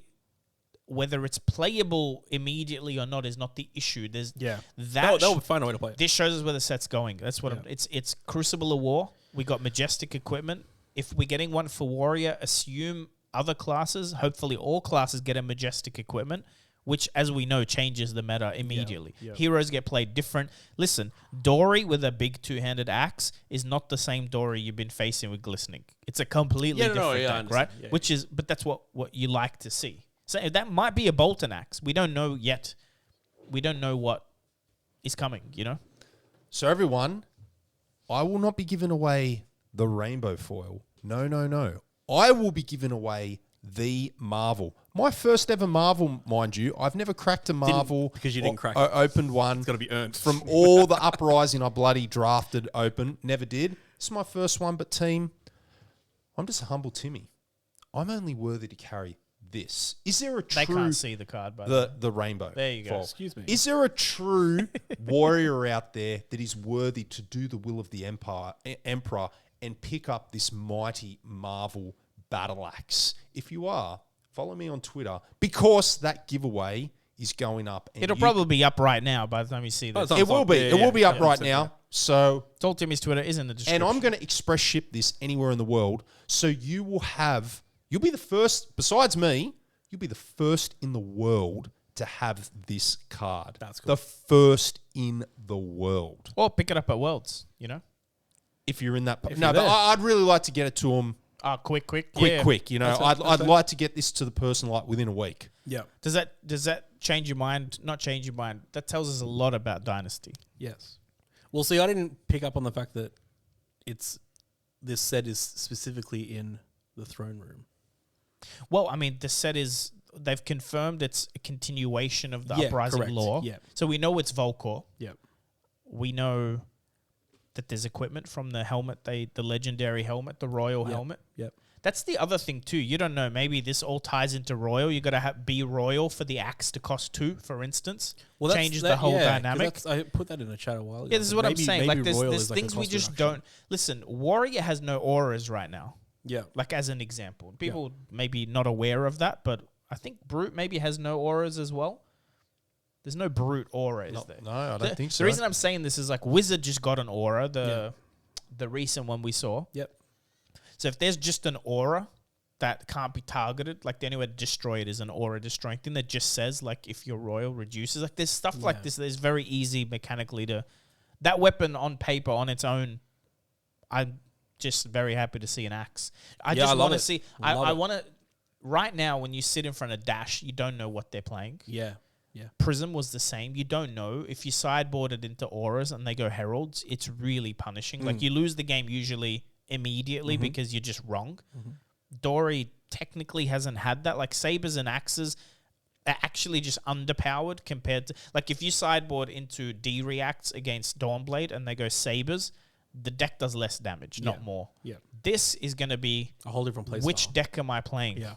Speaker 3: whether it's playable immediately or not is not the issue. There's
Speaker 2: Yeah.
Speaker 3: that.
Speaker 2: They'll find a way to play it.
Speaker 3: This shows us where the set's going. That's what
Speaker 2: Yeah.
Speaker 3: it's Crucible of War. We got majestic equipment. If we're getting one for Warrior, assume other classes, hopefully all classes get a majestic equipment, which, as we know, changes the meta immediately.
Speaker 2: Yeah.
Speaker 3: Heroes get played different. Listen, Dory with a big two-handed axe is not the same Dory you've been facing with Glistening. It's a completely
Speaker 2: Yeah, no,
Speaker 3: different
Speaker 2: yeah, I
Speaker 3: deck,
Speaker 2: understand.
Speaker 3: right?
Speaker 2: Yeah,
Speaker 3: Which is, but that's what you like to see. So that might be a Bolton axe. We don't know yet. We don't know what is coming, you know?
Speaker 1: So everyone, I will not be giving away the rainbow foil. No, no, no. I will be giving away the Marvel. My first ever Marvel, mind you. I've never cracked a Marvel.
Speaker 2: because you didn't crack
Speaker 1: I
Speaker 2: it.
Speaker 1: opened one.
Speaker 2: It's got to be earned.
Speaker 1: From all the uprising I bloody drafted open. Never did. This is my first one, but team, I'm just a humble Timmy. I'm only worthy to carry this. Is there a
Speaker 3: They
Speaker 1: true...
Speaker 3: can't see the card, by the way.
Speaker 1: the rainbow.
Speaker 3: There you go.
Speaker 1: foil.
Speaker 2: Excuse me.
Speaker 1: Is there a true warrior out there that is worthy to do the will of the emperor and pick up this mighty Marvel battle axe? If you are, follow me on Twitter because that giveaway is going up. And
Speaker 3: It'll probably be up right now by the time you see this.
Speaker 2: it's
Speaker 1: it will be.
Speaker 2: Yeah,
Speaker 1: It will be up
Speaker 2: yeah,
Speaker 1: right
Speaker 2: yeah.
Speaker 1: now. So
Speaker 3: It's all Timmy's Twitter is in the description.
Speaker 1: and I'm going to express ship this anywhere in the world. So you'll be the first, besides me, you'll be the first in the world to have this card.
Speaker 2: That's cool.
Speaker 1: The first in the world.
Speaker 3: Or pick it up at Worlds, you know?
Speaker 1: If you're in that.
Speaker 2: If
Speaker 1: No,
Speaker 2: you're
Speaker 1: but
Speaker 2: there.
Speaker 1: I'd really like to get it to them
Speaker 3: Quick.
Speaker 1: quick. You know,
Speaker 2: That's
Speaker 1: I'd
Speaker 2: it.
Speaker 1: like to get this to the person like within a week.
Speaker 2: Yeah.
Speaker 3: Does that change your mind? Not change your mind. That tells us a lot about Dynasty.
Speaker 2: Yes. Well, see, I didn't pick up on the fact that this set is specifically in the throne room.
Speaker 3: Well, I mean, the set is... They've confirmed it's a continuation of the
Speaker 2: Yeah,
Speaker 3: Uprising
Speaker 2: correct.
Speaker 3: lore.
Speaker 2: Yeah.
Speaker 3: So we know it's Volcor.
Speaker 2: Yeah.
Speaker 3: We know that there's equipment from the helmet, the legendary helmet, the royal helmet.
Speaker 2: Yep.
Speaker 3: That's the other thing too. You don't know. Maybe this all ties into royal. You got to be royal for the axe to cost 2, for instance. Changes the whole dynamic.
Speaker 2: I put that in a chat a while ago.
Speaker 3: Yeah, this is what I'm saying. Like
Speaker 2: Royal
Speaker 3: there's
Speaker 2: is like a
Speaker 3: things we
Speaker 2: cost
Speaker 3: just
Speaker 2: reduction.
Speaker 3: don't listen. Warrior has no auras right now.
Speaker 2: Yeah.
Speaker 3: Like as an example, people maybe not aware of that, but I think Brute maybe has no auras as well. There's no Brute aura, is there?
Speaker 1: No, I don't think so.
Speaker 3: The reason I'm saying this is like Wizard just got an aura, the recent one we saw.
Speaker 2: Yep.
Speaker 3: So if there's just an aura that can't be targeted, like the only way to destroy it is an aura destroying thing that just says like if your royal reduces, like there's stuff like this that is very easy mechanically to... That weapon on paper on its own, I'm just very happy to see an axe. I just
Speaker 2: love
Speaker 3: want to
Speaker 2: it.
Speaker 3: see...
Speaker 2: Love
Speaker 3: I
Speaker 2: it.
Speaker 3: want to... Right now, when you sit in front of Dash, you don't know what they're playing.
Speaker 2: Yeah. Yeah.
Speaker 3: Prism was the same. You don't know. If you sideboard it into auras and they go heralds, it's really punishing. Like you lose the game usually immediately because you're just wrong. Dory technically hasn't had that. Like sabers and axes are actually just underpowered compared to... Like if you sideboard into D-reacts against Dawnblade and they go sabers, the deck does less damage, not more.
Speaker 2: Yeah.
Speaker 3: This is going to be
Speaker 2: A whole different play
Speaker 3: which
Speaker 2: style.
Speaker 3: deck am I playing?
Speaker 2: Yeah.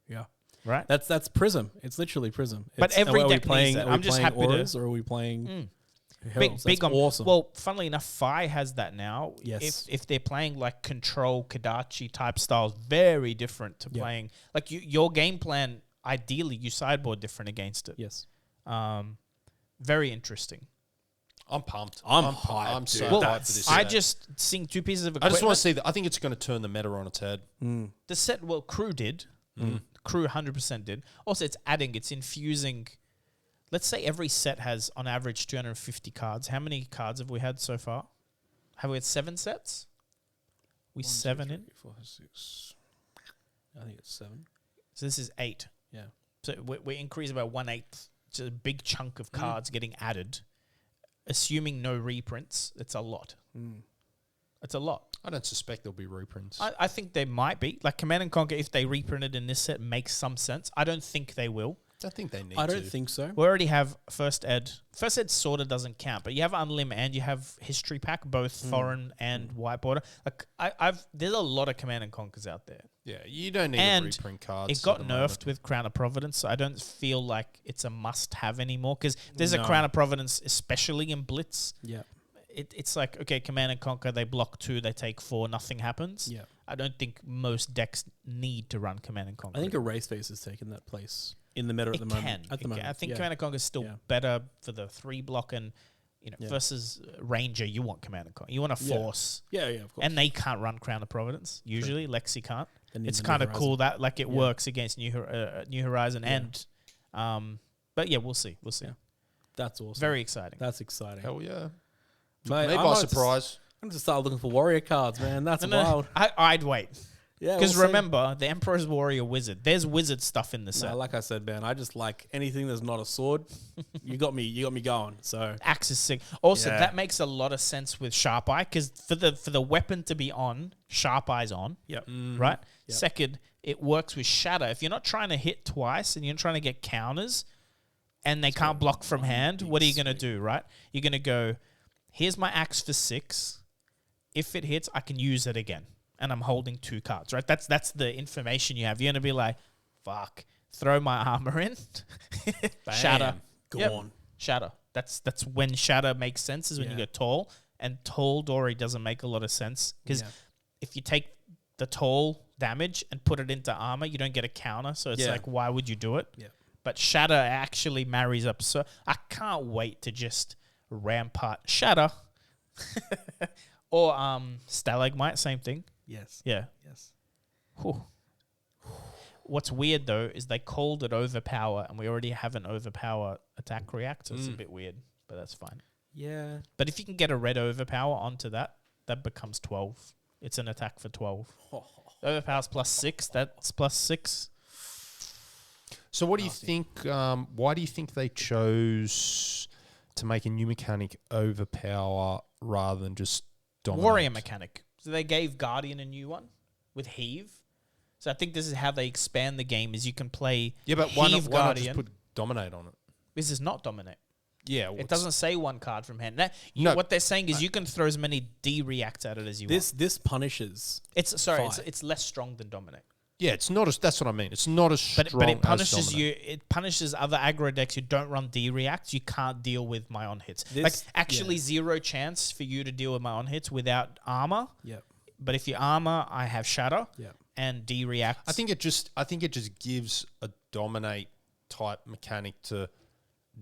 Speaker 2: Yeah.
Speaker 3: Right?
Speaker 2: That's Prism. It's literally Prism.
Speaker 3: But every
Speaker 2: are we
Speaker 3: deck needs
Speaker 2: playing,
Speaker 3: that.
Speaker 2: are we
Speaker 3: I'm just
Speaker 2: playing
Speaker 3: happy to-
Speaker 2: auras or are we playing heralds?
Speaker 3: Big
Speaker 2: That's
Speaker 3: on.
Speaker 2: awesome.
Speaker 3: Well, funnily enough, Fi has that now.
Speaker 2: Yes.
Speaker 3: If they're playing like control Kadachi type styles, very different to playing like your game plan. Ideally, you sideboard different against it.
Speaker 2: yes.
Speaker 3: Very interesting.
Speaker 1: I'm pumped.
Speaker 2: I'm hyped,
Speaker 1: I'm so
Speaker 2: dude.
Speaker 1: hyped for this.
Speaker 3: I
Speaker 1: set.
Speaker 3: just seeing two pieces of
Speaker 1: I
Speaker 3: equipment.
Speaker 1: just want to see that. I think it's going to turn the meta on its head.
Speaker 3: The set, well, Crew did. Crew 100% did. Also, it's adding, it's infusing. Let's say every set has, on average, 250 cards. How many cards have we had so far? Have we had 7 sets? We 7 in?
Speaker 2: 4, 6. I think it's 7.
Speaker 3: So this is 8.
Speaker 2: Yeah.
Speaker 3: So we increase about 1/8. It's a big chunk of cards getting added. Assuming no reprints, it's a lot. It's a lot.
Speaker 1: I don't suspect there'll be reprints.
Speaker 3: I think there might be. Like Command and Conquer, if they reprinted in this set, makes some sense. I don't think they will.
Speaker 1: I think they need
Speaker 2: I
Speaker 1: to.
Speaker 2: don't think so.
Speaker 3: We already have First Ed. First Ed sort of doesn't count, but you have Unlim and you have History Pack, both foreign and white border. Like there's a lot of Command and Conquers out there.
Speaker 1: Yeah, you don't need
Speaker 3: And
Speaker 1: to reprint cards.
Speaker 3: It got
Speaker 1: at the
Speaker 3: nerfed
Speaker 1: moment.
Speaker 3: with Crown of Providence, so I don't feel like it's a must-have anymore. Because there's a
Speaker 2: No.
Speaker 3: Crown of Providence, especially in Blitz.
Speaker 2: Yeah.
Speaker 3: It's like, okay, Command and Conquer, they block 2, they take 4, nothing happens.
Speaker 2: Yeah.
Speaker 3: I don't think most decks need to run Command and Conquer.
Speaker 2: I think Erase Face has taken that place in the meta at
Speaker 3: it
Speaker 2: the
Speaker 3: can.
Speaker 2: moment. At the moment.
Speaker 3: I think
Speaker 2: yeah.
Speaker 3: Command and Conquer is still
Speaker 2: Yeah.
Speaker 3: better for the 3 block and
Speaker 2: Yeah.
Speaker 3: versus Ranger. You want Command and Conquer. You want a
Speaker 2: Yeah.
Speaker 3: force,
Speaker 2: Yeah, of course.
Speaker 3: and they can't run Crown of Providence. Usually, Lexi can't.
Speaker 2: They need
Speaker 3: It's
Speaker 2: the New
Speaker 3: kind of
Speaker 2: Horizon.
Speaker 3: cool that like it
Speaker 2: Yeah.
Speaker 3: works against New Horizon
Speaker 2: Yeah.
Speaker 3: and but yeah, we'll see. We'll see.
Speaker 2: Yeah. That's awesome.
Speaker 3: Very exciting.
Speaker 2: That's exciting.
Speaker 1: Hell yeah.
Speaker 2: Mate,
Speaker 1: Maybe
Speaker 2: I
Speaker 1: by
Speaker 2: might just-
Speaker 1: surprise.
Speaker 2: I'm just start looking for warrior cards, man. That's wild.
Speaker 3: I'd wait.
Speaker 2: Yeah,
Speaker 3: Because
Speaker 2: we'll see.
Speaker 3: remember, the Emperor's Warrior Wizard. There's wizard stuff in the set.
Speaker 2: No, like I said, man, I just like anything that's not a sword. You got me going. So
Speaker 3: Axe is sick. Also,
Speaker 2: Yeah.
Speaker 3: that makes a lot of sense with Sharp Eye because for the weapon to be on, Sharp Eye's on,
Speaker 2: yep.
Speaker 3: right?
Speaker 2: Yep.
Speaker 3: Second, it works with Shatter. If you're not trying to hit twice and you're trying to get counters, and they can't block from hand, what are you going to do, right? You're going to go, here's my axe for 6. If it hits, I can use it again. And I'm holding 2 cards, right? That's the information you have. You're going to be like, fuck, throw my armor in. Shatter.
Speaker 2: Gone.
Speaker 3: Shatter. That's when Shatter makes sense, is when you
Speaker 2: Yeah.
Speaker 3: go tall. And tall Dory doesn't make a lot of sense. Because if you take the tall damage and put it into armor, you don't get a counter. So it's
Speaker 2: Yeah.
Speaker 3: like, why would you do it?
Speaker 2: Yeah.
Speaker 3: But Shatter actually marries up. So I can't wait to just Rampart Shatter. Or Stalagmite, same thing.
Speaker 2: Yes.
Speaker 3: Yeah.
Speaker 2: Yes.
Speaker 3: Whew. What's weird though is they called it Overpower, and we already have an Overpower attack react, so it's a bit weird, but that's fine.
Speaker 2: Yeah.
Speaker 3: But if you can get a red Overpower onto that, that becomes 12. It's an attack for 12. Overpower's +6. That's +6.
Speaker 1: So what do you think? Why do you think they chose to make a new mechanic overpower rather than just dominate?
Speaker 3: Warrior mechanic. So they gave Guardian a new one with Heave. So I think this is how they expand the game: is you can play
Speaker 1: Yeah, but why not
Speaker 3: Heave
Speaker 1: just
Speaker 3: Guardian.
Speaker 1: put dominate on it?
Speaker 3: This is not Dominate.
Speaker 1: Yeah, well,
Speaker 3: It doesn't say 1 card from hand.
Speaker 1: No.
Speaker 3: What they're saying is you can throw as many D reacts at it as you want.
Speaker 2: This punishes.
Speaker 3: It's less strong than Dominate.
Speaker 1: Yeah, it's not as. That's what I mean. It's not as strong.
Speaker 3: But it
Speaker 1: as
Speaker 3: punishes
Speaker 1: dominate.
Speaker 3: you. It punishes other aggro decks who don't run D reacts. You can't deal with my on hits.
Speaker 2: This-
Speaker 3: Like actually 0 chance for you to deal with my on hits without armor.
Speaker 2: Yep.
Speaker 3: But if you armor, I have Shatter
Speaker 2: Yep.
Speaker 3: and D reacts.
Speaker 1: I think it just gives a dominate type mechanic to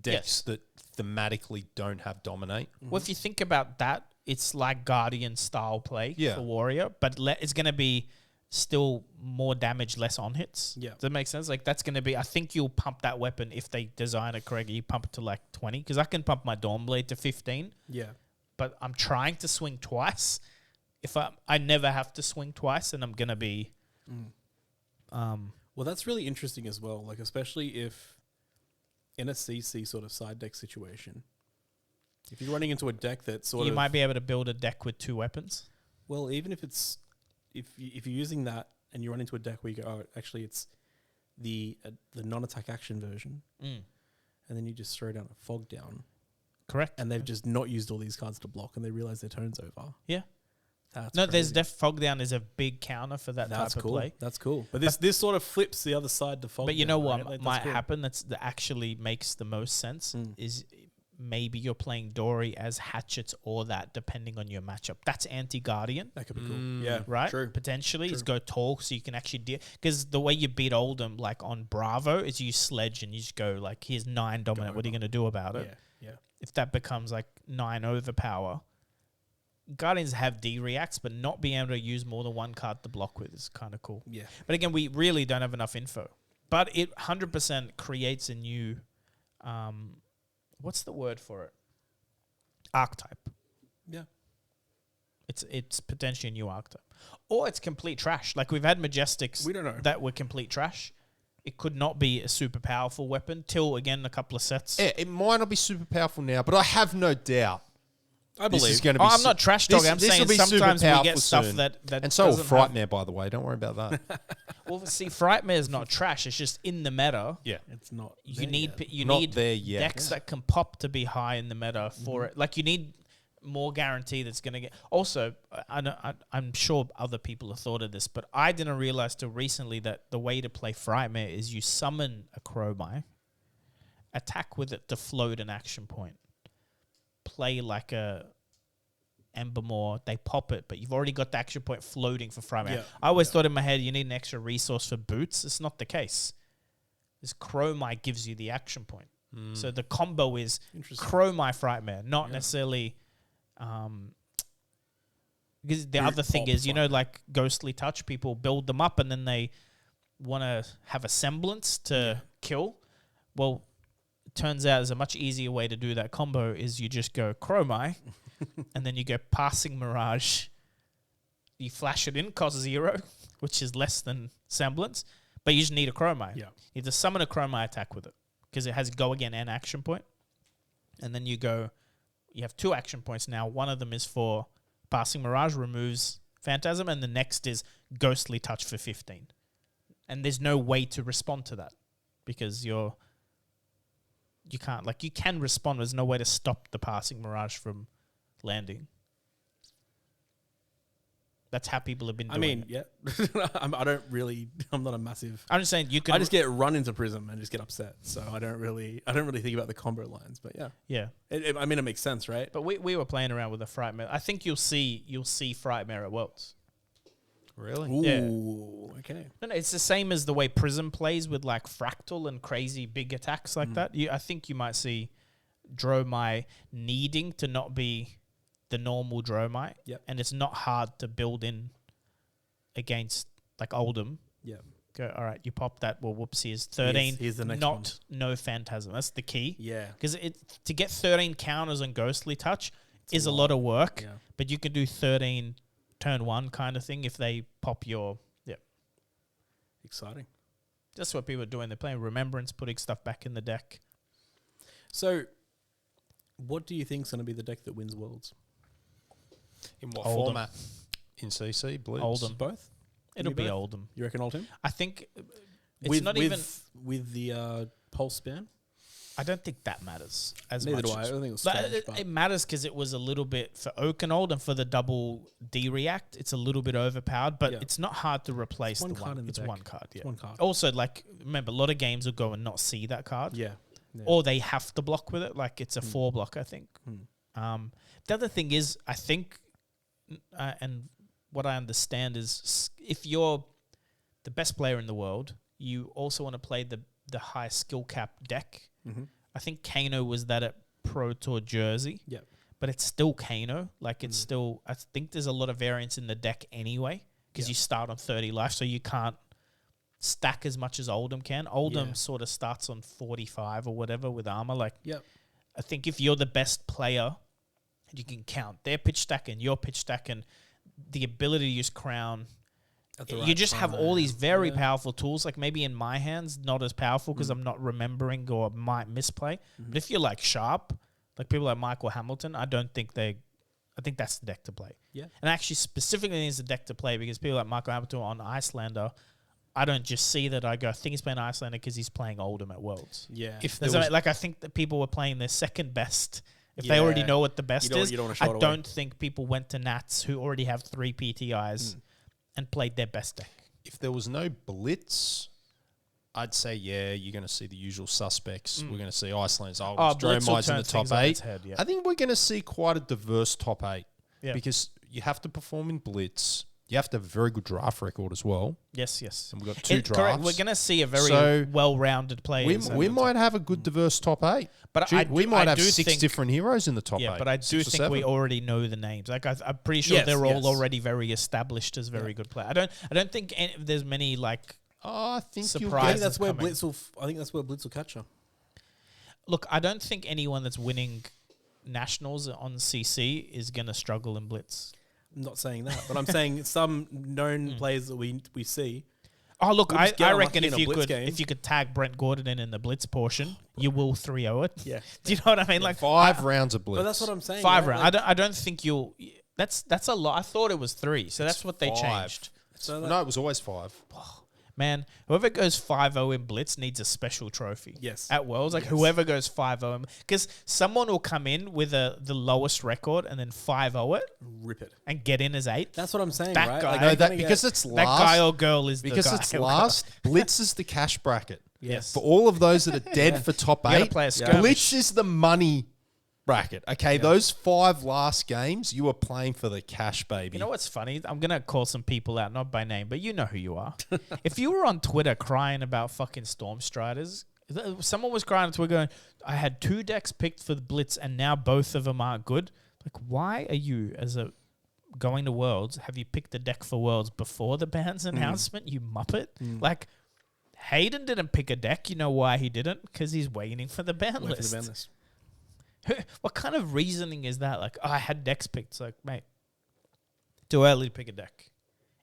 Speaker 1: decks that thematically don't have dominate.
Speaker 3: Well, if you think about that, it's like Guardian style play
Speaker 1: Yeah.
Speaker 3: for Warrior, but it's going to be still more damage, less on hits.
Speaker 2: Yeah.
Speaker 3: Does that make sense? Like that's going to be, I think you'll pump that weapon if they design it correctly. You pump it to like 20 because I can pump my Dawnblade to 15,
Speaker 2: Yeah.
Speaker 3: but I'm trying to swing twice. If I never have to swing twice, and I'm going to be,
Speaker 2: Well, that's really interesting as well. Like, especially if in a CC sort of side deck situation, if you're running into a deck that sort
Speaker 3: you
Speaker 2: of
Speaker 3: might be able to build a deck with 2 weapons.
Speaker 2: well, even if it's if you're using that and you run into a deck where you go, oh, actually it's the non-attack action version,
Speaker 3: Mm.
Speaker 2: and then you just throw down a fog down.
Speaker 3: Correct.
Speaker 2: and they've just not used all these cards to block, and they realize their turn's over.
Speaker 3: Yeah.
Speaker 2: That's
Speaker 3: No,
Speaker 2: crazy.
Speaker 3: there's Fog Down is a big counter for that
Speaker 2: That's
Speaker 3: type
Speaker 2: cool.
Speaker 3: of play.
Speaker 2: That's cool. But this sort of flips the other side to Fog
Speaker 3: But you
Speaker 2: Down,
Speaker 3: know what
Speaker 2: right? Like, that's
Speaker 3: might
Speaker 2: cool.
Speaker 3: happen that actually makes the most sense is maybe you're playing Dory as hatchets or that, depending on your matchup. That's anti-Guardian,
Speaker 2: That could be cool. Yeah,
Speaker 3: right?
Speaker 2: True.
Speaker 3: Potentially, is go tall so you can actually deal. Because the way you beat Oldham, like on Bravo, is you sledge and you just go like, here's 9 dominant. What are you going to do about it?
Speaker 2: Yeah.
Speaker 3: If that becomes like 9 overpower, Guardians have D-reacts, but not being able to use more than one card to block with is kind of cool.
Speaker 2: Yeah.
Speaker 3: But again, we really don't have enough info. But it 100% creates a new, what's the word for it? Archetype.
Speaker 2: Yeah.
Speaker 3: It's potentially a new archetype. Or it's complete trash. Like we've had Majestics
Speaker 2: We don't know.
Speaker 3: that were complete trash. It could not be a super powerful weapon till, again, a couple of sets.
Speaker 1: Yeah, it might not be super powerful now, but I have no doubt.
Speaker 2: I believe.
Speaker 1: This is going to be.
Speaker 3: I'm not trash talking. I'm saying sometimes we get stuff
Speaker 1: soon.
Speaker 3: that
Speaker 1: and so will
Speaker 3: doesn't have-
Speaker 1: Frightmare, by the way. Don't worry about that.
Speaker 3: Well, see, Frightmare is not trash. It's just in the meta.
Speaker 1: Yeah.
Speaker 2: It's not.
Speaker 3: You need
Speaker 1: Not there yet.
Speaker 3: decks that can pop to be high in the meta for it. Like you need more guarantee that's going to get. Also, I'm sure other people have thought of this, but I didn't realize till recently that the way to play Frightmare is you summon a Chromai, attack with it to float an action point, play like a Embermore, they pop it, but you've already got the action point floating for Frightmare.
Speaker 2: Yeah.
Speaker 3: I always thought in my head you need an extra resource for boots. It's not the case. This Chromai gives you the action point. So the combo is
Speaker 2: Interesting.
Speaker 3: Chromai Frightmare, not necessarily. Because the other thing
Speaker 2: pop
Speaker 3: is, you know, like Ghostly Touch, people build them up and then they want to have a semblance to kill. Well, it turns out there's a much easier way to do that combo is you just go Chromai and then you go Passing Mirage. You flash it in, cost 0, which is less than semblance, but you just need a Chromai.
Speaker 2: Yeah.
Speaker 3: You just summon a Chromai attack with it because it has go again and action point. And then you have 2 action points now. One of them is for Passing Mirage, removes Phantasm, and the next is Ghostly Touch for 15. And there's no way to respond to that because you can't, like, you can respond, but there's no way to stop the Passing Mirage from landing. That's how people have been doing
Speaker 2: I mean,
Speaker 3: it.
Speaker 2: yeah. I'm not a massive.
Speaker 3: I'm just saying you can.
Speaker 2: I just get run into Prism and just get upset. So I don't really think about the combo lines. But yeah,
Speaker 3: yeah.
Speaker 2: I mean, it makes sense, right?
Speaker 3: But we were playing around with the Frightmare. I think you'll see Frightmare at Worlds.
Speaker 1: Really?
Speaker 2: Ooh, okay.
Speaker 3: No, it's the same as the way Prism plays with like Fractal and crazy big attacks like that. I think you might see Dromai needing to not be the normal Dromai.
Speaker 2: Yep.
Speaker 3: And it's not hard to build in against like Oldham.
Speaker 2: Yeah.
Speaker 3: Go, all right, you pop that. Well, whoopsie, is 13.
Speaker 2: Here's the next
Speaker 3: no Phantasm. That's the key.
Speaker 2: Yeah.
Speaker 3: Because to get 13 counters on Ghostly Touch is a lot of work.
Speaker 2: Yeah.
Speaker 3: But you can do 13 turn 1 kind of thing if they pop your... Yeah.
Speaker 2: Exciting.
Speaker 3: That's what people are doing. They're playing Remembrance, putting stuff back in the deck.
Speaker 2: So, what do you think is going to be the deck that wins Worlds?
Speaker 1: In what
Speaker 3: Oldham.
Speaker 1: format? In CC, Blues?
Speaker 3: Oldham.
Speaker 2: Both?
Speaker 3: It'll be
Speaker 2: both?
Speaker 3: Oldham.
Speaker 2: You reckon Oldham?
Speaker 3: I think it's
Speaker 2: with,
Speaker 3: not
Speaker 2: with,
Speaker 3: even...
Speaker 2: with the pulse span?
Speaker 3: I don't think that matters as
Speaker 2: Neither
Speaker 3: much.
Speaker 2: do I. I
Speaker 3: as-
Speaker 2: don't think it was
Speaker 3: But
Speaker 2: strange,
Speaker 3: it matters because it was a little bit for Oakenold and for the double D react. It's a little bit overpowered, but
Speaker 2: Yeah.
Speaker 3: it's not hard to replace
Speaker 2: one
Speaker 3: the
Speaker 2: card
Speaker 3: one.
Speaker 2: in the
Speaker 3: It's
Speaker 2: deck.
Speaker 3: one card. Yeah.
Speaker 2: It's one card.
Speaker 3: Also, like remember, a lot of games will go and not see that card,
Speaker 2: Yeah. Yeah.
Speaker 3: or they have to block with it. Like it's a 4 block, I think. The other thing is, I think, and what I understand is, if you're the best player in the world, you also want to play the high skill cap deck. I think Kano was that at Pro Tour Jersey.
Speaker 2: Yep.
Speaker 3: But it's still Kano. Like it's still, I think there's a lot of variance in the deck anyway because you start on 30 life, so you can't stack as much as Oldham can. Oldham sort of starts on 45 or whatever with armor. Like, I think if you're the best player, you can count their pitch stack and your pitch stack and the ability to use Crown. You just have all these very powerful tools. Like maybe in my hands, not as powerful because I'm not remembering or might misplay. But if you're like sharp, like people like Michael Hamilton, I think that's the deck to play.
Speaker 2: Yeah.
Speaker 3: And actually specifically it's the deck to play because people like Michael Hamilton on Icelander, I don't just see that. I go, I think he's playing Icelander because he's playing Oldham at Worlds.
Speaker 2: Yeah.
Speaker 1: If
Speaker 3: There's
Speaker 1: there was,
Speaker 3: like I think that people were playing their second best If they already know what the best
Speaker 2: you
Speaker 3: is,
Speaker 2: don't wanna show it
Speaker 3: I
Speaker 2: away.
Speaker 3: don't think people went to Nats who already have 3 PTIs and played their best deck.
Speaker 1: If there was no blitz, I'd say, you're going to see the usual suspects. We're going to see Iceland's
Speaker 3: Blitz will
Speaker 1: Dromides in
Speaker 3: turn
Speaker 1: the
Speaker 3: things
Speaker 1: top
Speaker 3: on
Speaker 1: 8.
Speaker 3: its head, yeah.
Speaker 1: I think we're going to see quite a diverse top 8
Speaker 3: Yeah.
Speaker 1: because you have to perform in blitz. You have to have a very good draft record as well.
Speaker 3: Yes.
Speaker 1: And we've got 2 drafts.
Speaker 3: Correct. We're going to see a very
Speaker 1: So
Speaker 3: well-rounded player.
Speaker 1: We might have a good diverse top 8.
Speaker 3: But
Speaker 1: We might have
Speaker 3: do
Speaker 1: 6
Speaker 3: think,
Speaker 1: different heroes in the top 8.
Speaker 3: Yeah, but I do
Speaker 1: 6 or
Speaker 3: think we
Speaker 1: 7.
Speaker 3: already know the names. Like I'm pretty sure they're all already very established as very good players. I don't think there's many like.
Speaker 1: I think
Speaker 3: Surprise.
Speaker 2: I think that's where
Speaker 3: coming.
Speaker 2: Blitz will catch her.
Speaker 3: Look, I don't think anyone that's winning nationals on CC is going to struggle in blitz.
Speaker 2: I'm not saying that, but I'm saying some known players that we see.
Speaker 3: Oh, look,
Speaker 2: We'll just get
Speaker 3: I
Speaker 2: unlucky
Speaker 3: reckon
Speaker 2: in a blitz game.
Speaker 3: if you could tag Brent Gordon in the blitz portion, you will 3-0 it.
Speaker 2: Yeah.
Speaker 3: Do you know what I mean? Like
Speaker 1: 5 rounds of blitz.
Speaker 2: But that's what I'm saying.
Speaker 3: 5
Speaker 2: right?
Speaker 3: rounds.
Speaker 2: Like,
Speaker 3: I don't think you'll. That's a lot. I thought it was 3, so that's what they
Speaker 1: 5.
Speaker 3: changed.
Speaker 2: so
Speaker 1: No, it was always 5.
Speaker 3: Man, whoever goes 5-0 in blitz needs a special trophy.
Speaker 2: Yes.
Speaker 3: At Worlds, like whoever goes 5-0, because someone will come in with the lowest record and then 5-0 it
Speaker 2: rip it.
Speaker 3: and get in as 8th.
Speaker 2: That's what I'm saying,
Speaker 3: That
Speaker 2: right?
Speaker 3: guy-
Speaker 2: Like,
Speaker 3: No,
Speaker 2: you're
Speaker 1: that
Speaker 2: gonna
Speaker 1: because
Speaker 2: get-
Speaker 1: it's
Speaker 3: That
Speaker 1: last.
Speaker 3: guy or girl is
Speaker 1: Because
Speaker 3: the guy.
Speaker 1: it's last. Blitz is the cash bracket.
Speaker 3: Yes.
Speaker 1: For all of those that are dead for top
Speaker 3: You gotta
Speaker 1: 8,
Speaker 3: play a skirmish.
Speaker 1: Blitz is the money bracket. Okay, those 5 last games, you are playing for the cash, baby.
Speaker 3: You know what's funny? I'm going to call some people out, not by name, but you know who you are. If you were on Twitter crying about fucking Storm Striders, someone was crying on Twitter going, I had 2 decks picked for the Blitz and now both of them aren't good. Like, why are you, as a going to Worlds, have you picked a deck for Worlds before the ban's announcement, you muppet? Like, Hayden didn't pick a deck. You know why he didn't? Because he's waiting for the ban
Speaker 2: Wait for
Speaker 3: list.
Speaker 2: the ban list.
Speaker 3: What kind of reasoning is that? Like, I had decks picked. It's like, mate, too early to pick a deck.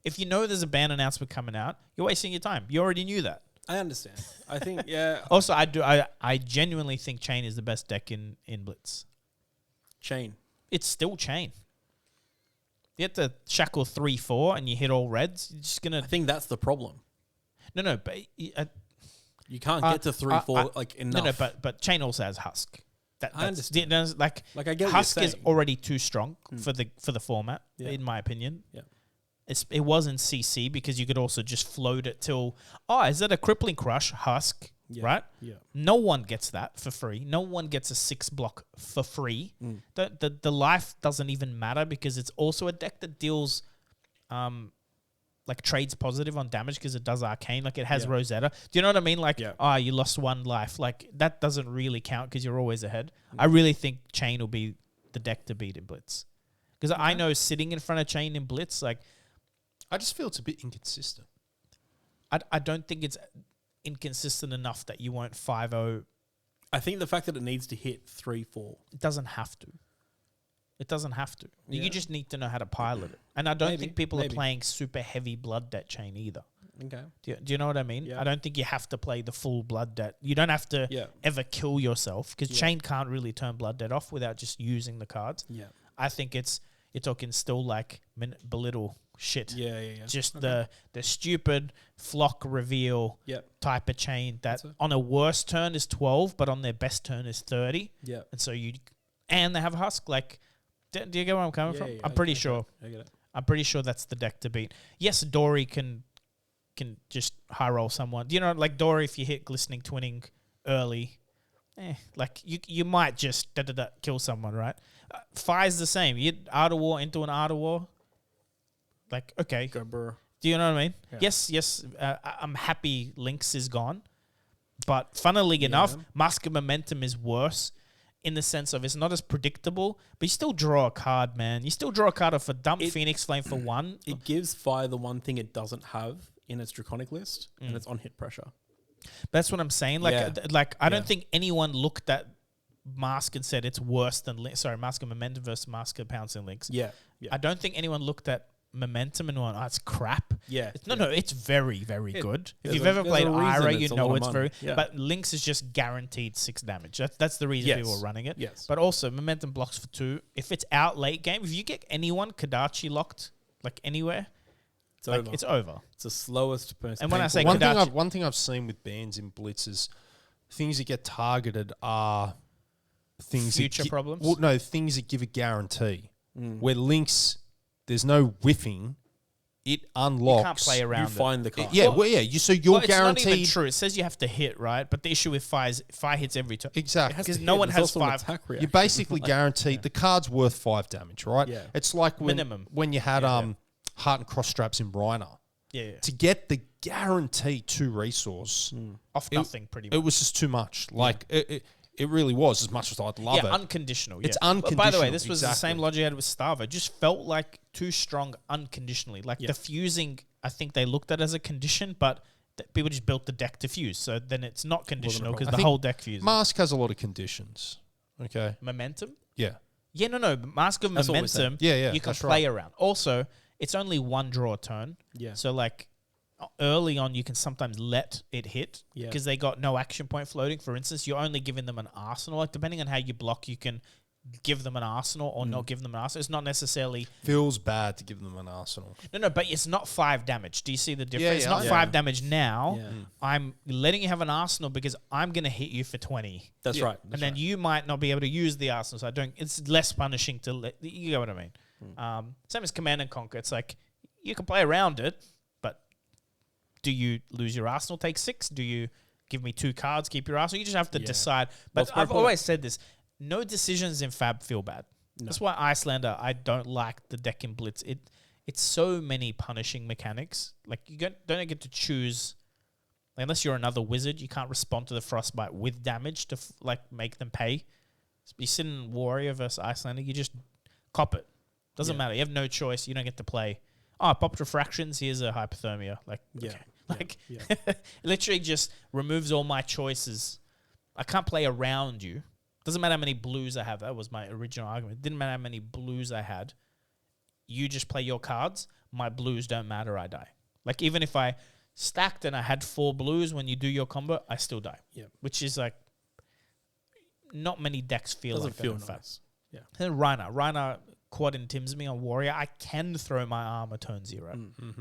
Speaker 3: If you know there's a ban announcement coming out, you're wasting your time. You already knew that.
Speaker 2: I understand. I think, yeah.
Speaker 3: Also, I genuinely think Chain is the best deck in Blitz.
Speaker 2: Chain.
Speaker 3: It's still Chain. You have to shackle 3-4 and you hit all reds. You're just gonna.
Speaker 2: I think that's the problem.
Speaker 3: No, but
Speaker 2: You can't get to 3-4 like enough.
Speaker 3: No, but Chain also has Husk.
Speaker 2: I understand.
Speaker 3: Like
Speaker 2: Like, I get what
Speaker 3: Husk
Speaker 2: you're
Speaker 3: is
Speaker 2: saying.
Speaker 3: already too strong for the format,
Speaker 2: Yeah.
Speaker 3: in my opinion.
Speaker 2: Yeah.
Speaker 3: It was in CC because you could also just float it till, is that a crippling crush? Husk,
Speaker 2: Yeah.
Speaker 3: right?
Speaker 2: Yeah.
Speaker 3: No one gets that for free. No one gets a 6 block for free. The life doesn't even matter because it's also a deck that deals like trades positive on damage because it does arcane. Like it has Rosetta. Do you know what I mean? Like, you lost 1 life. Like that doesn't really count because you're always ahead. I really think Chain will be the deck to beat in Blitz. Because I know sitting in front of Chain in Blitz, like,
Speaker 1: I just feel it's a bit inconsistent.
Speaker 3: I don't think it's inconsistent enough that you won't 5-0.
Speaker 2: I think the fact that it needs to hit 3-4.
Speaker 3: It doesn't have to. It doesn't have to.
Speaker 2: Yeah.
Speaker 3: You just need to know how to pilot it. And I don't
Speaker 2: Maybe,
Speaker 3: think people
Speaker 2: maybe.
Speaker 3: are playing super heavy blood debt Chain either.
Speaker 2: Okay.
Speaker 3: Do you know what I mean?
Speaker 2: Yeah.
Speaker 3: I don't think you have to play the full blood debt. You don't have to ever kill yourself because Chain can't really turn blood debt off without just using the cards.
Speaker 2: Yeah.
Speaker 3: I think you're talking still like belittle shit.
Speaker 2: Yeah.
Speaker 3: Just the stupid flock reveal type of Chain that on a worst turn is 12, but on their best turn is 30.
Speaker 2: Yeah.
Speaker 3: And so and they have Husk. Like, do you get where I'm coming from?
Speaker 2: Yeah,
Speaker 3: I'm pretty sure.
Speaker 2: I get it.
Speaker 3: I'm pretty sure that's the deck to beat. Yes, Dory can just high roll someone. You know, like Dory, if you hit glistening twinning early, like you might just kill someone, right? Fire's the same. You hit Art of War into an Art of War. Like, okay.
Speaker 2: Go burr.
Speaker 3: Do you know what I mean?
Speaker 2: Yeah.
Speaker 3: Yes. I'm happy Lynx is gone. But funnily enough, Mask of Momentum is worse in the sense of it's not as predictable, but you still draw a card, man. You still draw a card off a dump Phoenix Flame for 1.
Speaker 2: It gives Fire the one thing it doesn't have in its Draconic list, and it's on hit pressure.
Speaker 3: That's what I'm saying. Like, I don't think anyone looked at Mask and said it's worse than Mask of Momentum versus Mask of Pouncing Lynx.
Speaker 2: Yeah.
Speaker 3: I don't think anyone looked at Momentum and went, it's crap.
Speaker 2: Yeah.
Speaker 3: No, it's very, very good. If
Speaker 2: There's
Speaker 3: you've
Speaker 2: a-
Speaker 3: ever
Speaker 2: there's
Speaker 3: played
Speaker 2: a reason
Speaker 3: Ira,
Speaker 2: it's
Speaker 3: you
Speaker 2: a
Speaker 3: know
Speaker 2: lot of
Speaker 3: it's
Speaker 2: money.
Speaker 3: very...
Speaker 2: Yeah.
Speaker 3: But Lynx is just guaranteed 6 damage. That's the reason
Speaker 2: Yes.
Speaker 3: people are running it.
Speaker 2: Yes.
Speaker 3: But also, Momentum blocks for 2. If it's out late game, if you get anyone Kadachi locked, like anywhere,
Speaker 2: It's over.
Speaker 3: it's over.
Speaker 2: It's the slowest most
Speaker 3: And when I say
Speaker 2: painful-
Speaker 3: Kadachi-
Speaker 1: One thing I've seen with bans in Blitz is things that get targeted are things
Speaker 3: Future
Speaker 1: that
Speaker 3: problems?
Speaker 1: Well, no, things that give a guarantee. Where links, there's no whiffing. It unlocks.
Speaker 3: You can't play around
Speaker 2: You find the card.
Speaker 1: Yeah, well, yeah. So you're
Speaker 3: well, it's
Speaker 1: guaranteed.
Speaker 3: not even true. It says you have to hit, right? But the issue with fire is fire hits every turn.
Speaker 1: Exactly.
Speaker 3: Because no one has 5.
Speaker 1: You're basically guaranteed the card's worth 5 damage, right?
Speaker 2: Yeah.
Speaker 1: It's like
Speaker 3: Minimum.
Speaker 1: when you had heart and cross straps in Reiner.
Speaker 3: Yeah.
Speaker 1: To get the guaranteed 2 resource
Speaker 3: Off nothing, pretty much.
Speaker 1: It was just too much. Like it really was. As much as I'd love it,
Speaker 3: unconditional.
Speaker 1: It's
Speaker 3: But
Speaker 1: unconditional.
Speaker 3: by the way, this was the
Speaker 1: exactly.
Speaker 3: same logic I had with Starvo. It just felt like too strong unconditionally. Like the fusing, I think they looked at as a condition, but people just built the deck to fuse. So then it's not conditional because the whole deck fuses.
Speaker 1: Mask has a lot of conditions. Okay.
Speaker 3: Momentum?
Speaker 1: Yeah.
Speaker 3: Yeah, no. Mask of
Speaker 2: That's what we said.
Speaker 3: Momentum,
Speaker 1: Yeah,
Speaker 3: you can
Speaker 1: that's
Speaker 3: play
Speaker 1: right.
Speaker 3: around. Also, it's only 1 draw a turn.
Speaker 2: Yeah.
Speaker 3: So like early on, you can sometimes let it hit because they got no action point floating. For instance, you're only giving them an arsenal. Like depending on how you block, you can give them an arsenal or not give them an arsenal. It's not necessarily
Speaker 1: Feels bad to give them an arsenal.
Speaker 3: no, but it's not 5 damage. Do you see the difference?
Speaker 1: Yeah,
Speaker 3: It's
Speaker 1: yeah,
Speaker 3: not
Speaker 1: yeah.
Speaker 3: 5 damage now.
Speaker 2: Yeah.
Speaker 3: I'm letting you have an arsenal because I'm gonna hit you for 20.
Speaker 2: That's right.
Speaker 3: And then you might not be able to use the arsenal. So I don't. It's less punishing to let you get what I mean. Same as Command and Conquer. It's like you can play around it, but do you lose your arsenal? Take 6. Do you give me 2 cards? Keep your arsenal. You just have to decide. But I've always said this: no decisions in Fab feel bad. No. That's why Icelander. I don't like the deck in Blitz. It's so many punishing mechanics. Like you don't get to choose. Unless you're another wizard, you can't respond to the Frostbite with damage to make them pay. You sit in Warrior versus Icelander, you just cop it. Doesn't matter. You have no choice. You don't get to play. Oh, popped refractions. Here's a hypothermia. It literally just removes all my choices. I can't play around you. Doesn't matter how many blues I have. That was my original argument. It didn't matter how many blues I had. You just play your cards. My blues don't matter. I die. Like even if I stacked and I had 4 blues when you do your combo, I still die.
Speaker 2: Yeah.
Speaker 3: Which is like not many decks feel
Speaker 2: Doesn't
Speaker 3: like
Speaker 2: feel
Speaker 3: that. In fact.
Speaker 2: nice. Yeah.
Speaker 3: And then Reiner quad intims me on Warrior. I can throw my armor turn 0.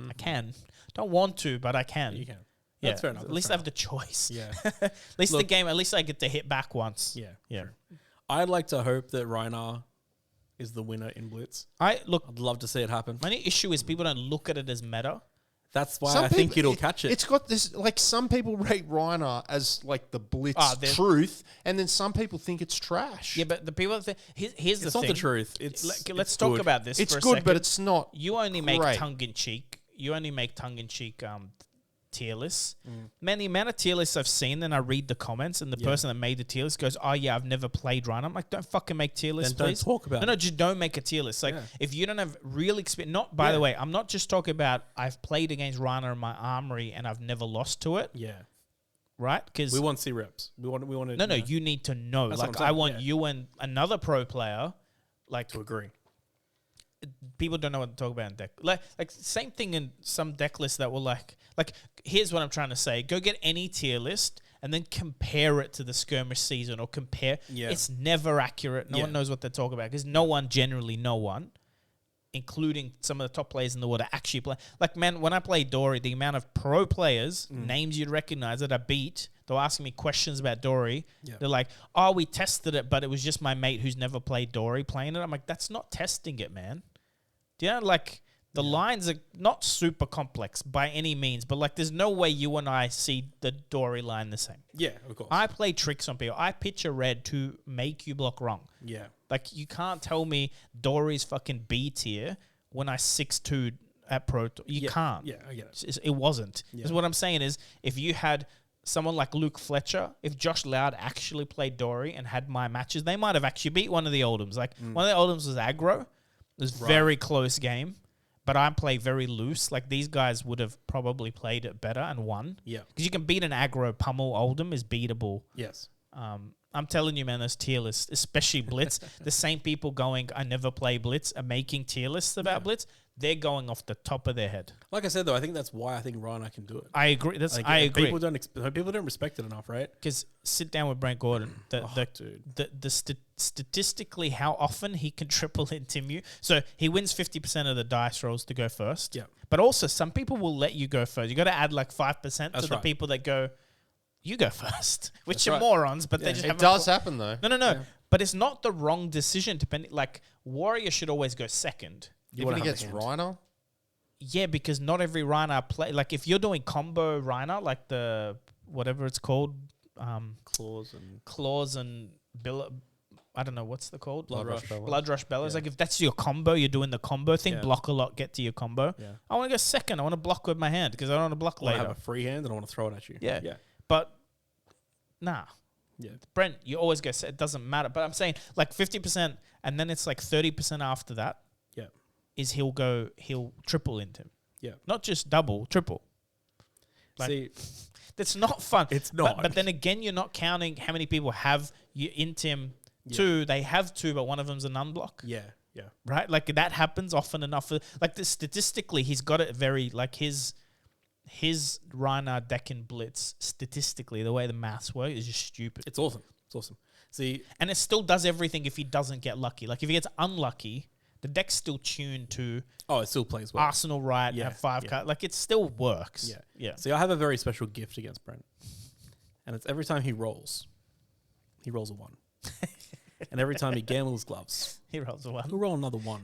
Speaker 3: I can. Don't want to, but I can.
Speaker 2: You can.
Speaker 3: Yeah.
Speaker 2: That's fair enough.
Speaker 3: At least I have the choice.
Speaker 2: Yeah.
Speaker 3: At least the game. At least I get to hit back once.
Speaker 2: Yeah.
Speaker 3: Yeah.
Speaker 2: True. I'd like to hope that Reiner is the winner in Blitz.
Speaker 3: I'd
Speaker 2: love to see it happen.
Speaker 3: My only issue is people don't look at it as meta.
Speaker 2: That's why I think it'll catch it.
Speaker 1: It's got this, like, some people rate Reiner as, like, the Blitz truth, and then some people think it's trash.
Speaker 3: Yeah, but the people think here's the thing.
Speaker 2: It's not the truth.
Speaker 3: Let's talk about this.
Speaker 1: It's
Speaker 3: for a
Speaker 1: good,
Speaker 3: second.
Speaker 1: but it's not.
Speaker 3: You only make
Speaker 1: great.
Speaker 3: tongue in cheek. You only make tongue in cheek tier lists. Man, the amount of tier lists I've seen, then I read the comments, and the person that made the tier list goes, "Oh yeah, I've never played Reiner." I'm like, don't fucking make tier lists,
Speaker 2: Then
Speaker 3: please.
Speaker 2: don't talk about it.
Speaker 3: No, just don't make a tier list. Like, if you don't have real experience, by the way, I'm not just talking about I've played against Reiner in my armory and I've never lost to it.
Speaker 2: Yeah.
Speaker 3: Right? Because
Speaker 2: We want C-reps. We want to...
Speaker 3: no, you need to know.
Speaker 2: That's what
Speaker 3: Like,
Speaker 2: I'm
Speaker 3: I
Speaker 2: saying,
Speaker 3: want you and another pro player, like,
Speaker 2: to agree.
Speaker 3: people don't know what to talk about in deck. Like same thing in some deck lists that were like here's what I'm trying to say. Go get any tier list and then compare it to the skirmish season or compare.
Speaker 2: Yeah.
Speaker 3: It's never accurate. No one knows what they're talking about because no one, including some of the top players in the world, actually play. Like, man, when I play Dory, the amount of pro players, names you'd recognize that I beat, they're asking me questions about Dory.
Speaker 2: Yeah.
Speaker 3: They're like, oh, we tested it, but it was just my mate who's never played Dory playing it. I'm like, that's not testing it, man. Do you know, like, the lines are not super complex by any means, but, like, there's no way you and I see the Dory line the same.
Speaker 2: Yeah, of course.
Speaker 3: I play tricks on people. I pitch a red to make you block wrong.
Speaker 2: Yeah.
Speaker 3: Like, you can't tell me Dory's fucking B tier when I 6-2 at Pro Tour. You can't.
Speaker 2: Yeah, I get it.
Speaker 3: It wasn't.
Speaker 2: Yeah.
Speaker 3: Because what I'm saying is, if you had someone like Luke Fletcher, if Josh Loud actually played Dory and had my matches, they might have actually beat one of the Oldhams. Like, one of the Oldhams was aggro. It was very close game. But I play very loose. Like, these guys would have probably played it better and won.
Speaker 2: Yeah.
Speaker 3: Because you can beat an aggro pummel. Oldham is beatable.
Speaker 2: Yes.
Speaker 3: I'm telling you, man, those tier lists, especially Blitz, the same people going, I never play Blitz, are making tier lists about Blitz. They're going off the top of their head.
Speaker 2: Like I said, though, I think that's why I think Reiner can do it.
Speaker 3: I agree. I agree.
Speaker 2: People don't respect it enough, right?
Speaker 3: Because sit down with Brent Gordon. Statistically, how often he can triple intim you. So he wins 50% of the dice rolls to go first.
Speaker 2: Yeah.
Speaker 3: But also, some people will let you go first. You got to add like 5% to the
Speaker 2: right.
Speaker 3: people that go, you go first, which
Speaker 2: That's
Speaker 3: are
Speaker 2: right.
Speaker 3: morons, but they just
Speaker 1: It
Speaker 3: haven't
Speaker 1: does happen, though.
Speaker 3: No.
Speaker 2: Yeah.
Speaker 3: But it's not the wrong decision. Depending, like warrior should always go second.
Speaker 1: Even against Reiner?
Speaker 3: Yeah, because not every Reiner play. Like if you're doing combo Reiner, like the whatever it's called, claws and Bill. I don't know what's the called.
Speaker 2: Blood Rush Bella.
Speaker 3: Blood Rush Bella. It's
Speaker 2: Yeah.
Speaker 3: like if that's your combo, you're doing the combo thing.
Speaker 2: Yeah.
Speaker 3: Block a lot, get to your combo.
Speaker 2: Yeah.
Speaker 3: I want to go second. I want to block with my hand because I don't want to block
Speaker 2: I
Speaker 3: later.
Speaker 2: have a free hand and I want to throw it at you.
Speaker 3: Yeah.
Speaker 2: Yeah.
Speaker 3: But nah.
Speaker 2: Yeah.
Speaker 3: Brent, you always go. It doesn't matter. But I'm saying like 50%, and then it's like 30% after that.
Speaker 2: Yeah.
Speaker 3: Is he'll triple into him.
Speaker 2: Yeah.
Speaker 3: Not just double, triple. Like,
Speaker 2: See,
Speaker 3: that's not fun.
Speaker 2: It's not.
Speaker 3: But then again, you're not counting how many people have you into him. Two, they have two, but one of them's an unblock.
Speaker 2: yeah. Yeah.
Speaker 3: Right? Like that happens often enough. Like statistically, he's got it very like his Reiner Decken Blitz statistically, the way the maths work is just stupid.
Speaker 2: It's awesome. It's awesome. See,
Speaker 3: And it still does everything if he doesn't get lucky. Like if he gets unlucky, the deck's still tuned to
Speaker 2: it still plays well.
Speaker 3: Arsenal right,
Speaker 2: Yeah,
Speaker 3: have 5
Speaker 2: yeah.
Speaker 3: cards. Like it still works.
Speaker 2: Yeah.
Speaker 3: Yeah.
Speaker 2: See, I have a very special gift against Brent. And it's every time he rolls a 1. And every time he gambles gloves,
Speaker 3: He rolls a 1.
Speaker 2: he'll roll another 1.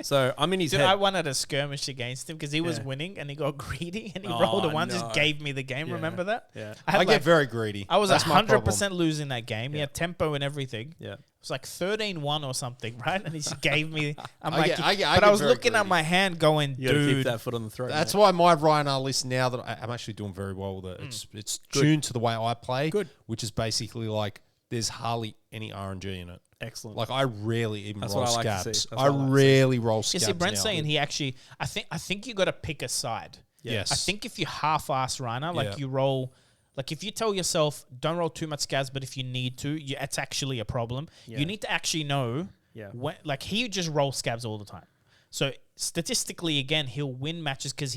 Speaker 2: So I'm in his
Speaker 3: Dude,
Speaker 2: head.
Speaker 3: I won at a skirmish against him because he was
Speaker 2: Yeah.
Speaker 3: winning and he got greedy and he
Speaker 2: Oh,
Speaker 3: rolled a 1,
Speaker 2: no.
Speaker 3: just gave me the game.
Speaker 2: Yeah.
Speaker 3: Remember that?
Speaker 2: Yeah.
Speaker 1: I get very greedy.
Speaker 3: I was
Speaker 1: That's my problem.
Speaker 3: 100% losing that game. He
Speaker 2: Yeah.
Speaker 3: had tempo and everything.
Speaker 2: Yeah.
Speaker 3: It was like 13-1 or something, right? And he just gave me. I'm
Speaker 1: I
Speaker 3: like,
Speaker 1: get- I get- I
Speaker 3: but
Speaker 1: get
Speaker 3: I was
Speaker 1: very
Speaker 3: looking at
Speaker 1: greedy.
Speaker 3: my hand, going,
Speaker 2: You got to keep
Speaker 3: dude.
Speaker 2: that foot on the throat.
Speaker 1: That's
Speaker 2: mate.
Speaker 1: why my Reiner list now that I'm actually doing very well with it. It's tuned to the way I play,
Speaker 2: Good.
Speaker 1: which is basically like there's hardly any RNG in it.
Speaker 2: Excellent.
Speaker 1: Like I rarely even
Speaker 2: That's
Speaker 1: roll
Speaker 2: what I like to
Speaker 1: scabs.
Speaker 2: see. That's
Speaker 1: I
Speaker 2: what I like to
Speaker 1: rarely roll
Speaker 3: You
Speaker 1: scabs.
Speaker 3: see, Brent's
Speaker 1: now.
Speaker 3: saying he actually. I think you got to pick a side.
Speaker 1: Yes.
Speaker 3: I think if you half-ass Reiner, like
Speaker 1: Yeah.
Speaker 3: you roll, like if you tell yourself don't roll too much scabs, but if you need to, it's actually a problem.
Speaker 2: Yeah.
Speaker 3: You need to actually know.
Speaker 2: Yeah.
Speaker 3: When, like he just rolls scabs all the time. So statistically, again, he'll win matches because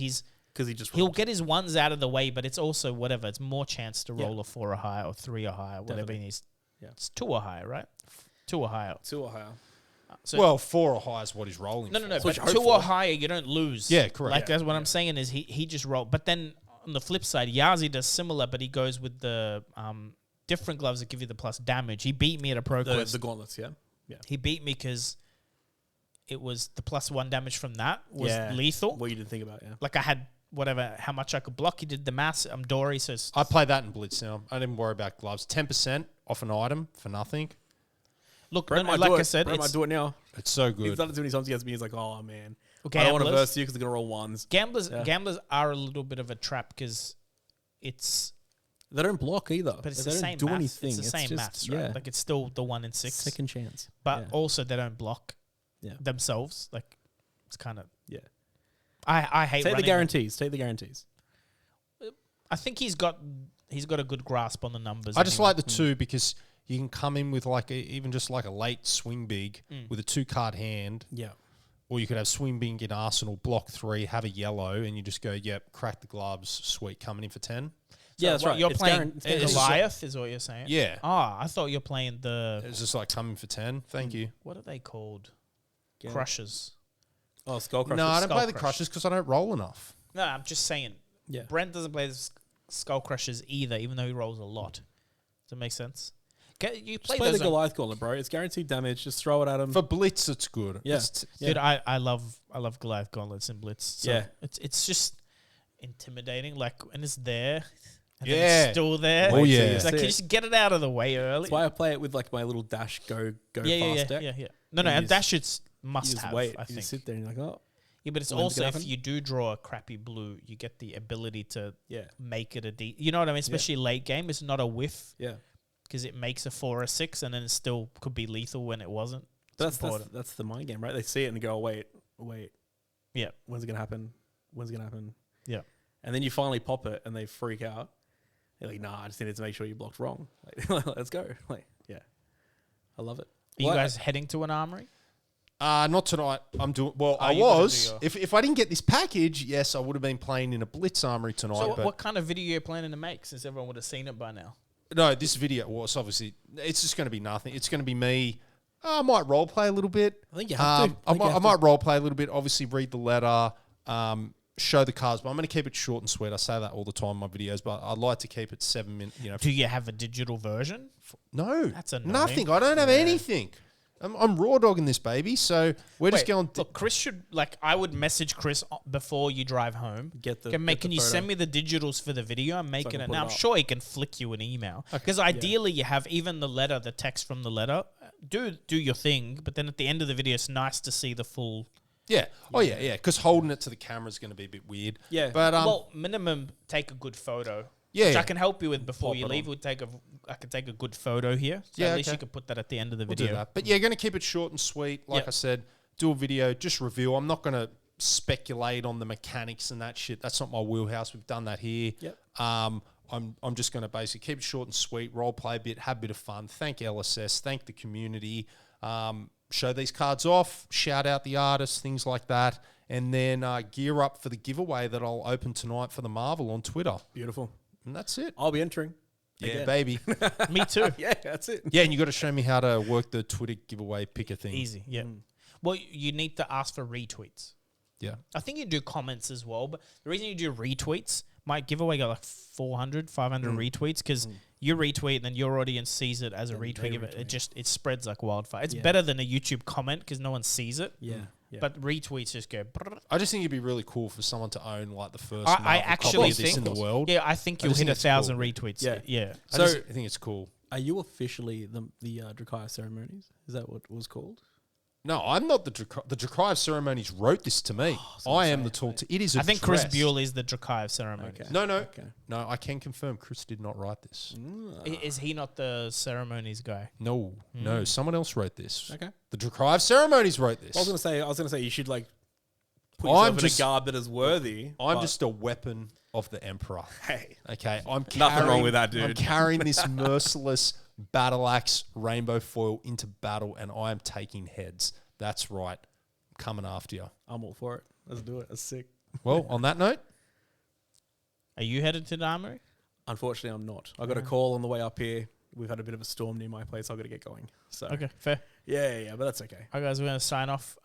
Speaker 2: because he just
Speaker 3: he'll
Speaker 2: rolled.
Speaker 3: get his ones out of the way, but it's also whatever. It's more chance to
Speaker 2: Yeah.
Speaker 3: roll a 4 or higher or 3 or higher, whatever
Speaker 2: Definitely.
Speaker 3: he needs.
Speaker 2: Yeah.
Speaker 3: It's 2 or higher, right? 2 or higher.
Speaker 2: 2 or higher.
Speaker 3: So
Speaker 1: well, 4 or high is what he's rolling.
Speaker 3: no,
Speaker 1: for.
Speaker 3: but
Speaker 2: what you hope
Speaker 3: 2 or
Speaker 2: for.
Speaker 3: higher, you don't lose.
Speaker 1: Yeah, correct.
Speaker 3: Like
Speaker 1: Yeah,
Speaker 3: that's what I'm saying is he just rolled. But then on the flip side, Yazi does similar, but he goes with the different gloves that give you the plus damage. He beat me at a pro quest.
Speaker 2: The gauntlets, yeah. Yeah.
Speaker 3: He beat me because it was the +1 damage from that was
Speaker 2: Yeah.
Speaker 3: lethal.
Speaker 2: What you didn't think about, yeah.
Speaker 3: Like I had whatever, how much I could block. He did the maths. I'm Dory, so
Speaker 1: I play that in Blitz now. I didn't worry about gloves. 10% off an item for nothing.
Speaker 3: look,
Speaker 2: Brent might
Speaker 3: like
Speaker 2: do
Speaker 3: I
Speaker 2: it.
Speaker 3: said,
Speaker 2: Brent might do it now.
Speaker 1: It's so
Speaker 2: He's
Speaker 1: good.
Speaker 2: done it too many times against me. He's like, oh, man.
Speaker 3: Okay,
Speaker 2: I don't want to
Speaker 3: gamblers.
Speaker 2: verse you because they're going to roll 1s.
Speaker 3: Gamblers are a little bit of a trap because it's,
Speaker 2: They don't block either.
Speaker 3: but it's
Speaker 2: they
Speaker 3: the
Speaker 2: don't
Speaker 3: same
Speaker 2: do
Speaker 3: maths.
Speaker 2: anything.
Speaker 3: It's the same
Speaker 2: just,
Speaker 3: maths, right?
Speaker 2: Yeah.
Speaker 3: Like it's still the 1 in 6.
Speaker 2: Second chance.
Speaker 3: But
Speaker 2: yeah.
Speaker 3: also they don't block
Speaker 2: Yeah.
Speaker 3: themselves. Like it's kind of
Speaker 2: Yeah.
Speaker 3: I hate
Speaker 2: Take the
Speaker 3: running
Speaker 2: guarantees. Take the guarantees.
Speaker 3: I think he's got a good grasp on the numbers.
Speaker 1: I just
Speaker 3: anyway.
Speaker 1: like the 2 because you can come in with like even just like a late swing big with a 2-card hand,
Speaker 2: Yeah.
Speaker 1: or you could have swing big in Arsenal, block 3, have a yellow, and you just go, yep, crack the gloves, sweet, coming in for 10.
Speaker 2: Yeah, that's
Speaker 3: what,
Speaker 2: right.
Speaker 3: You're
Speaker 2: It's
Speaker 3: playing
Speaker 2: it's guaranteed.
Speaker 3: Goliath, is what you're saying.
Speaker 1: Yeah.
Speaker 3: Ah, I thought you're playing the
Speaker 1: It's just like coming for 10. Thank you.
Speaker 3: what are they called?
Speaker 2: Yeah.
Speaker 3: Crushers.
Speaker 2: Oh, Skull Crushers.
Speaker 1: No, I don't
Speaker 3: Skull
Speaker 1: play the
Speaker 3: Crush.
Speaker 1: Crushers because I don't roll enough.
Speaker 3: No, I'm just saying.
Speaker 2: Yeah.
Speaker 3: Brent doesn't play the Skull Crushers either, even though he rolls a lot. Does that make sense? You
Speaker 2: Just
Speaker 3: play
Speaker 2: play
Speaker 3: those
Speaker 2: the
Speaker 3: on-
Speaker 2: Goliath Gauntlet, bro. It's guaranteed damage. Just throw it at him.
Speaker 1: For Blitz, it's good.
Speaker 2: Yeah.
Speaker 1: Yeah.
Speaker 3: Dude, I love Goliath gauntlets and Blitz. So
Speaker 2: Yeah.
Speaker 3: it's just intimidating. Like when it's there, and then
Speaker 1: Yeah.
Speaker 3: it's still there.
Speaker 1: Oh, yeah.
Speaker 3: It's like
Speaker 2: See
Speaker 3: you
Speaker 2: it.
Speaker 3: just get it out of the way early.
Speaker 2: That's why I play it with like my little dash go
Speaker 3: yeah,
Speaker 2: fast deck.
Speaker 3: yeah. No,
Speaker 2: You
Speaker 3: and
Speaker 2: just-
Speaker 3: that shit's
Speaker 2: You
Speaker 3: must
Speaker 2: just
Speaker 3: have.
Speaker 2: wait.
Speaker 3: I
Speaker 2: You
Speaker 3: think.
Speaker 2: just sit there and you're like, oh,
Speaker 3: Yeah, but it's
Speaker 2: When's it
Speaker 3: also
Speaker 2: gonna
Speaker 3: if
Speaker 2: happen?
Speaker 3: you do draw a crappy blue, you get the ability to
Speaker 2: yeah,
Speaker 3: make it a you know what I mean? Especially late game, it's not a whiff
Speaker 2: yeah.
Speaker 3: because it makes a 4 or 6, and then it still could be lethal when it wasn't. It's
Speaker 2: That's the mind game, right? They see it and go, wait.
Speaker 3: Yeah.
Speaker 2: When's it gonna happen? When's it gonna happen?
Speaker 3: Yeah.
Speaker 2: And then you finally pop it and they freak out. They're like, nah, I just needed to make sure you blocked wrong. Like, let's go. Like, yeah. I love it.
Speaker 3: Are you guys heading to an armory?
Speaker 1: Not tonight. I'm doing well.
Speaker 3: Oh,
Speaker 1: I
Speaker 3: you gotta
Speaker 1: was.
Speaker 3: do your-
Speaker 1: If I didn't get this package, yes, I would have been playing in a Blitz Armory tonight.
Speaker 3: So
Speaker 1: but
Speaker 3: what kind of video are you planning to make? Since everyone would have seen it by now.
Speaker 1: no, this video was obviously it's just going to be nothing. It's going to be me. I might role play a little bit.
Speaker 2: I think you have to.
Speaker 1: I might role play a little bit. Obviously, read the letter. show the cards, but I'm going to keep it short and sweet. I say that all the time in my videos, but I'd like to keep it 7 minutes.
Speaker 3: Do you have a digital version?
Speaker 1: No,
Speaker 3: That's annoying.
Speaker 1: nothing. I don't have anything. I'm raw dogging this baby, so we're just going.
Speaker 3: Look, Chris should I would message Chris before you drive home. Can you send me the digitals for the video? I'm making it now. I'm sure he can flick you an email because ideally you have even the letter, the text from the letter. Do your thing, but then at the end of the video, it's nice to see the full.
Speaker 1: Yeah. Oh yeah, yeah. Because holding it to the camera is going to be a bit weird.
Speaker 2: Yeah.
Speaker 1: But
Speaker 3: minimum take a good photo.
Speaker 1: Yeah,
Speaker 3: which I can help you with before you leave. I can take a good photo here. So at least you can put that at the end of the video.
Speaker 1: Do that. But yeah, going to keep it short and sweet. Like I said, do a video, just review. I'm not going to speculate on the mechanics and that shit. That's not my wheelhouse. We've done that here.
Speaker 2: Yep.
Speaker 1: I'm just going to basically keep it short and sweet, role play a bit, have a bit of fun. Thank LSS, thank the community. Show these cards off, shout out the artists, things like that. And then gear up for the giveaway that I'll open tonight for the Marvel on Twitter.
Speaker 2: Beautiful.
Speaker 1: And that's it.
Speaker 2: I'll be entering.
Speaker 1: Yeah,
Speaker 2: again.
Speaker 1: baby.
Speaker 3: Me too.
Speaker 2: Yeah, that's it.
Speaker 1: Yeah, and you got to show me how to work the Twitter giveaway picker thing.
Speaker 3: Easy, yeah. Well, you need to ask for retweets.
Speaker 1: Yeah.
Speaker 3: I think you do comments as well, but the reason you do retweets, my giveaway got like 400, 500 retweets because you retweet and then your audience sees it as a retweet. It spreads like wildfire. It's better than a YouTube comment because no one sees it.
Speaker 2: Yeah.
Speaker 3: But retweets just go. Brrr.
Speaker 1: I just think it'd be really cool for someone to own like the first.
Speaker 3: I actually
Speaker 1: of this
Speaker 3: think
Speaker 1: in the world.
Speaker 3: Yeah, I think you'll hit 1,000 retweets.
Speaker 2: Yeah.
Speaker 3: Yeah.
Speaker 1: So I think it's cool.
Speaker 2: Are you officially the Drakaya ceremonies? Is that what it was called?
Speaker 1: No, I'm not the Drakaya ceremonies wrote this to me. I am the tall. It is.
Speaker 3: I think Chris Buell is the Drakaya ceremony.
Speaker 2: Okay.
Speaker 1: No. I can confirm Chris did not write this.
Speaker 3: Is he not the ceremonies guy?
Speaker 1: No, someone else wrote this.
Speaker 2: Okay.
Speaker 1: The Drakaya ceremonies wrote this.
Speaker 2: I was gonna say you should like put yourself in a garb that is worthy.
Speaker 1: I'm just a weapon of the Emperor.
Speaker 2: Hey.
Speaker 1: Okay.
Speaker 2: Nothing wrong with that, dude.
Speaker 1: I'm carrying this merciless battle axe rainbow foil into battle, and I am taking heads. That's right. I'm coming after you.
Speaker 2: I'm all for it. Let's do it. That's sick.
Speaker 1: Well, on that note,
Speaker 3: Are you headed to the armory?
Speaker 2: Unfortunately, I'm not. I got a call on the way up here. We've had a bit of a storm near my place. I've got to get going. So
Speaker 3: Okay, fair.
Speaker 2: Yeah, but that's okay.
Speaker 3: All right, guys, we're going to sign off.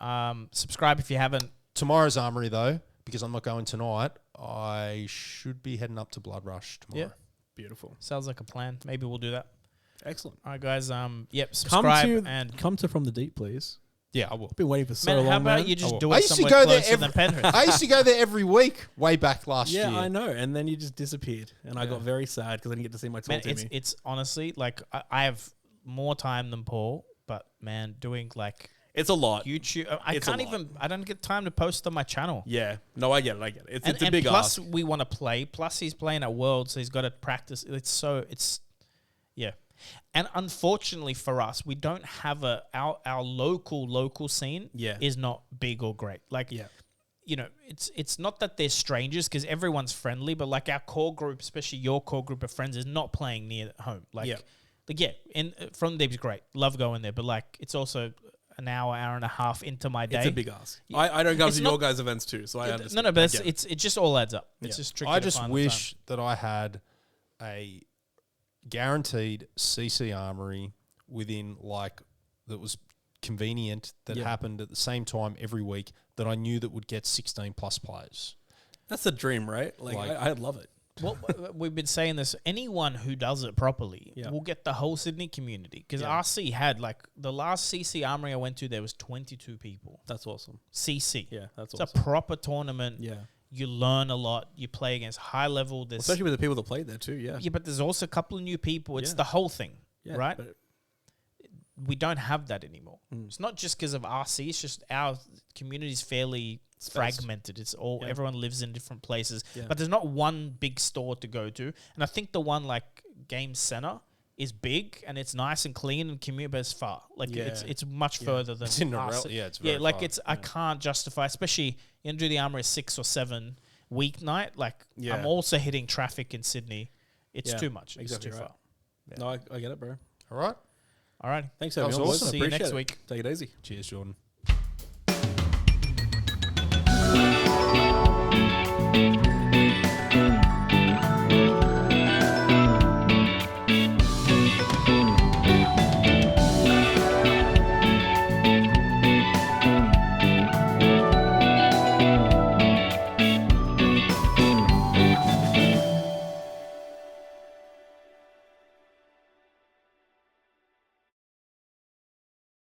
Speaker 3: Subscribe if you haven't.
Speaker 1: tomorrow's armory though, because I'm not going tonight, I should be heading up to Blood Rush tomorrow.
Speaker 3: Yeah.
Speaker 2: Beautiful.
Speaker 3: Sounds like a plan. Maybe we'll do that.
Speaker 2: Excellent.
Speaker 3: All right, guys. Subscribe
Speaker 2: Come to From the Deep, please.
Speaker 1: Yeah, I will.
Speaker 2: Been waiting for so
Speaker 3: Man,
Speaker 2: long.
Speaker 3: how about
Speaker 2: man.
Speaker 3: you just
Speaker 1: I
Speaker 3: do it
Speaker 1: used to
Speaker 3: somewhere
Speaker 1: go there
Speaker 3: closer than Penrith?
Speaker 1: I used to go there every week way back last year.
Speaker 2: Yeah, I know. And then you just disappeared, and I got very sad because I didn't get to see my tall
Speaker 3: Man,
Speaker 2: Timmy.
Speaker 3: it's honestly like I have more time than Paul, but man, doing like
Speaker 2: It's a lot.
Speaker 3: YouTube,
Speaker 2: It's a lot.
Speaker 3: I don't get time to post on my channel.
Speaker 2: Yeah. No, I get it. It's a
Speaker 3: And
Speaker 2: big
Speaker 3: plus,
Speaker 2: ask.
Speaker 3: we want to play. Plus, he's playing at Worlds, so he's got to practice. Yeah. And unfortunately for us, we don't have our local scene is not big or great. Like, you know, it's not that they're strangers because everyone's friendly, but like our core group, especially your core group of friends, is not playing near home. And From the Deep's great. Love going there, but like it's also an hour and a half into my day.
Speaker 2: It's a big ask. I don't go to your guys' events too, so I understand.
Speaker 3: No, but it just all adds up. It's just tricky.
Speaker 1: I
Speaker 3: to
Speaker 1: just
Speaker 3: find the
Speaker 1: wish
Speaker 3: time.
Speaker 1: that I had a guaranteed CC armory within that was convenient that happened at the same time every week that I knew that would get 16 plus players.
Speaker 2: That's a dream, right? I'd love it.
Speaker 3: Well, we've been saying this. Anyone who does it properly will get the whole Sydney community. Because RC had, the last CC Armory I went to, there was 22 people.
Speaker 2: That's awesome.
Speaker 3: CC.
Speaker 2: Yeah, that's
Speaker 3: it's
Speaker 2: awesome.
Speaker 3: a proper tournament.
Speaker 2: Yeah.
Speaker 3: You learn a lot. You play against high level.
Speaker 2: Especially with the people that played there too, yeah.
Speaker 3: Yeah, but there's also a couple of new people. It's the whole thing, right?
Speaker 2: But
Speaker 3: we don't have that anymore. It's not just because of RC. It's just our community's fairly fragmented. It's all everyone lives in different places, but there's not one big store to go to. And I think the one like Game Center is big and it's nice and clean and commute, but it's far. It's much further than
Speaker 1: It's in
Speaker 3: RC.
Speaker 1: it's very far.
Speaker 3: I can't justify, especially you do the Armory 6 or 7 weeknight. I'm also hitting traffic in Sydney. It's too much.
Speaker 2: Exactly
Speaker 3: it's too
Speaker 2: right.
Speaker 3: far.
Speaker 2: No, I get it, bro.
Speaker 1: All right.
Speaker 3: All right.
Speaker 2: Thanks,
Speaker 1: That was
Speaker 2: everyone.
Speaker 1: awesome.
Speaker 3: See you
Speaker 2: Appreciate
Speaker 3: next
Speaker 2: it.
Speaker 3: week.
Speaker 2: Take it easy.
Speaker 1: Cheers, Jordan.